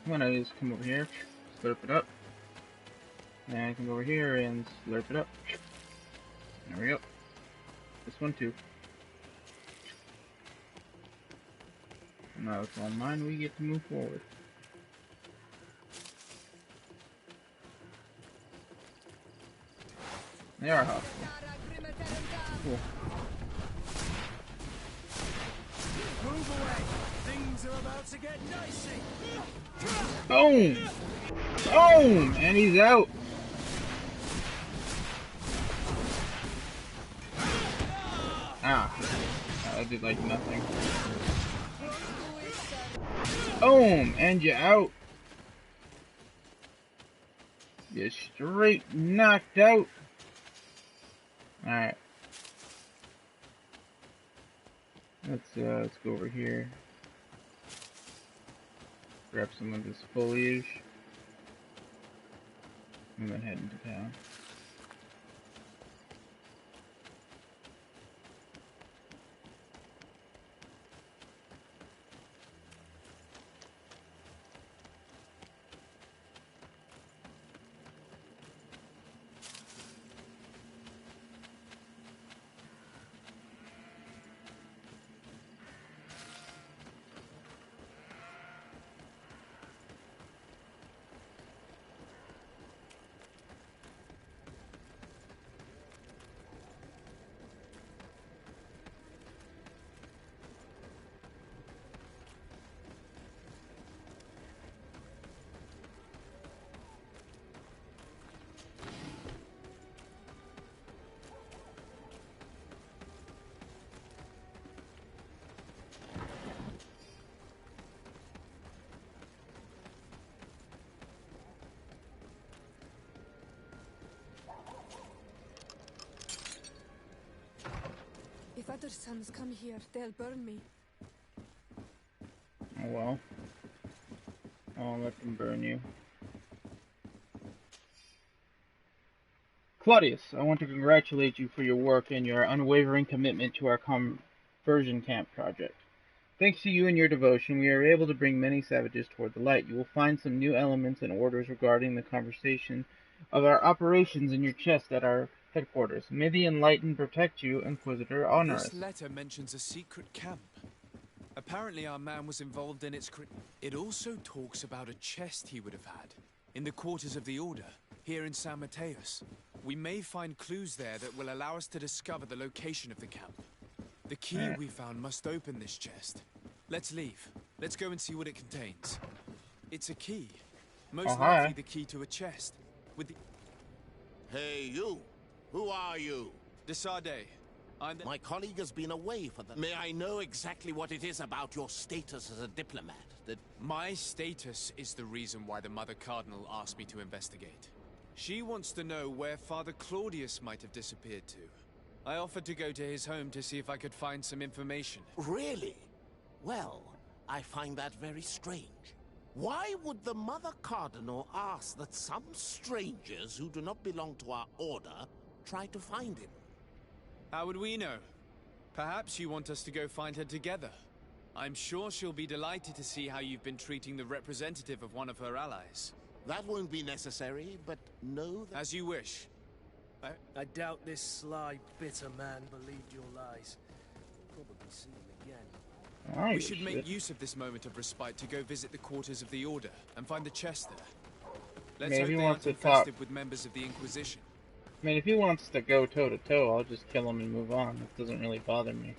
gonna just come over here, slurp it up. And I can go over here and slurp it up. There we go. This one too. And now it's all mine, we get to move forward. They are hostile. Cool. Move away! Things are about to get dicey! Boom! Boom! And he's out! Ah. That did like nothing. Boom! And you're out! You're straight knocked out! Alright. Let's go over here. Grab some of this foliage. And then head into town. If other sons come here, they'll burn me. Oh well. I'll let them burn you. Claudius, I want to congratulate you for your work and your unwavering commitment to our conversion camp project. Thanks to you and your devotion, we are able to bring many savages toward the light. You will find some new elements and orders regarding the conversation of our operations in your chest at our headquarters. May the Enlightened protect you, Inquisitor Honoris. This letter mentions a secret camp. Apparently our man was involved in its... It also talks about a chest he would have had in the quarters of the Order, here in San Mateus. We may find clues there that will allow us to discover the location of the camp. The key we found must open this chest. Let's leave. Let's go and see what it contains. It's a key. Most likely the key to a chest. With the... Hey, you! Who are you? Desade. I'm the... My colleague has been away for the... May I know exactly what it is about your status as a diplomat that... My status is the reason why the Mother Cardinal asked me to investigate. She wants to know where Father Claudius might have disappeared to. I offered to go to his home to see if I could find some information. Really? Well, I find that very strange. Why would the Mother Cardinal ask that some strangers who do not belong to our order try to find him? How would we know? Perhaps you want us to go find her together. I'm sure she'll be delighted to see how you've been treating the representative of one of her allies. That won't be necessary, but know that... As you wish. I doubt this sly, bitter man believed your lies. We'll probably see him again. Right, we should make use of this moment of respite to go visit the quarters of the Order and find the chest there. Let's hope they aren't infested with members of the Inquisition. I mean, if he wants to go toe-to-toe, I'll just kill him and move on. It doesn't really bother me.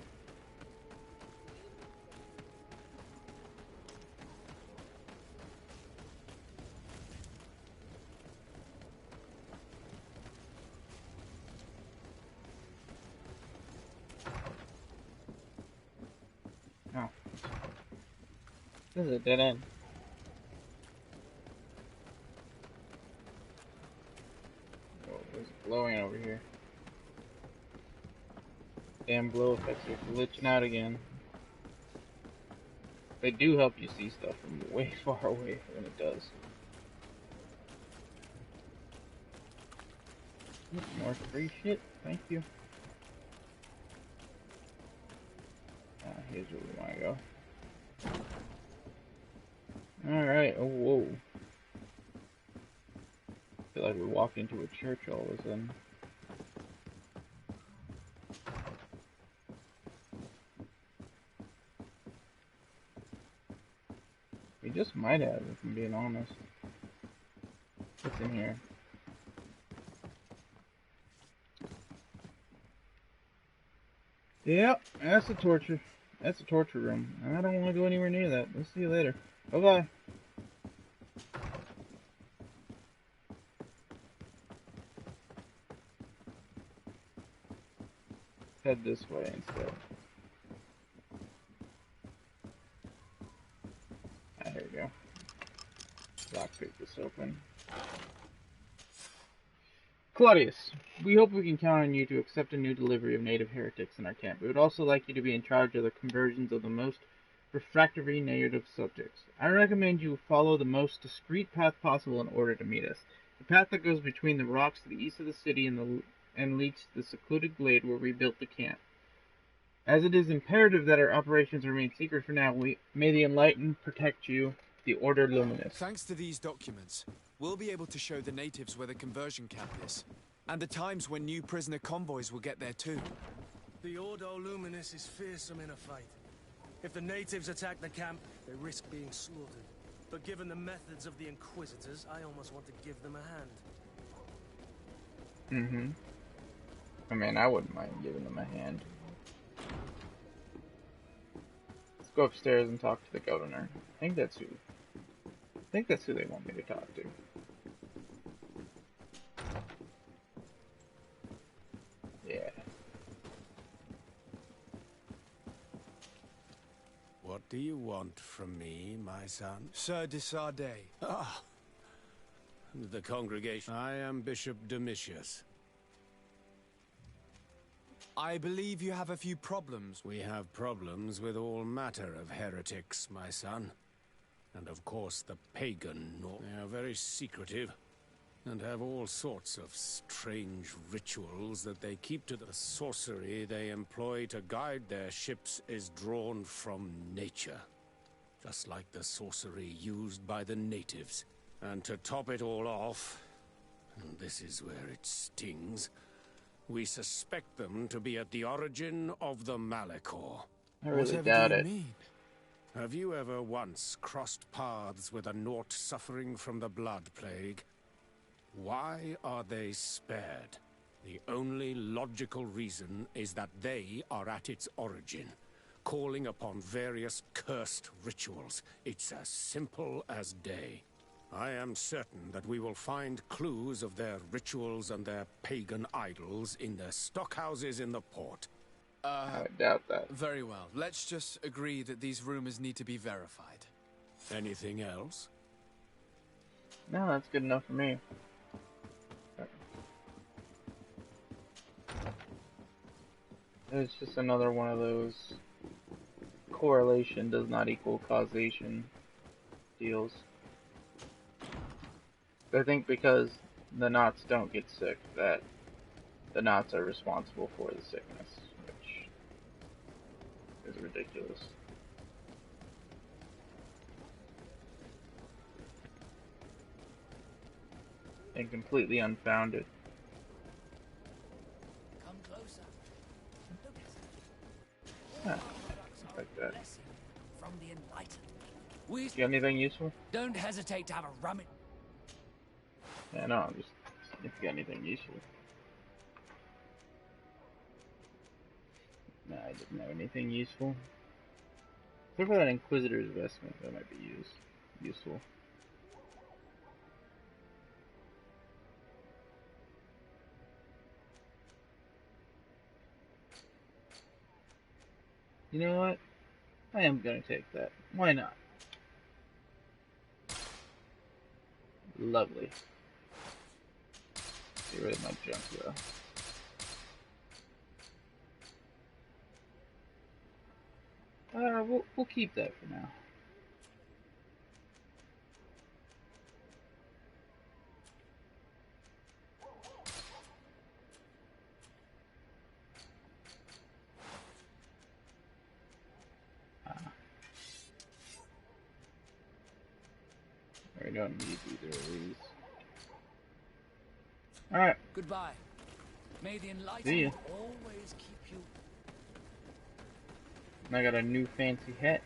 Oh. This is a dead end. Oh, there's glowing over here. Damn glow effects are glitching out again. They do help you see stuff from way far away when it does. More free shit, thank you. Here's where we want to go. Alright, oh whoa. I feel like we walked into a church all of a sudden. We just might have, if I'm being honest. What's in here? Yep, that's a torture. That's a torture room. I don't want to go anywhere near that. We'll see you later. Bye-bye. Head this way instead. Ah, there we go. Lockpick this open. Claudius, we hope we can count on you to accept a new delivery of native heretics in our camp. We would also like you to be in charge of the conversions of the most refractory native subjects. I recommend you follow the most discreet path possible in order to meet us. The path that goes between the rocks to the east of the city and leads to the secluded glade where we built the camp. As it is imperative that our operations remain secret for now, may the Enlightened protect you, the Order Luminous. Thanks to these documents, we'll be able to show the natives where the conversion camp is, and the times when new prisoner convoys will get there too. The Ordo Luminous is fearsome in a fight. If the natives attack the camp, they risk being slaughtered. But given the methods of the Inquisitors, I almost want to give them a hand. I mean, I wouldn't mind giving them a hand. Let's go upstairs and talk to the governor. I think that's who they want me to talk to. Yeah. What do you want from me, my son? Sir de Sardet. Ah, the congregation. I am Bishop Domitius. I believe you have a few problems. We have problems with all matter of heretics, my son. And of course the pagan. They are very secretive and have all sorts of strange rituals that they keep to. The sorcery they employ to guide their ships is drawn from nature, just like the sorcery used by the natives. And to top it all off, and this is where it stings, we suspect them to be at the origin of the Malachor. I really doubt it. Have you ever once crossed paths with a Nort suffering from the blood plague? Why are they spared? The only logical reason is that they are at its origin, calling upon various cursed rituals. It's as simple as day. I am certain that we will find clues of their rituals and their pagan idols in their stockhouses in the port. I doubt that. Very well. Let's just agree that these rumors need to be verified. Anything else? No, that's good enough for me. It's just another one of those correlation does not equal causation deals. I think because the knots don't get sick, that the knots are responsible for the sickness, which is ridiculous. And completely unfounded. Come closer. Like that. From the enlightened. You got anything useful? Don't hesitate to have a rummage. Yeah, no, I'm just if you got anything useful. No, I didn't have anything useful. Except for that Inquisitor's vestment, that might be useful. You know what? I am gonna take that. Why not? Lovely. Get rid of my junk though. We'll keep that for now. We don't need either of these. Alright. Goodbye. May the enlightenment always keep you. And I got a new fancy hat.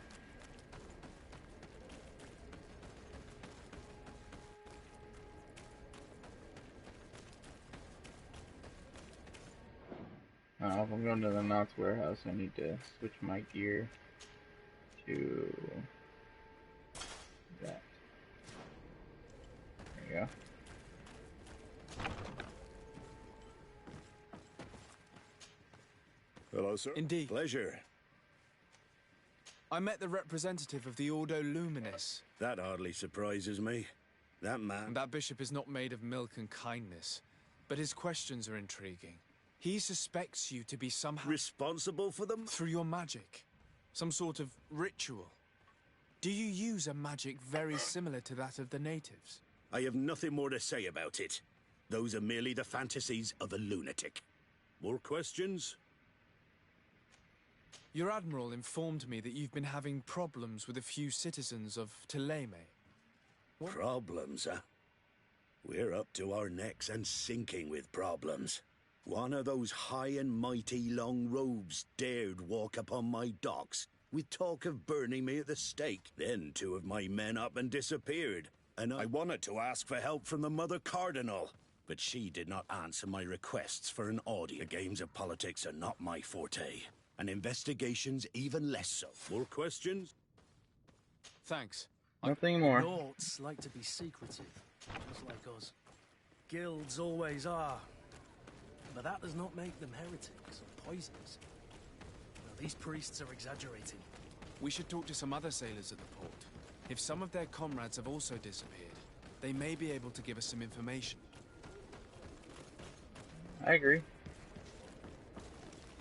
If I'm going to the Knots warehouse, I need to switch my gear to that. There you go. Hello, sir. Indeed. Pleasure. I met the representative of the Ordo Luminis. That hardly surprises me. That man... That bishop is not made of milk and kindness, but his questions are intriguing. He suspects you to be somehow... responsible for them? Through your magic. Some sort of ritual. Do you use a magic very similar to that of the natives? I have nothing more to say about it. Those are merely the fantasies of a lunatic. More questions? Your admiral informed me that you've been having problems with a few citizens of Thélème. Problems, huh? We're up to our necks and sinking with problems. One of those high and mighty long robes dared walk upon my docks with talk of burning me at the stake. Then two of my men up and disappeared, and I wanted to ask for help from the Mother Cardinal, but she did not answer my requests for an audience. The games of politics are not my forte, and investigations even less so. More questions? Thanks. Nothing more. Naughts like to be secretive, just like us. Guilds always are. But that does not make them heretics or poisoners. Now, these priests are exaggerating. We should talk to some other sailors at the port. If some of their comrades have also disappeared, they may be able to give us some information. I agree.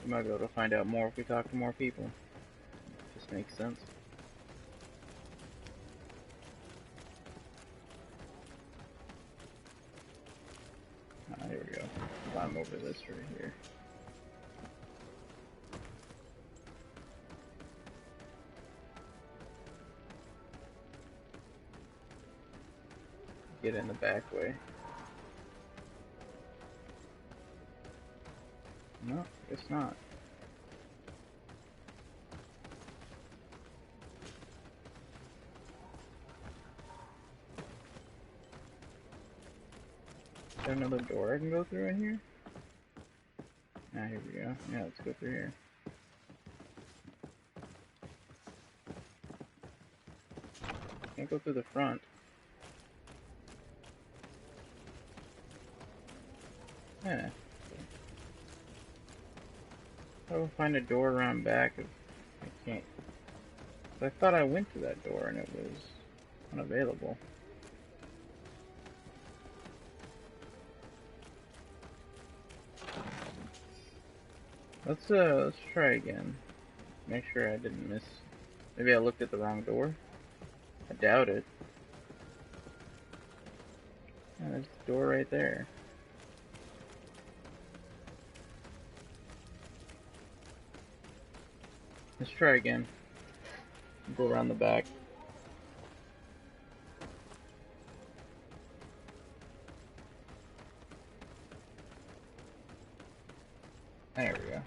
We might be able to find out more if we talk to more people. Just makes sense. There we go. Climb over this right here. Get in the back way. No, guess not. Is there another door I can go through in here? Ah, here we go. Yeah, let's go through here. Can't go through the front. Yeah. How do I find a door around back if I can't? I thought I went to that door and it was Unavailable. Let's try again. Make sure I didn't miss. Maybe I looked at the wrong door. I doubt it. Oh, there's the door right there. Let's try again. Go around the back. There we go.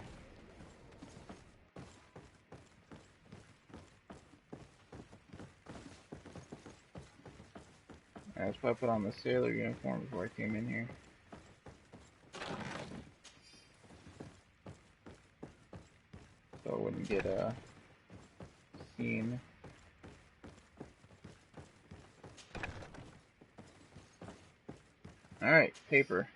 That's why I put on the sailor uniform before I came in here. So I wouldn't get seen. Alright, paper.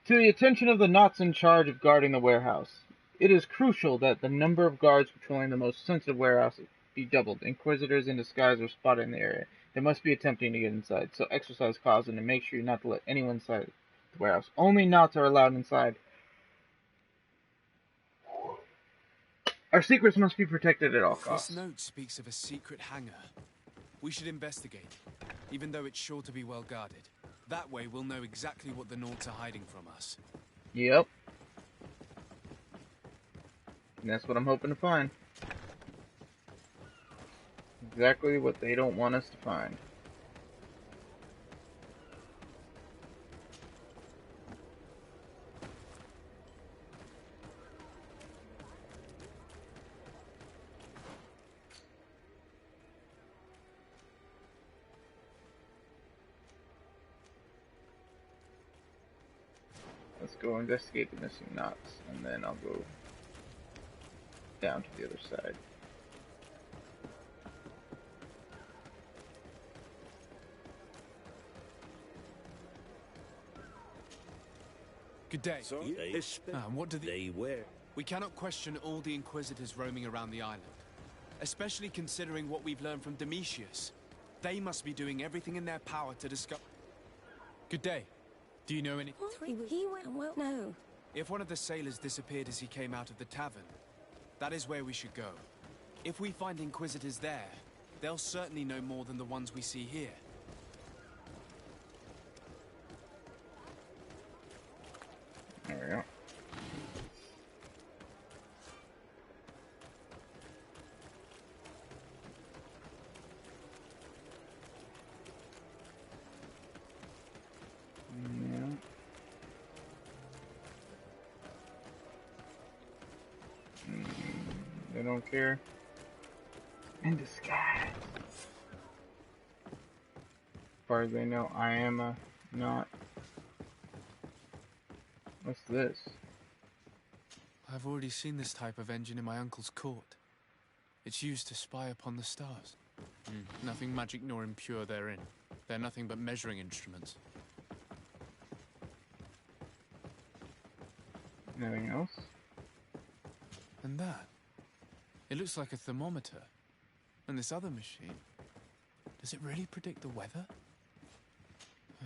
To the attention of the knots in charge of guarding the warehouse. It is crucial that the number of guards patrolling the most sensitive warehouse be doubled. Inquisitors in disguise are spotted in the area. They must be attempting to get inside, so exercise caution and make sure not to let anyone inside the warehouse. Only knots are allowed inside. Our secrets must be protected at all costs. This note speaks of a secret hangar. We should investigate, even though it's sure to be well guarded. That way we'll know exactly what the Nauts are hiding from us. Yep. And that's what I'm hoping to find. Exactly what they don't want us to find. Let's go investigate the missing knots, and then I'll go down to the other side. Good day. So what do they wear? We cannot question all the Inquisitors roaming around the island, especially considering what we've learned from Domitius. They must be doing everything in their power to discover... Good day. Do you know any... He went well. No. If one of the sailors disappeared as he came out of the tavern, that is where we should go. If we find Inquisitors there, they'll certainly know more than the ones we see here. There we go. They don't care. In disguise. As far as they know, I am not. What's this? I've already seen this type of engine in my uncle's court. It's used to spy upon the stars. Nothing magic nor impure therein. They're nothing but measuring instruments. Anything else? And that? It looks like a thermometer. And this other machine, does it really predict the weather?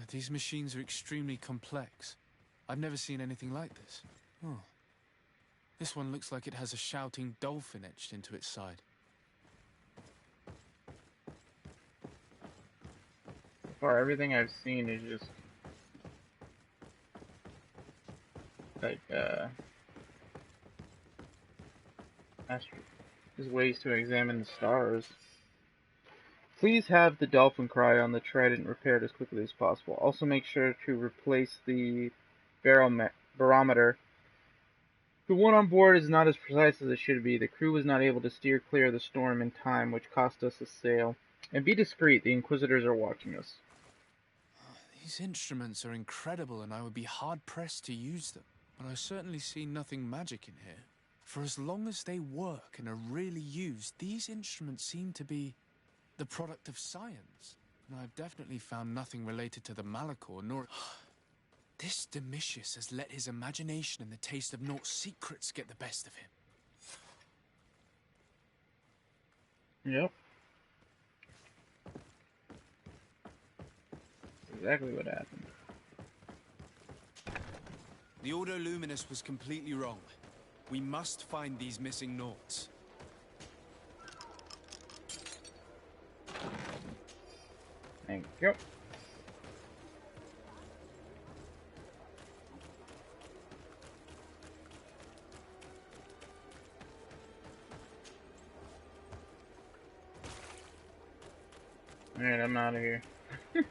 These machines are extremely complex. I've never seen anything like this. Oh. This one looks like it has a shouting dolphin etched into its side. So far, everything I've seen is just like just ways to examine the stars. Please have the dolphin cry on the trident repaired as quickly as possible. Also make sure to replace the barometer. The one on board is not as precise as it should be. The crew was not able to steer clear of the storm in time, which cost us a sail. And be discreet, the Inquisitors are watching us. These instruments are incredible, and I would be hard-pressed to use them. But I certainly see nothing magic in here. For as long as they work and are really used, these instruments seem to be the product of science. And I've definitely found nothing related to the Malachor, nor... This Domitius has let his imagination and the taste of Naught's secrets get the best of him. Yep. exactly what happened. The Ordo Luminous was completely wrong. We must find these missing Naughts. Thank you. Alright, I'm out of here. Let's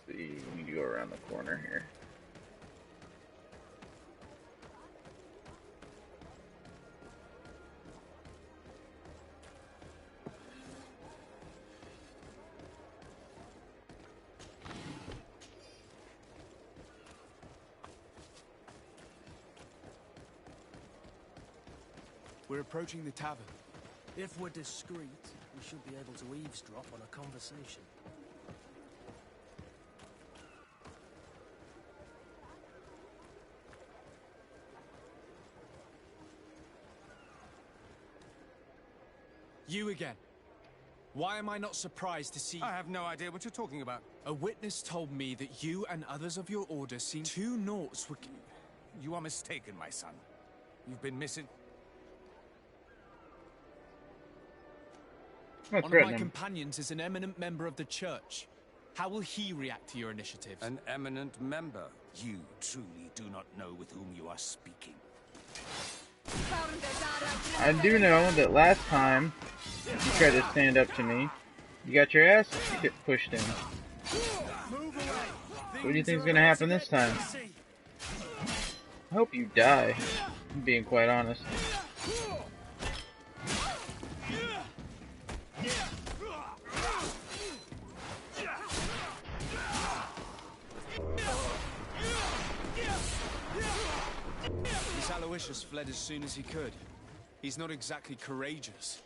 see, we need to go around the corner here. We're approaching the tavern. If we're discreet, we should be able to eavesdrop on a conversation. You again. Why am I not surprised to see you? I have no idea what you're talking about. A witness told me that you and others of your order seen 2 Naughts were... You are mistaken, my son. You've been missing... One of my companions is an eminent member of the church. How will he react to your initiatives? An eminent member? You truly do not know with whom you are speaking. I do know that last time you tried to stand up to me, you got your ass pushed in. What do you think is going to happen this time? I hope you die, I'm being quite honest. Aloysius fled as soon as he could. He's not exactly courageous.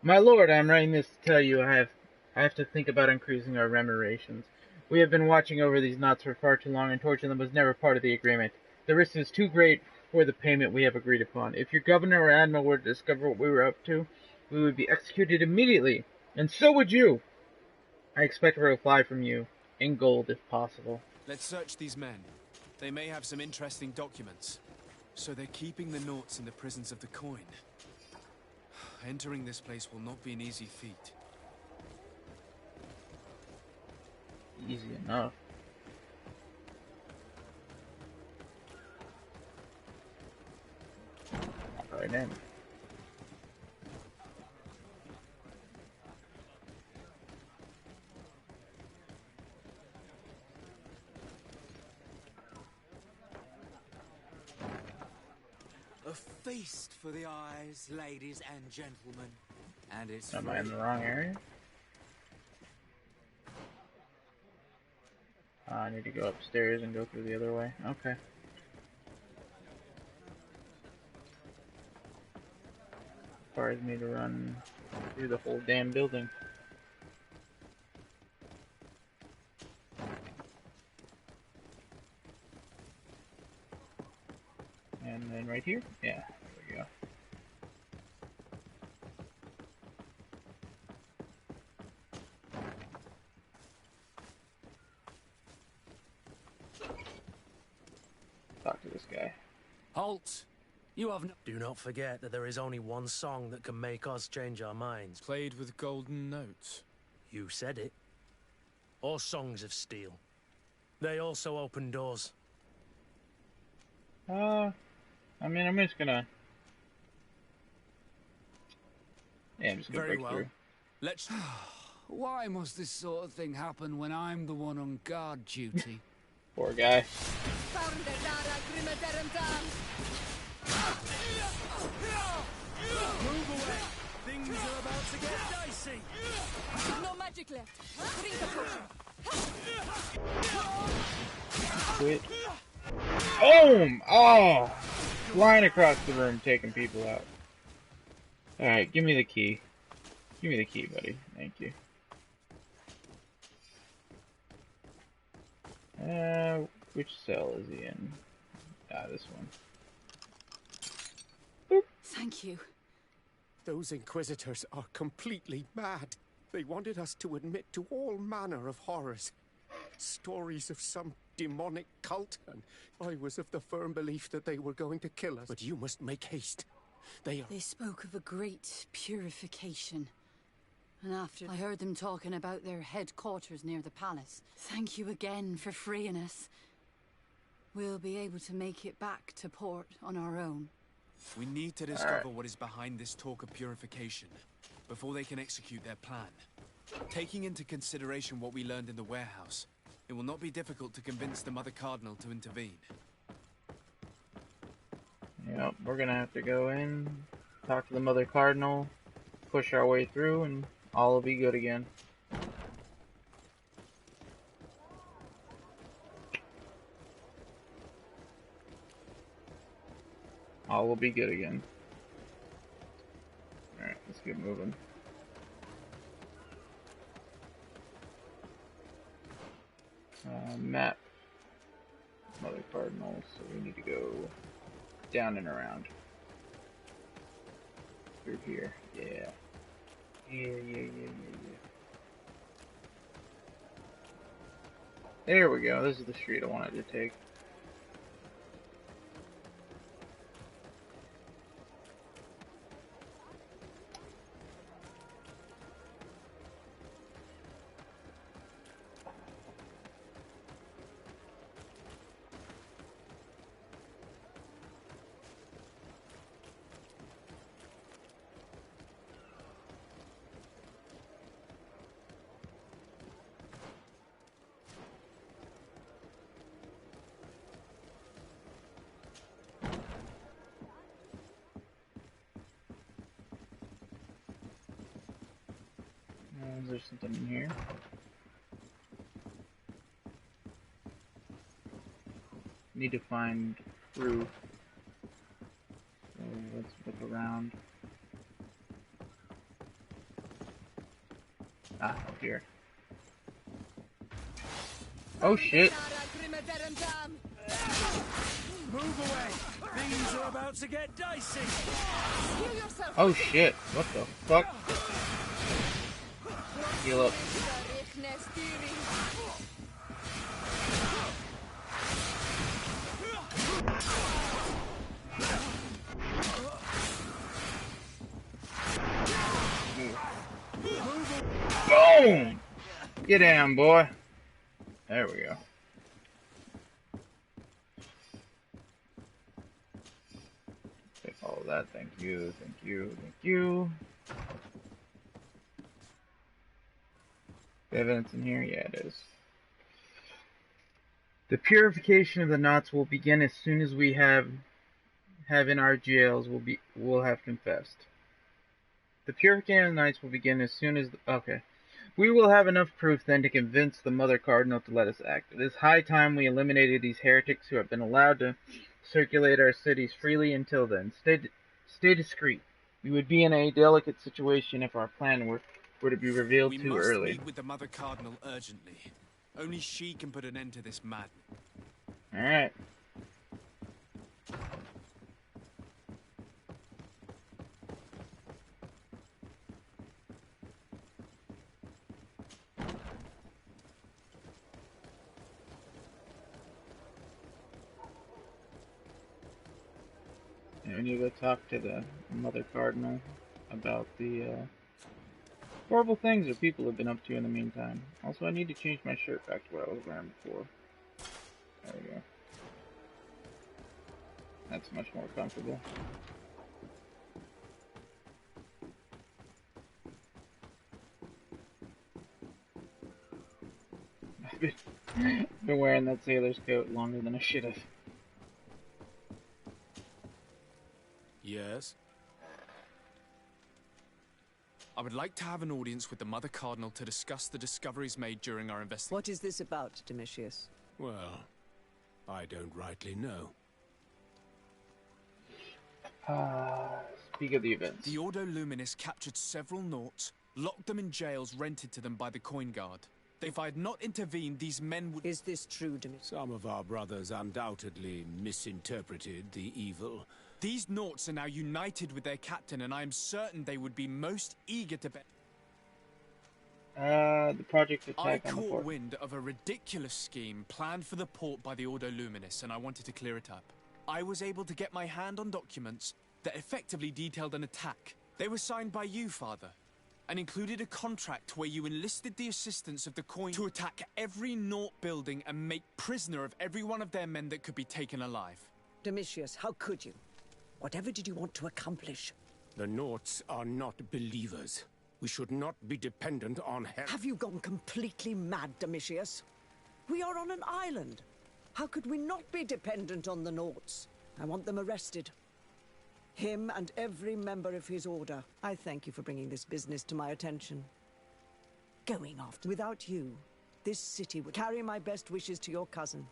My lord, I am writing this to tell you I have to think about increasing our remunerations. We have been watching over these knots for far too long, and torturing them was never part of the agreement. The risk is too great for the payment we have agreed upon. If your governor or admiral were to discover what we were up to, we would be executed immediately, and so would you. I expect a reply from you, in gold if possible. Let's search these men. They may have some interesting documents. So they're keeping the Naughts in the prisons of the coin. Entering this place will not be an easy feat. Easy enough. Right in. A feast for the eyes, ladies and gentlemen. And it's Am I in the wrong area? I need to go upstairs and go through the other way. Okay. Requires me to run through the whole damn building. And then right here? Yeah, there we go. Talk to this guy. Halt! You have no... Do not forget that there is only one song that can make us change our minds. Played with golden notes. You said it. Or songs of steel. They also open doors. I mean, I'm just gonna... Yeah, I'm just gonna break through. Let's... Why must this sort of thing happen when I'm the one on guard duty? Poor guy. Move away! Things are about to get dicey! No magic left. Drink a potion. Quit. Boom! Oh! Flying across the room, taking people out. Alright, give me the key. Give me the key, buddy. Thank you. Which cell is he in? Ah, this one. Thank you. Those Inquisitors are completely mad. They wanted us to admit to all manner of horrors. Stories of some demonic cult, and I was of the firm belief that they were going to kill us. But you must make haste. They spoke of a great purification. And after I heard them talking about their headquarters near the palace. Thank you again for freeing us. We'll be able to make it back to port on our own. We need to discover what is behind this talk of purification before they can execute their plan. Taking into consideration what we learned in the warehouse, it will not be difficult to convince the Mother Cardinal to intervene. Yep, we're gonna have to go in, talk to the Mother Cardinal, push our way through, and all will be good again. All will be good again. Alright, let's get moving. Map. Mother Cardinal, so we need to go down and around. Through here. Yeah. Yeah. There we go. This is the street I wanted to take. Is there something in here? Need to find roof. So let's look around. Ah, up here. Oh shit! Move away! Things are about to get dicey! Oh shit! What the fuck? Heal up. Boom! Get down, boy. There we go. Take all of that. Thank you. Thank you. Thank you. The evidence in here? Yeah, it is. The purification of the knots will begin as soon as we have in our jails will have confessed. The purification of the knights will begin as soon as okay. We will have enough proof then to convince the Mother Cardinal to let us act. It is high time we eliminated these heretics who have been allowed to circulate our cities freely until then. Stay discreet. We would be in a delicate situation if our plan were to be revealed too early. We must meet with the Mother Cardinal urgently. Only she can put an end to this madness. Alright. And you go talk to the Mother Cardinal about the horrible things that people have been up to in the meantime. Also, I need to change my shirt back to what I was wearing before. There we go. That's much more comfortable. I've been wearing that sailor's coat longer than I should have. Yes? I would like to have an audience with the Mother Cardinal to discuss the discoveries made during our investigation. What is this about, Domitius? Well, I don't rightly know. Speak of the events. The Ordo Luminis captured several Nauts, locked them in jails rented to them by the Coin Guard. If I had not intervened, these men would... Is this true, Domitius? Some of our brothers undoubtedly misinterpreted the evil, These Nauts are now united with their captain, and I am certain they would be most eager to bet. The project I attack on the caught port. wind of a ridiculous scheme planned for the port by the Ordo Luminis, and I wanted to clear it up. I was able to get my hand on documents that effectively detailed an attack. They were signed by you, Father, and included a contract where you enlisted the assistance of the coin to attack every Naut building and make prisoner of every one of their men that could be taken alive. Domitius, how could you? Whatever did you want to accomplish? The Nauts are not believers. We should not be dependent on help. Have you gone completely mad, Domitius? We are on an island. How could we not be dependent on the Nauts? I want them arrested. Him and every member of his order. I thank you for bringing this business to my attention. Going after. Without you, this city would carry my best wishes to your cousin.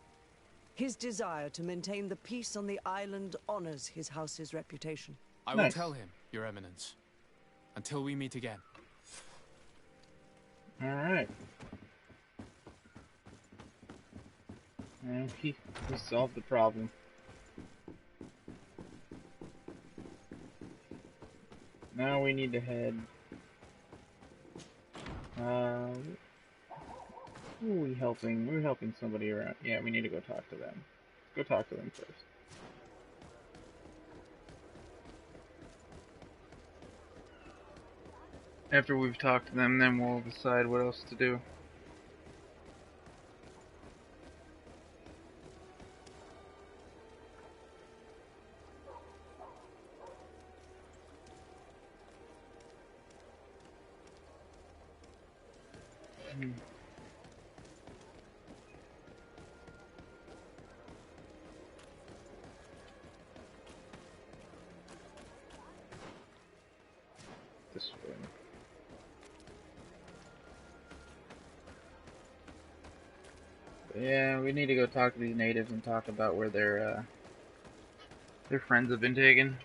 His desire to maintain the peace on the island honors his house's reputation. I will tell him, Your Eminence. Until we meet again. Alright. And we solved the problem. Now we need to head... who are we helping? We're helping somebody around. Yeah, we need to go talk to them. Let's go talk to them first. After we've talked to them, then we'll decide what else to do. This way. Yeah, we need to go talk to these natives and talk about where their friends have been taken.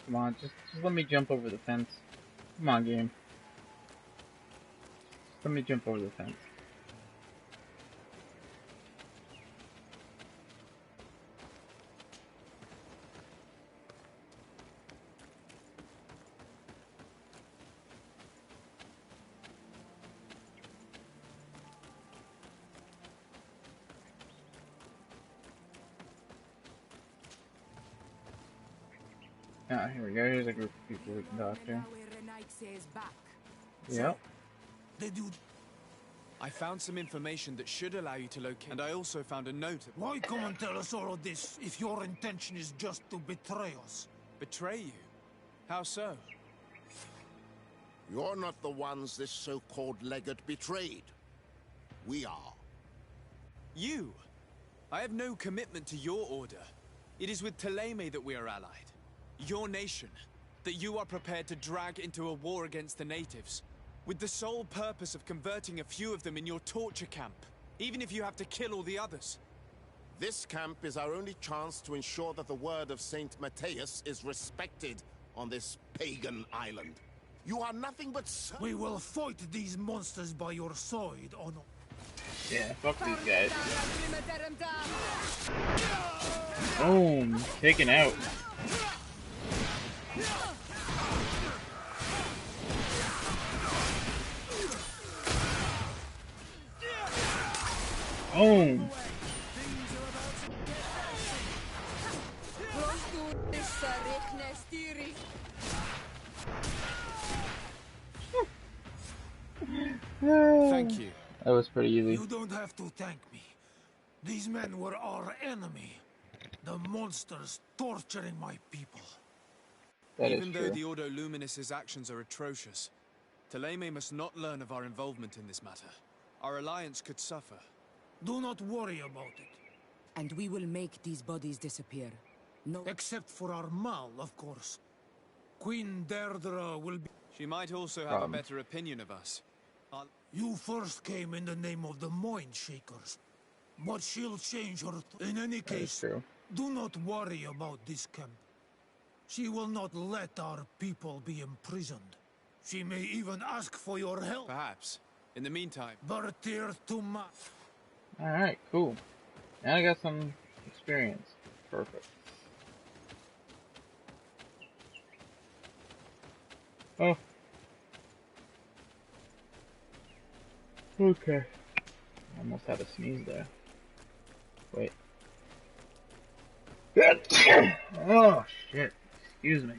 Come on, just let me jump over the fence. Come on, game. Just let me jump over the fence. Ah, here we go. Here's a group of people we can talk to. Yep. I found some information that should allow you to locate, and I also found a note. Why come and tell us all of this if your intention is just to betray us? Betray you? How so? You're not the ones this so-called legate betrayed. We are. You? I have no commitment to your order. It is with Thélème that we are allied. Your nation, that you are prepared to drag into a war against the natives, with the sole purpose of converting a few of them in your torture camp, even if you have to kill all the others. This camp is our only chance to ensure that the word of Saint Matthias is respected on this pagan island. You are nothing but... We will fight these monsters by your side, or no? Yeah, fuck these guys. Boom! Taken out. Boom! Thank you. That was pretty easy. You don't have to thank me. These men were our enemy. The monsters torturing my people. Even though the Ordo Luminis' actions are atrocious, Thélème must not learn of our involvement in this matter. Our alliance could suffer. Do not worry about it. And we will make these bodies disappear. No. Except for our Mal, of course. Queen Deirdre will be... She might also have a better opinion of us. You first came in the name of the Mind Shakers, but she'll change her... In any case, do not worry about this camp. She will not let our people be imprisoned. She may even ask for your help. Perhaps. In the meantime... Alright, cool. Now I got some experience. Perfect. Oh. Okay. Almost had a sneeze there. Wait. Oh, shit. Excuse me.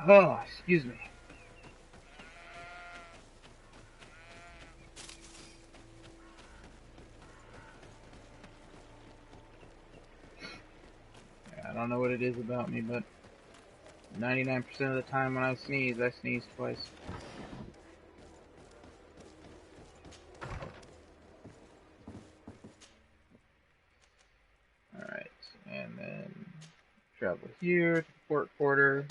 Oh, excuse me. I don't know what it is about me, but 99% of the time when I sneeze twice. Alright, and then travel here to the port quarter.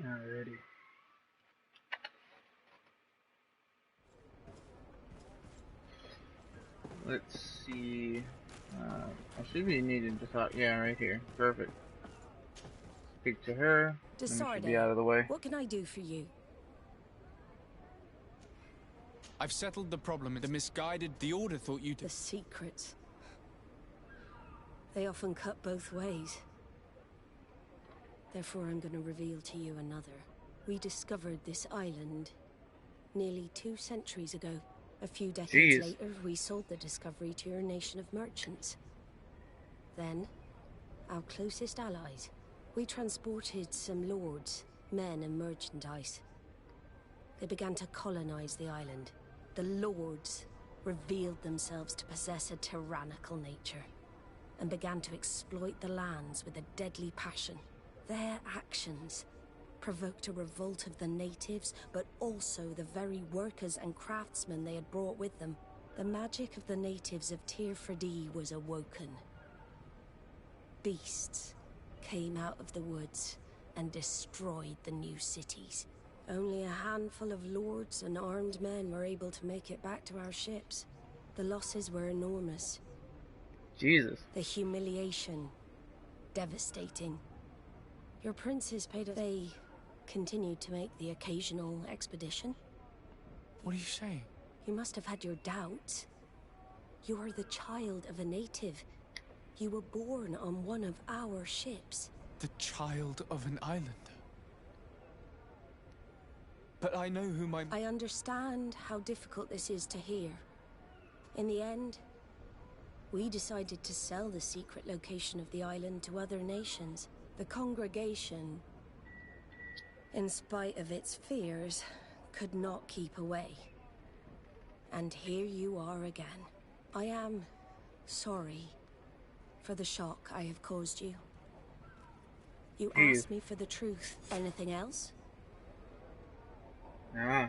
Alrighty. Let's see. I should be needing to talk. Yeah, right here. Perfect. Speak to her. And we should be out of the way. What can I do for you? I've settled the problem. The misguided. The Order thought you... The secrets. They often cut both ways. Therefore, I'm going to reveal to you another. We discovered this island nearly 2 centuries ago. A few decades later, we sold the discovery to your nation of merchants. Then, our closest allies, we transported some lords, men and merchandise. They began to colonize the island. The lords revealed themselves to possess a tyrannical nature and began to exploit the lands with a deadly passion. Their actions provoked a revolt of the natives, but also the very workers and craftsmen they had brought with them. The magic of the natives of Tir Freddy was awoken. Beasts came out of the woods and destroyed the new cities. Only a handful of lords and armed men were able to make it back to our ships. The losses were enormous. Jesus. The humiliation, devastating. Your princes paid a... They continued to make the occasional expedition. What are you saying? You must have had your doubts. You are the child of a native. You were born on one of our ships. The child of an islander? But I know who my... I understand how difficult this is to hear. In the end, we decided to sell the secret location of the island to other nations. The congregation, in spite of its fears, could not keep away. And here you are again. I am sorry for the shock I have caused you. You asked me for the truth. Anything else? Nah,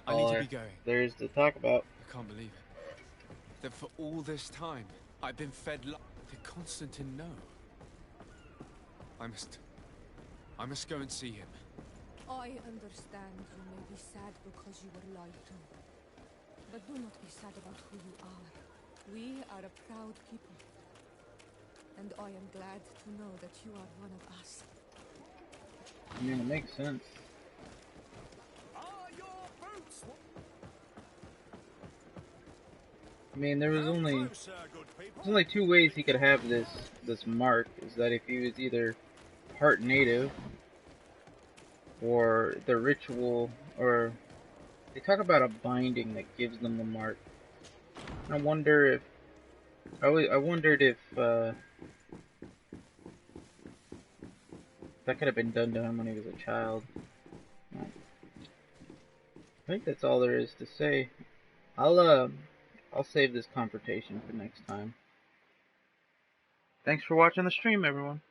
I need to be going. There's to talk about. I can't believe it. That for all this time, I've been fed Did Constantine know? I must go and see him. I understand you may be sad because you were lied to. But do not be sad about who you are. We are a proud people. And I am glad to know that you are one of us. I mean, it makes sense. I mean, there's only two ways he could have this mark. Is that if he was either part native, or the ritual, or they talk about a binding that gives them the mark. I wonder if I wondered if that could have been done to him when he was a child. I think that's all there is to say. I'll save this confrontation for next time. Thanks for watching the stream, everyone.